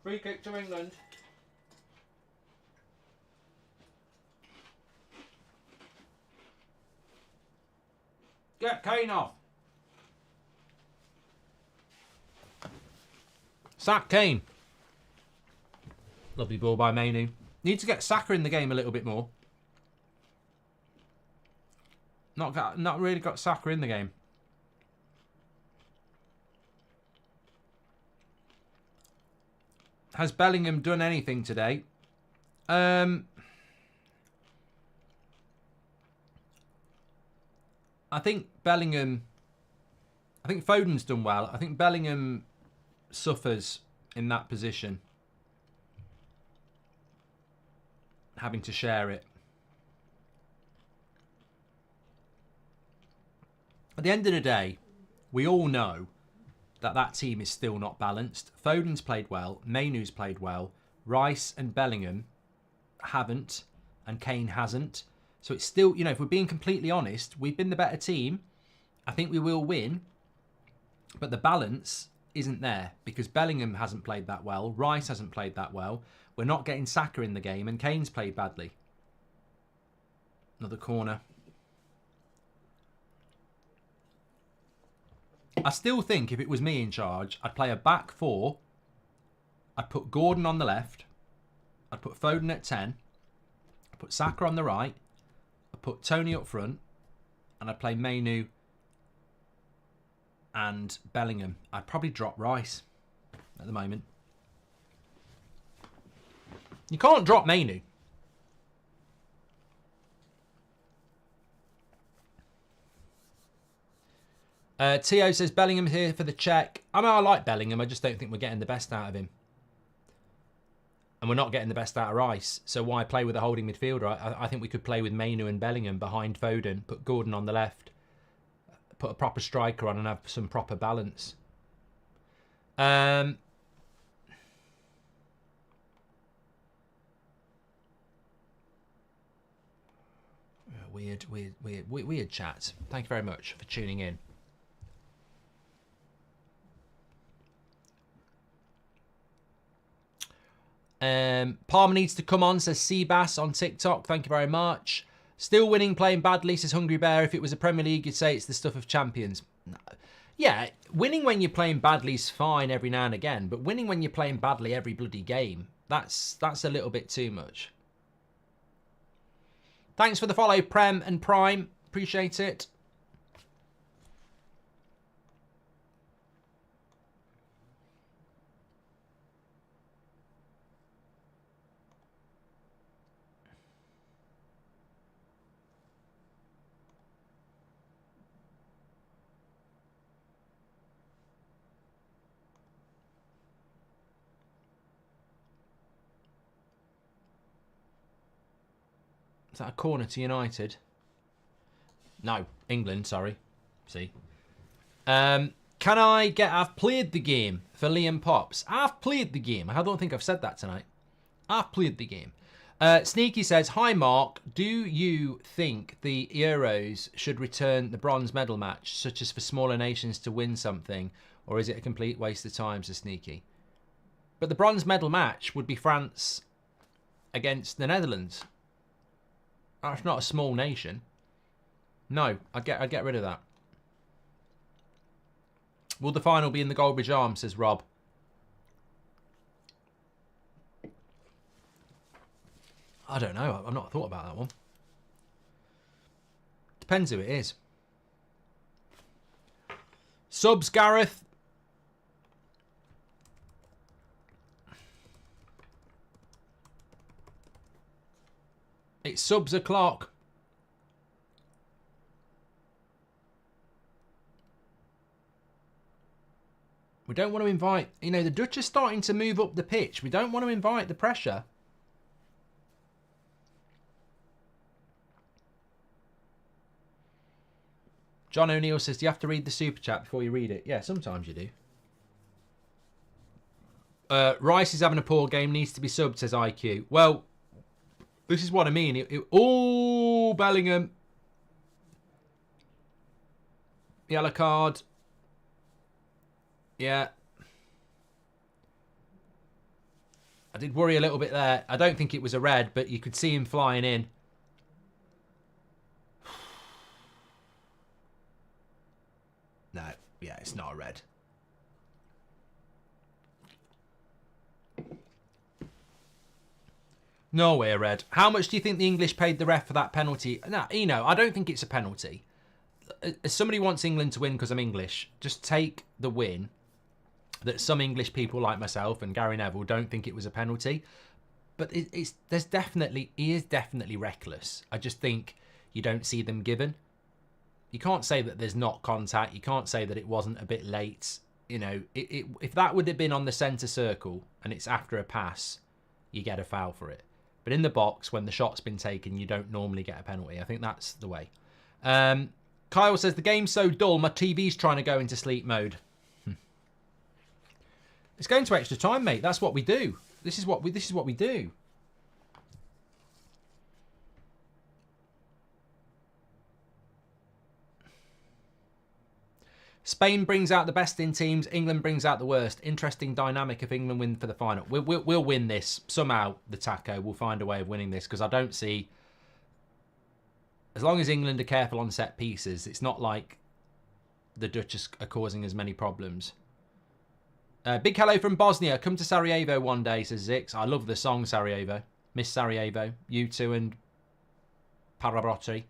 Free kick to England. Get Kane off. Sack Kane. Lovely ball by Mayu. Need to get Saka in the game a little bit more. Not really got Saka in the game. Has Bellingham done anything today? I think Foden's done well. I think Bellingham suffers in that position, having to share it. At the end of the day, we all know that team is still not balanced. Foden's played well. Mayu's played well. Rice and Bellingham haven't, and Kane hasn't. So it's still, you know, if we're being completely honest, we've been the better team. I think we will win. But the balance isn't there because Bellingham hasn't played that well. Rice hasn't played that well. We're not getting Saka in the game and Kane's played badly. Another corner. I still think if it was me in charge, I'd play a back four. I'd put Gordon on the left. I'd put Foden at 10. I'd put Saka on the right. Put Tony up front, and I play Mayu and Bellingham. I'd probably drop Rice at the moment. You can't drop Mayu. Tio says Bellingham here for the check. I mean, I like Bellingham. I just don't think we're getting the best out of him. And we're not getting the best out of Rice. So why play with a holding midfielder? I think we could play with Mayu and Bellingham behind Foden. Put Gordon on the left. Put a proper striker on and have some proper balance. Weird chat. Thank you very much for tuning in. Palmer needs to come on, says Seabass on TikTok. Thank you very much. Still winning, playing badly, says Hungry Bear. If it was a Premier League, you'd say it's the stuff of champions. No. Yeah, winning when you're playing badly is fine every now and again, but winning when you're playing badly every bloody game, that's a little bit too much. Thanks for the follow, Prem and Prime. Appreciate it. Is that a corner to United? No, England, sorry. See. Can I get I've played the game for Liam Pops? I've played the game. I don't think I've said that tonight. I've played the game. Sneaky says, hi Mark, do you think the Euros should return the bronze medal match, such as for smaller nations to win something, or is it a complete waste of time, says Sneaky? But the bronze medal match would be France against the Netherlands. That's not a small nation. No, I'd get rid of that. Will the final be in the Goldbridge Arms, says Rob. I don't know. I've not thought about that one. Depends who it is. Subs, Gareth. It's subs o'clock. We don't want to invite... You know, the Dutch are starting to move up the pitch. We don't want to invite the pressure. John O'Neill says, do you have to read the super chat before you read it? Yeah, sometimes you do. Rice is having a poor game. Needs to be subbed, says IQ. Well... This is what I mean. Oh, Bellingham. Yellow card. Yeah. I did worry a little bit there. I don't think it was a red, but you could see him flying in. No, yeah, it's not a red. No way, red. How much do you think the English paid the ref for that penalty? No, you know, I don't think it's a penalty. As somebody wants England to win because I'm English, just take the win that some English people like myself and Gary Neville don't think it was a penalty. But he is definitely reckless. I just think you don't see them given. You can't say that there's not contact. You can't say that it wasn't a bit late. You know, if that would have been on the centre circle and it's after a pass, you get a foul for it. But in the box, when the shot's been taken, you don't normally get a penalty. I think that's the way. Kyle says, the game's so dull, my TV's trying to go into sleep mode. It's going to extra time, mate. That's what we do. This is what we do. Spain brings out the best in teams. England brings out the worst. Interesting dynamic if England win for the final. We'll win this. Somehow, the taco will find a way of winning this because I don't see... As long as England are careful on set pieces, it's not like the Dutch are causing as many problems. Big hello from Bosnia. Come to Sarajevo one day, says Zix. I love the song Sarajevo. Miss Sarajevo. You two and Pavarotti.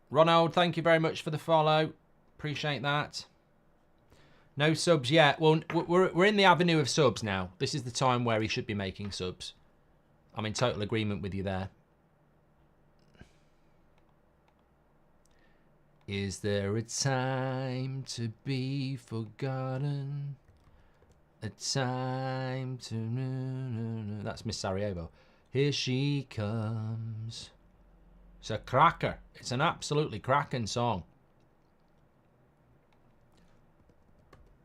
Ronald, thank you very much for the follow. Appreciate that. No subs yet. Well, we're in the avenue of subs now. This is the time where he should be making subs. I'm in total agreement with you there. Is there a time to be forgotten? A time to... That's Miss Sarajevo. Here she comes. It's a cracker. It's an absolutely cracking song.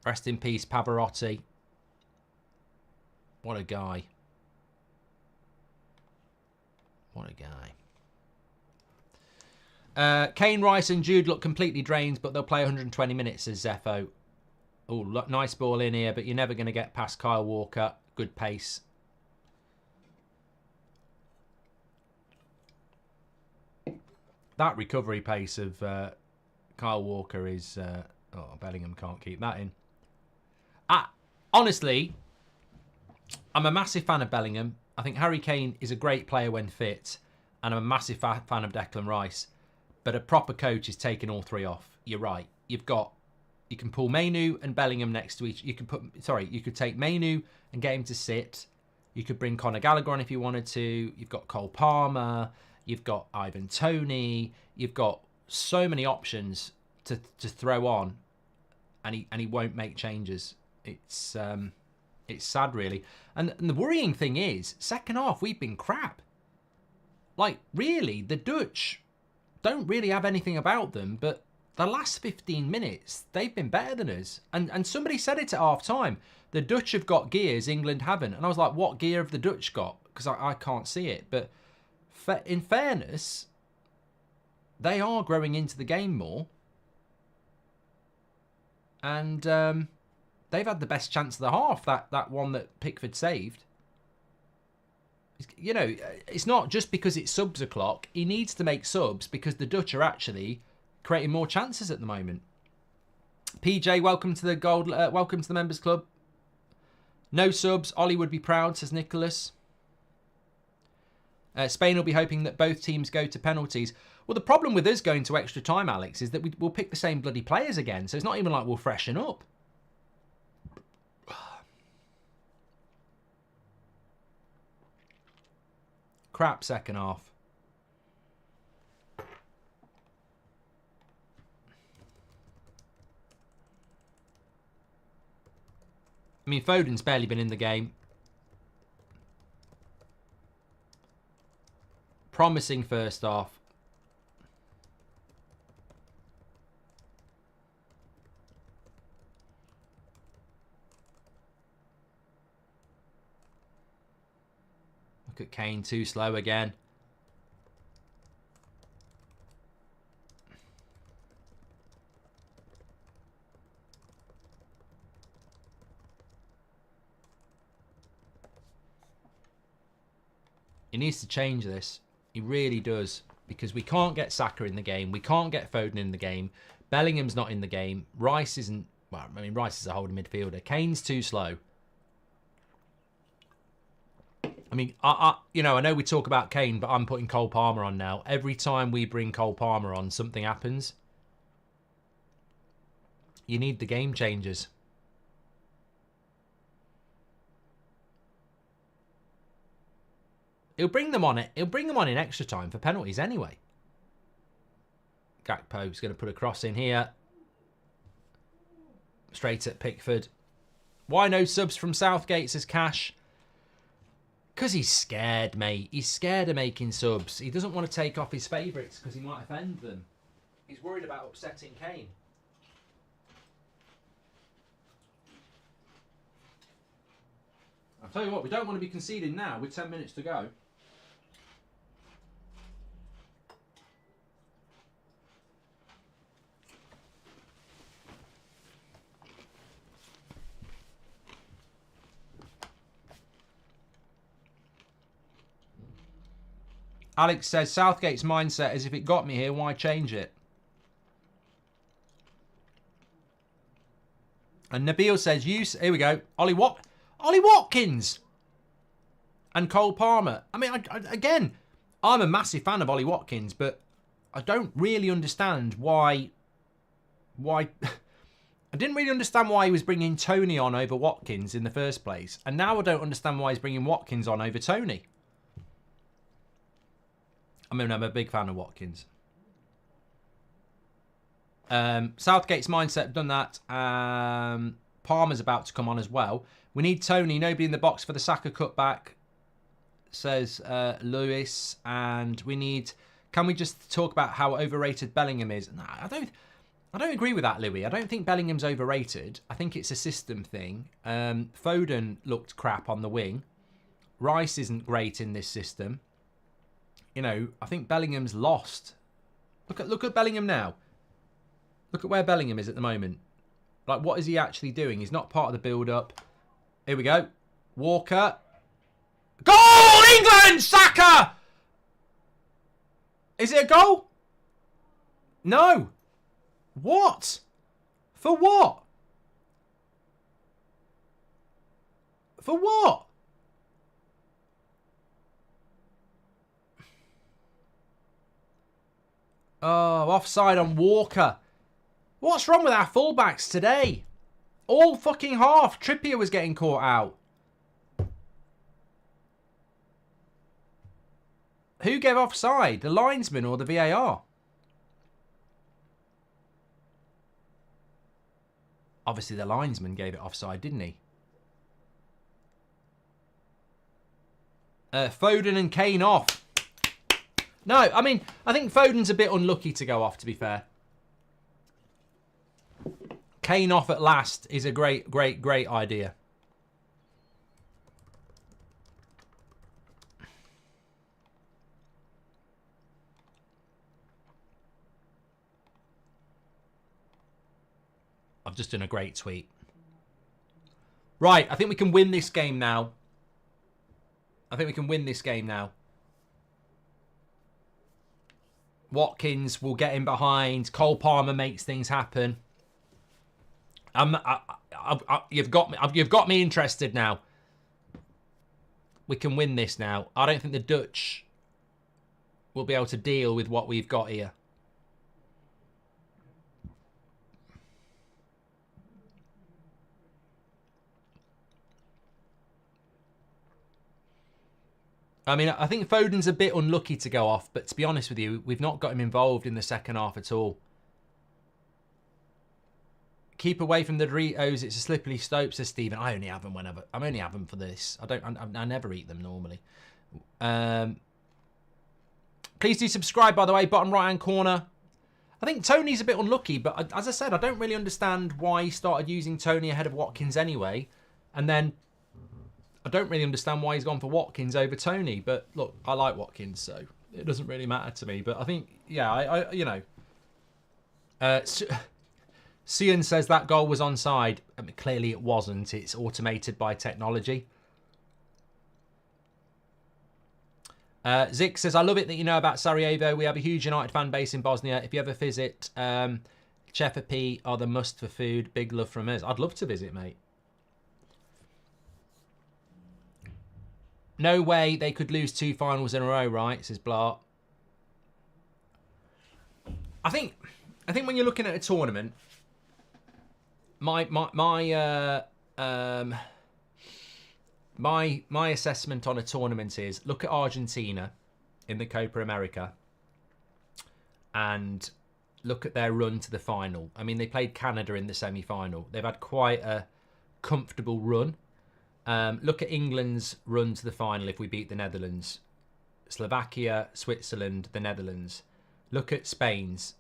Rest in peace, Pavarotti. What a guy. What a guy. Kane, Rice and Jude look completely drained, but they'll play 120 minutes, says Zepho. Oh, nice ball in here, but you're never going to get past Kyle Walker. Good pace. That recovery pace of Kyle Walker is... oh, Bellingham can't keep that in. Honestly, I'm a massive fan of Bellingham. I think Harry Kane is a great player when fit. And I'm a massive fan of Declan Rice. But a proper coach is taking all three off. You're right. You can pull Mayu and Bellingham next to each. You could take Mayu and get him to sit. You could bring Conor Gallagher on if you wanted to. You've got Cole Palmer. You've got Ivan Toney. You've got so many options to throw on, and he won't make changes. It's sad, really. And the worrying thing is, second half we've been crap. Like, really, the Dutch don't really have anything about them, but the last 15 minutes, they've been better than us. And somebody said it at half time. The Dutch have got gears, England haven't. And I was like, what gear have the Dutch got? Because I can't see it. But in fairness, they are growing into the game more. And they've had the best chance of the half, that one that Pickford saved. You know, it's not just because it's subs o'clock. He needs to make subs because the Dutch are actually creating more chances at the moment. PJ, welcome to the welcome to the members club. No subs. Ollie would be proud, says Nicholas. Spain will be hoping that both teams go to penalties. Well, the problem with us going to extra time, Alex, is that we'll pick the same bloody players again. So it's not even like we'll freshen up. Crap second half. I mean, Foden's barely been in the game. Promising first half. Look at Kane, too slow again. He needs to change this. He really does. Because we can't get Saka in the game. We can't get Foden in the game. Bellingham's not in the game. Rice isn't... Well, I mean, Rice is a holding midfielder. Kane's too slow. I mean, I know we talk about Kane, but I'm putting Cole Palmer on now. Every time we bring Cole Palmer on, something happens. You need the game changers. He'll bring them on in extra time for penalties anyway. Gakpo's going to put a cross in here. Straight at Pickford. Why no subs from Southgate, says Cash? Because he's scared, mate. He's scared of making subs. He doesn't want to take off his favourites because he might offend them. He's worried about upsetting Kane. I'll tell you what, we don't want to be conceding now with 10 minutes to go. Alex says, Southgate's mindset is if it got me here, why change it? And Nabil says, here we go, Ollie Watkins and Cole Palmer. I mean, again, I'm a massive fan of Ollie Watkins, but I don't really understand why. I didn't really understand why he was bringing Tony on over Watkins in the first place. And now I don't understand why he's bringing Watkins on over Tony. I mean, I'm a big fan of Watkins. Southgate's mindset, done that. Palmer's about to come on as well. We need Tony. Nobody in the box for the Saka cutback, says Lewis. And we need... Can we just talk about how overrated Bellingham is? No, I don't agree with that, Louis. I don't think Bellingham's overrated. I think it's a system thing. Foden looked crap on the wing. Rice isn't great in this system. You know, I think Bellingham's lost. Look at Bellingham now. Look at where Bellingham is at the moment. Like, what is he actually doing? He's not part of the build-up. Here we go. Walker. Goal! England! Saka! Is it a goal? No. What? For what? For what? Oh, offside on Walker. What's wrong with our fullbacks today? All fucking half. Trippier was getting caught out. Who gave offside? The linesman or the VAR? Obviously, the linesman gave it offside, didn't he? Foden and Kane off. No, I mean, I think Foden's a bit unlucky to go off, to be fair. Kane off at last is a great idea. I've just done a great tweet. Right, I think we can win this game now. Watkins will get in behind. Cole Palmer makes things happen. You've got me interested now. We can win this now. I don't think the Dutch will be able to deal with what we've got here. I mean, I think Foden's a bit unlucky to go off, but to be honest with you, we've not got him involved in the second half at all. Keep away from the Doritos. It's a slippery slope, says Stephen. I only have them whenever. I only have them for this. I never eat them normally. Please do subscribe, by the way. Bottom right-hand corner. I think Tony's a bit unlucky, but as I said, I don't really understand why he started using Tony ahead of Watkins anyway. And then I don't really understand why he's gone for Watkins over Tony. But look, I like Watkins, so it doesn't really matter to me. But I think, yeah, you know. Cian says that goal was onside. I mean, clearly it wasn't. It's automated by technology. Zik says, I love it that you know about Sarajevo. We have a huge United fan base in Bosnia. If you ever visit, Chefa are the must for food. Big love from us. I'd love to visit, mate. No way they could lose 2 finals in a row, right? Says Blart. I think when you're looking at a tournament, my assessment on a tournament is look at Argentina in the Copa America and look at their run to the final. I mean, they played Canada in the semi-final. They've had quite a comfortable run. Look at England's run to the final if we beat the Netherlands. Slovakia, Switzerland, the Netherlands. Look at Spain's.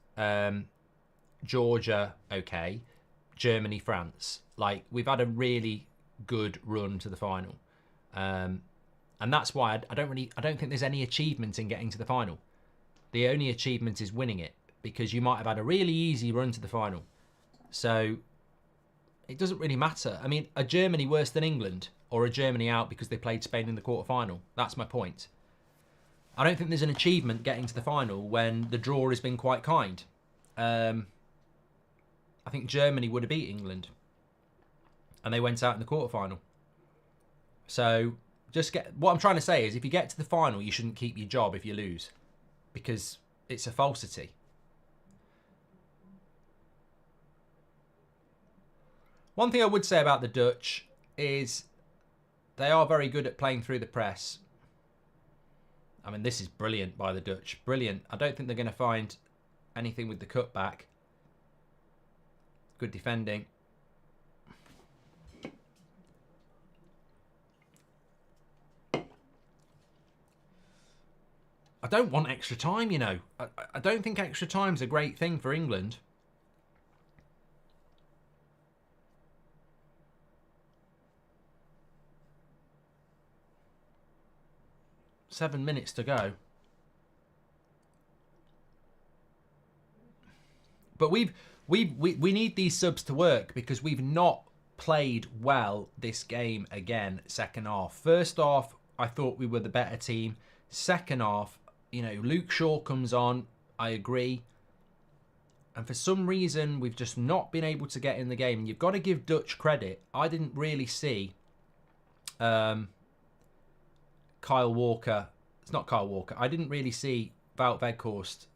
Georgia, okay. Germany, France. Like, we've had a really good run to the final. And that's why I don't think there's any achievement in getting to the final. The only achievement is winning it, because you might have had a really easy run to the final. So it doesn't really matter. I mean, are Germany worse than England, or are Germany out because they played Spain in the quarterfinal? That's my point. I don't think there's an achievement getting to the final when the draw has been quite kind. I think Germany would have beat England, and they went out in the quarterfinal. So what I'm trying to say is, if you get to the final, you shouldn't keep your job if you lose, because it's a falsity. One thing I would say about the Dutch is they are very good at playing through the press. I mean, this is brilliant by the Dutch. Brilliant. I don't think they're going to find anything with the cutback. Good defending. I don't want extra time, you know. I don't think extra time's a great thing for England. Seven minutes to go. But we need these subs to work because we've not played well this game again, second half. First half, I thought we were the better team. Second half, you know, Luke Shaw comes on, I agree. And for some reason, we've just not been able to get in the game. And you've got to give Dutch credit. I didn't really see Kyle Walker. It's not Kyle Walker. I didn't really see Wout Weghorst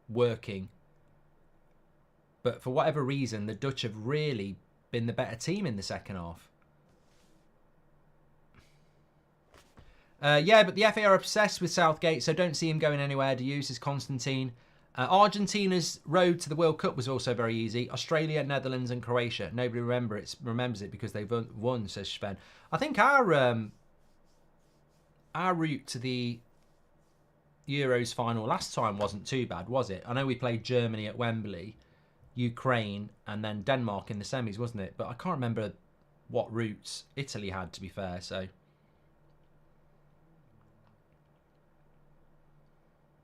working. But for whatever reason, the Dutch have really been the better team in the second half. Yeah, but the FA are obsessed with Southgate, so don't see him going anywhere to use his Constantine. Argentina's road to the World Cup was also very easy. Australia, Netherlands and Croatia. Nobody remembers it because they've won, says Sven. I think our route to the Euros final last time wasn't too bad, was it? I know we played Germany at Wembley, Ukraine, and then Denmark in the semis, wasn't it? But I can't remember what routes Italy had, to be fair, so...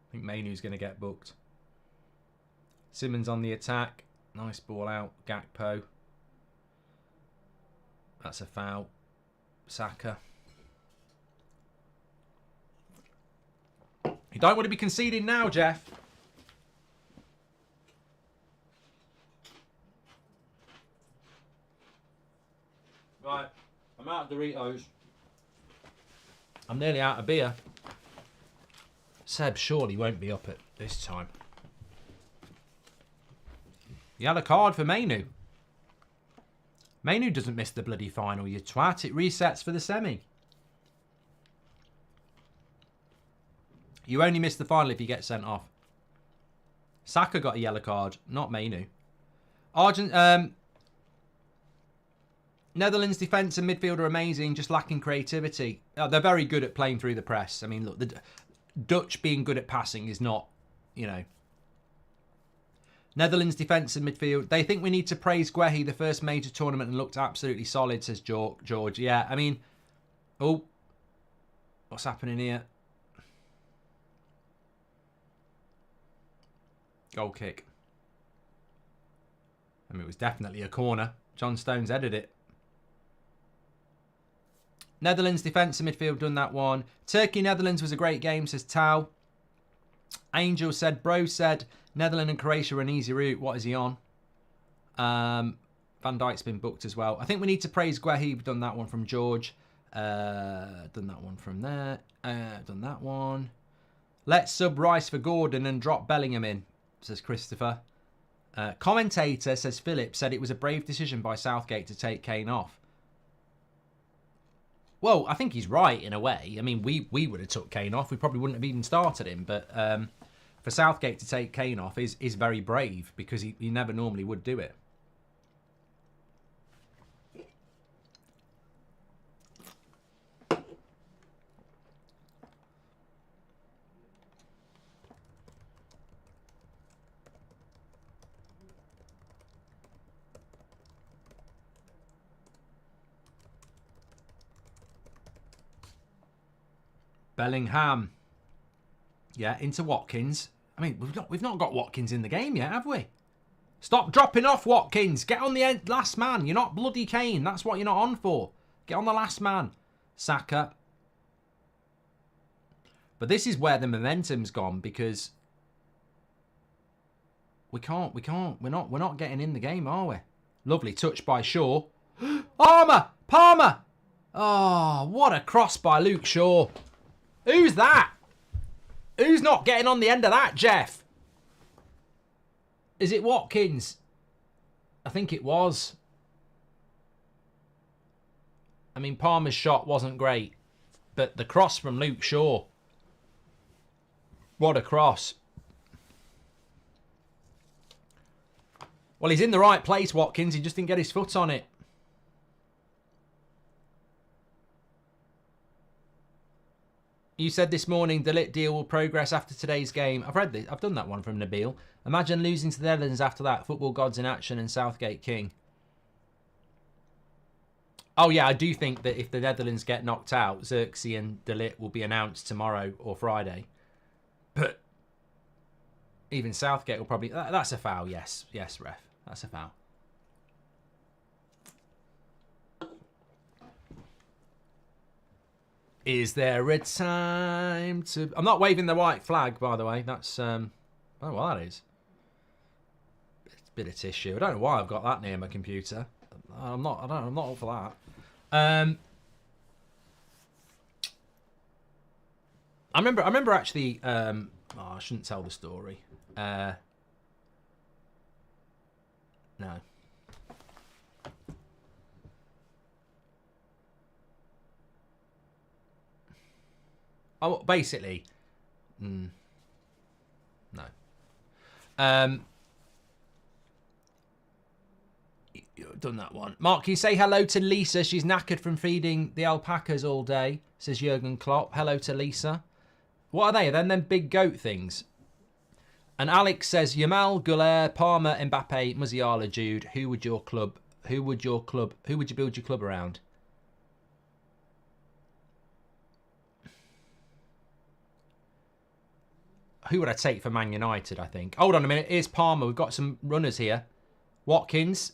I think Mayu's going to get booked. Simmons on the attack. Nice ball out. Gakpo. That's a foul. Saka. You don't want to be conceding now, Jeff. Right. I'm out of Doritos. I'm nearly out of beer. Seb surely won't be up at this time. You had a card for Mayu. Mayu doesn't miss the bloody final, you twat. It resets for the semi. You only miss the final if you get sent off. Saka got a yellow card, not Mayu. Netherlands defence and midfield are amazing, just lacking creativity. They're very good at playing through the press. I mean, look, the Dutch being good at passing is not, you know. Netherlands defence and midfield. They think we need to praise Guehi, the first major tournament, and looked absolutely solid, says George. Yeah, I mean, oh, what's happening here? Goal kick. I mean, it was definitely a corner. John Stones headed it. Netherlands defence and midfield done that one. Turkey-Netherlands was a great game, says Tao. Angel said, Bro said, Netherlands and Croatia were an easy route. What is he on? Van Dijk's been booked as well. I think we need to praise Guehi. We've done that one from George. Done that one from there. Done that one. Let's sub Rice for Gordon and drop Bellingham in, says Christopher. Commentator, says Philip, said it was a brave decision by Southgate to take Kane off. Well, I think he's right in a way. I mean, we would have took Kane off. We probably wouldn't have even started him. But for Southgate to take Kane off is very brave because he never normally would do it. Bellingham. Yeah, into Watkins. I mean, we've not got Watkins in the game yet, have we? Stop dropping off, Watkins. Get on the last man. You're not bloody Kane. That's what you're not on for. Get on the last man. Saka. But this is where the momentum's gone because we're not getting in the game, are we? Lovely touch by Shaw. Palmer. Oh, what a cross by Luke Shaw. Who's that? Who's not getting on the end of that, Jeff? Is it Watkins? I think it was. I mean, Palmer's shot wasn't great. But the cross from Luke Shaw. What a cross. Well, he's in the right place, Watkins. He just didn't get his foot on it. You said this morning the lit deal will progress after today's game. I've read this. I've done that one from Nabil. Imagine losing to the Netherlands after that. Football gods in action and Southgate king. Oh, yeah, I do think that if the Netherlands get knocked out, Xerxes and De Ligt will be announced tomorrow or Friday. But even Southgate will probably... That's a foul, yes. Yes, ref. That's a foul. Is there a time to... I'm not waving the white flag, by the way. That's... I don't know what that is. It's a bit of tissue. I don't know why I've got that near my computer. I'm not all for that. I remember actually. I shouldn't tell the story. No. Oh, basically, no. Done that one. Mark, can you say hello to Lisa? She's knackered from feeding the alpacas all day, says Jurgen Klopp. Hello to Lisa. What are they? Are them big goat things? And Alex says, Yamal, Goulet, Palmer, Mbappe, Musiala, Jude. Who would you build your club around? Who would I take for Man United, I think? Hold on a minute. Here's Palmer. We've got some runners here. Watkins.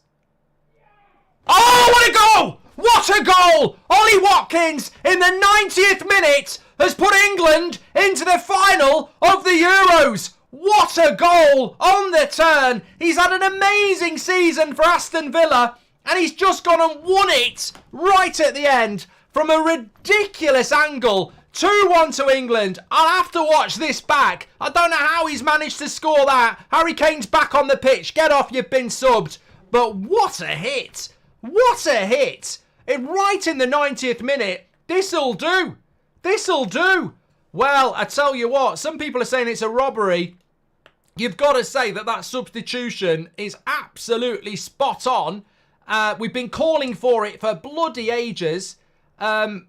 Oh, what a goal! What a goal! Ollie Watkins, in the 90th minute, has put England into the final of the Euros. What a goal on the turn. He's had an amazing season for Aston Villa, and he's just gone and won it right at the end from a ridiculous angle. 2-1 to England. I'll have to watch this back. I don't know how he's managed to score that. Harry Kane's back on the pitch. Get off, you've been subbed. But what a hit. What a hit. Right in the 90th minute. This'll do. This'll do. Well, I tell you what, some people are saying it's a robbery. You've got to say that substitution is absolutely spot on. We've been calling for it for bloody ages. Palmer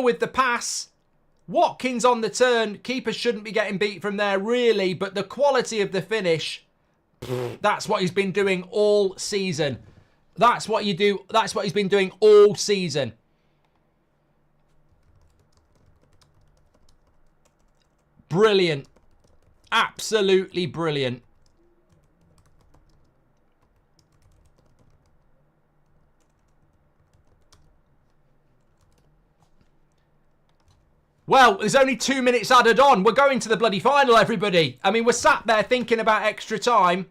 with the pass. Watkins on the turn. Keeper shouldn't be getting beat from there, really. But the quality of the finish, that's what he's been doing all season. That's what you do. That's what he's been doing all season. Brilliant. Absolutely brilliant. Well, there's only 2 minutes added on. We're going to the bloody final, everybody. I mean, we're sat there thinking about extra time.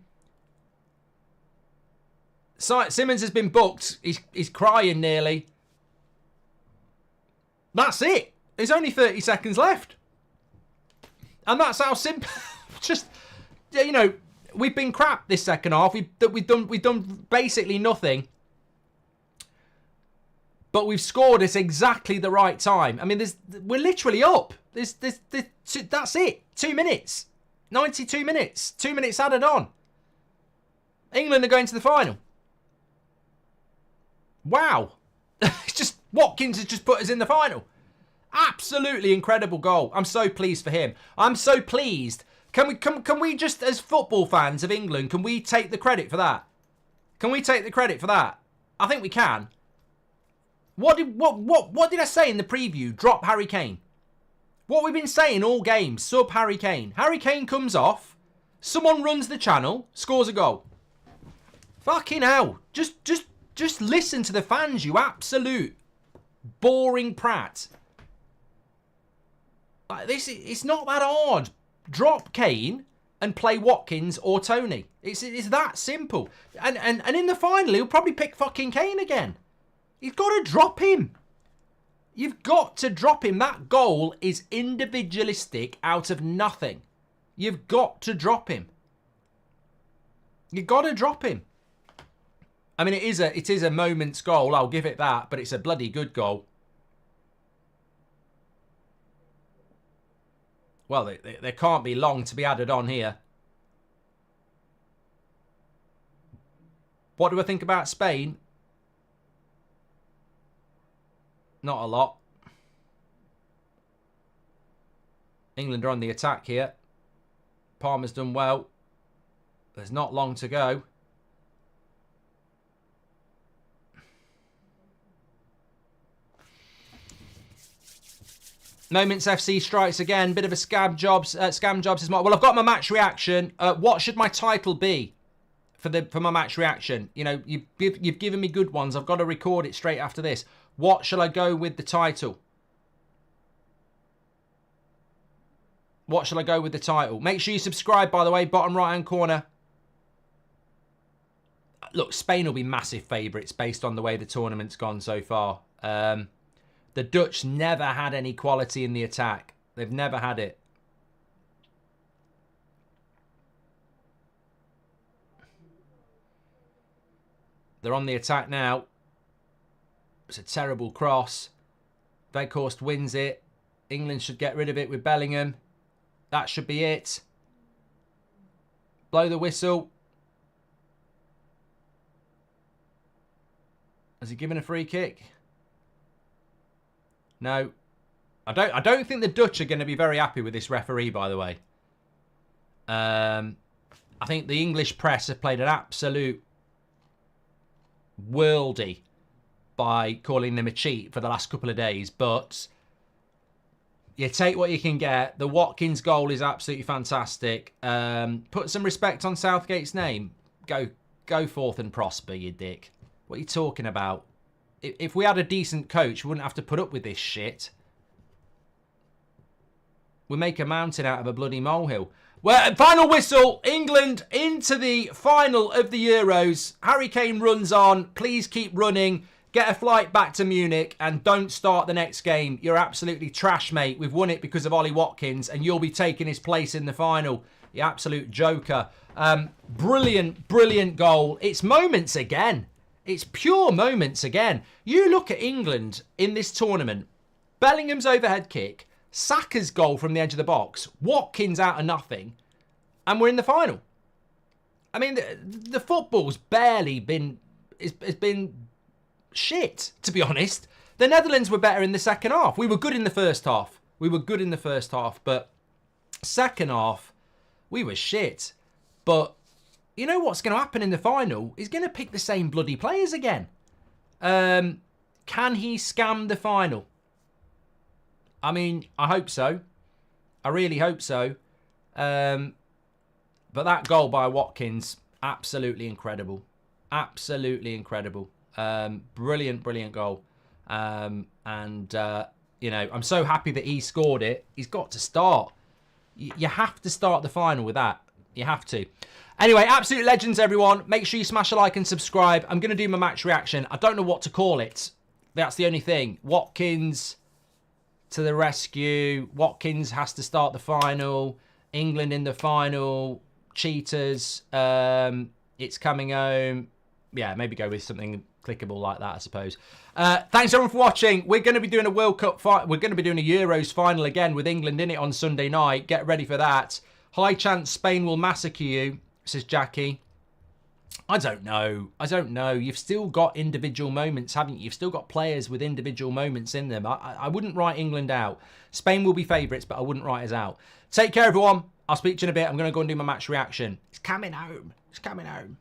Simmons has been booked. He's crying nearly. That's it. There's only 30 seconds left. And that's how simple. Just, you know, we've been crap this second half. We've done basically nothing. But we've scored at exactly the right time. I mean, we're literally up. That's it. 2 minutes. 92 minutes. 2 minutes added on. England are going to the final. Wow. It's just Watkins has just put us in the final. Absolutely incredible goal. I'm so pleased for him. I'm so pleased. Can we just, as football fans of England, can we take the credit for that? Can we take the credit for that? I think we can. What did I say in the preview? Drop Harry Kane. What we've been saying all game, sub Harry Kane. Harry Kane comes off, someone runs the channel, scores a goal. Fucking hell. Just listen to the fans, you absolute boring prat. Like this, it's not that hard. Drop Kane and play Watkins or Tony. It's that simple. And in the final, he'll probably pick fucking Kane again. You've got to drop him. You've got to drop him. That goal is individualistic out of nothing. You've got to drop him. You got to drop him. I mean, it is a moment's goal. I'll give it that, but it's a bloody good goal. Well, there can't be long to be added on here. What do I think about Spain? Not a lot. England are on the attack here. Palmer's done well. There's not long to go. Moments FC strikes again. Bit of a scam jobs is more. Well, I've got my match reaction. What should my title be for my match reaction? You know, you've given me good ones. I've got to record it straight after this. What shall I go with the title? What shall I go with the title? Make sure you subscribe, by the way, bottom right-hand corner. Look, Spain will be massive favourites based on the way the tournament's gone so far. The Dutch never had any quality in the attack. They've never had it. They're on the attack now. It's a terrible cross. Weghorst wins it. England should get rid of it with Bellingham. That should be it. Blow the whistle. Has he given a free kick? No. I don't think the Dutch are going to be very happy with this referee, by the way. I think the English press have played an absolute worldie by calling them a cheat for the last couple of days, but you take what you can get. The Watkins goal is absolutely fantastic. Put some respect on Southgate's name. Go forth and prosper, you dick. What are you talking about? If we had a decent coach, we wouldn't have to put up with this shit. We make a mountain out of a bloody molehill. Well, final whistle. England into the final of the Euros. Harry Kane runs on. Please keep running. Get a flight back to Munich and don't start the next game. You're absolutely trash, mate. We've won it because of Ollie Watkins and you'll be taking his place in the final. You absolute joker. Brilliant, brilliant goal. It's moments again. It's pure moments again. You look at England in this tournament. Bellingham's overhead kick. Saka's goal from the edge of the box. Watkins out of nothing. And we're in the final. I mean, the football's barely been... It's been shit, to be honest. The Netherlands were better in the second half. We were good in the first half. But second half, we were shit. But you know what's going to happen in the final? He's going to pick the same bloody players again. Can he scam the final? I mean, I hope so. I really hope so. But that goal by Watkins, absolutely incredible. Absolutely incredible. Brilliant, brilliant goal. You know, I'm so happy that he scored it. He's got to start. You have to start the final with that. You have to. Anyway, absolute legends, everyone. Make sure you smash a like and subscribe. I'm going to do my match reaction. I don't know what to call it. That's the only thing. Watkins to the rescue. Watkins has to start the final. England in the final. Cheaters. It's coming home. Yeah, maybe go with something clickable like that, I suppose. Thanks everyone for watching. We're going to be doing a World Cup fight. We're going to be doing a Euros final again with England in it on Sunday night. Get ready for that. High chance Spain will massacre you, says Jackie. I don't know. You've still got individual moments, haven't you? You've still got players with individual moments in them. I wouldn't write England out. Spain will be favourites, but I wouldn't write us out. Take care, everyone. I'll speak to you in a bit. I'm going to go and do my match reaction. It's coming home. It's coming home.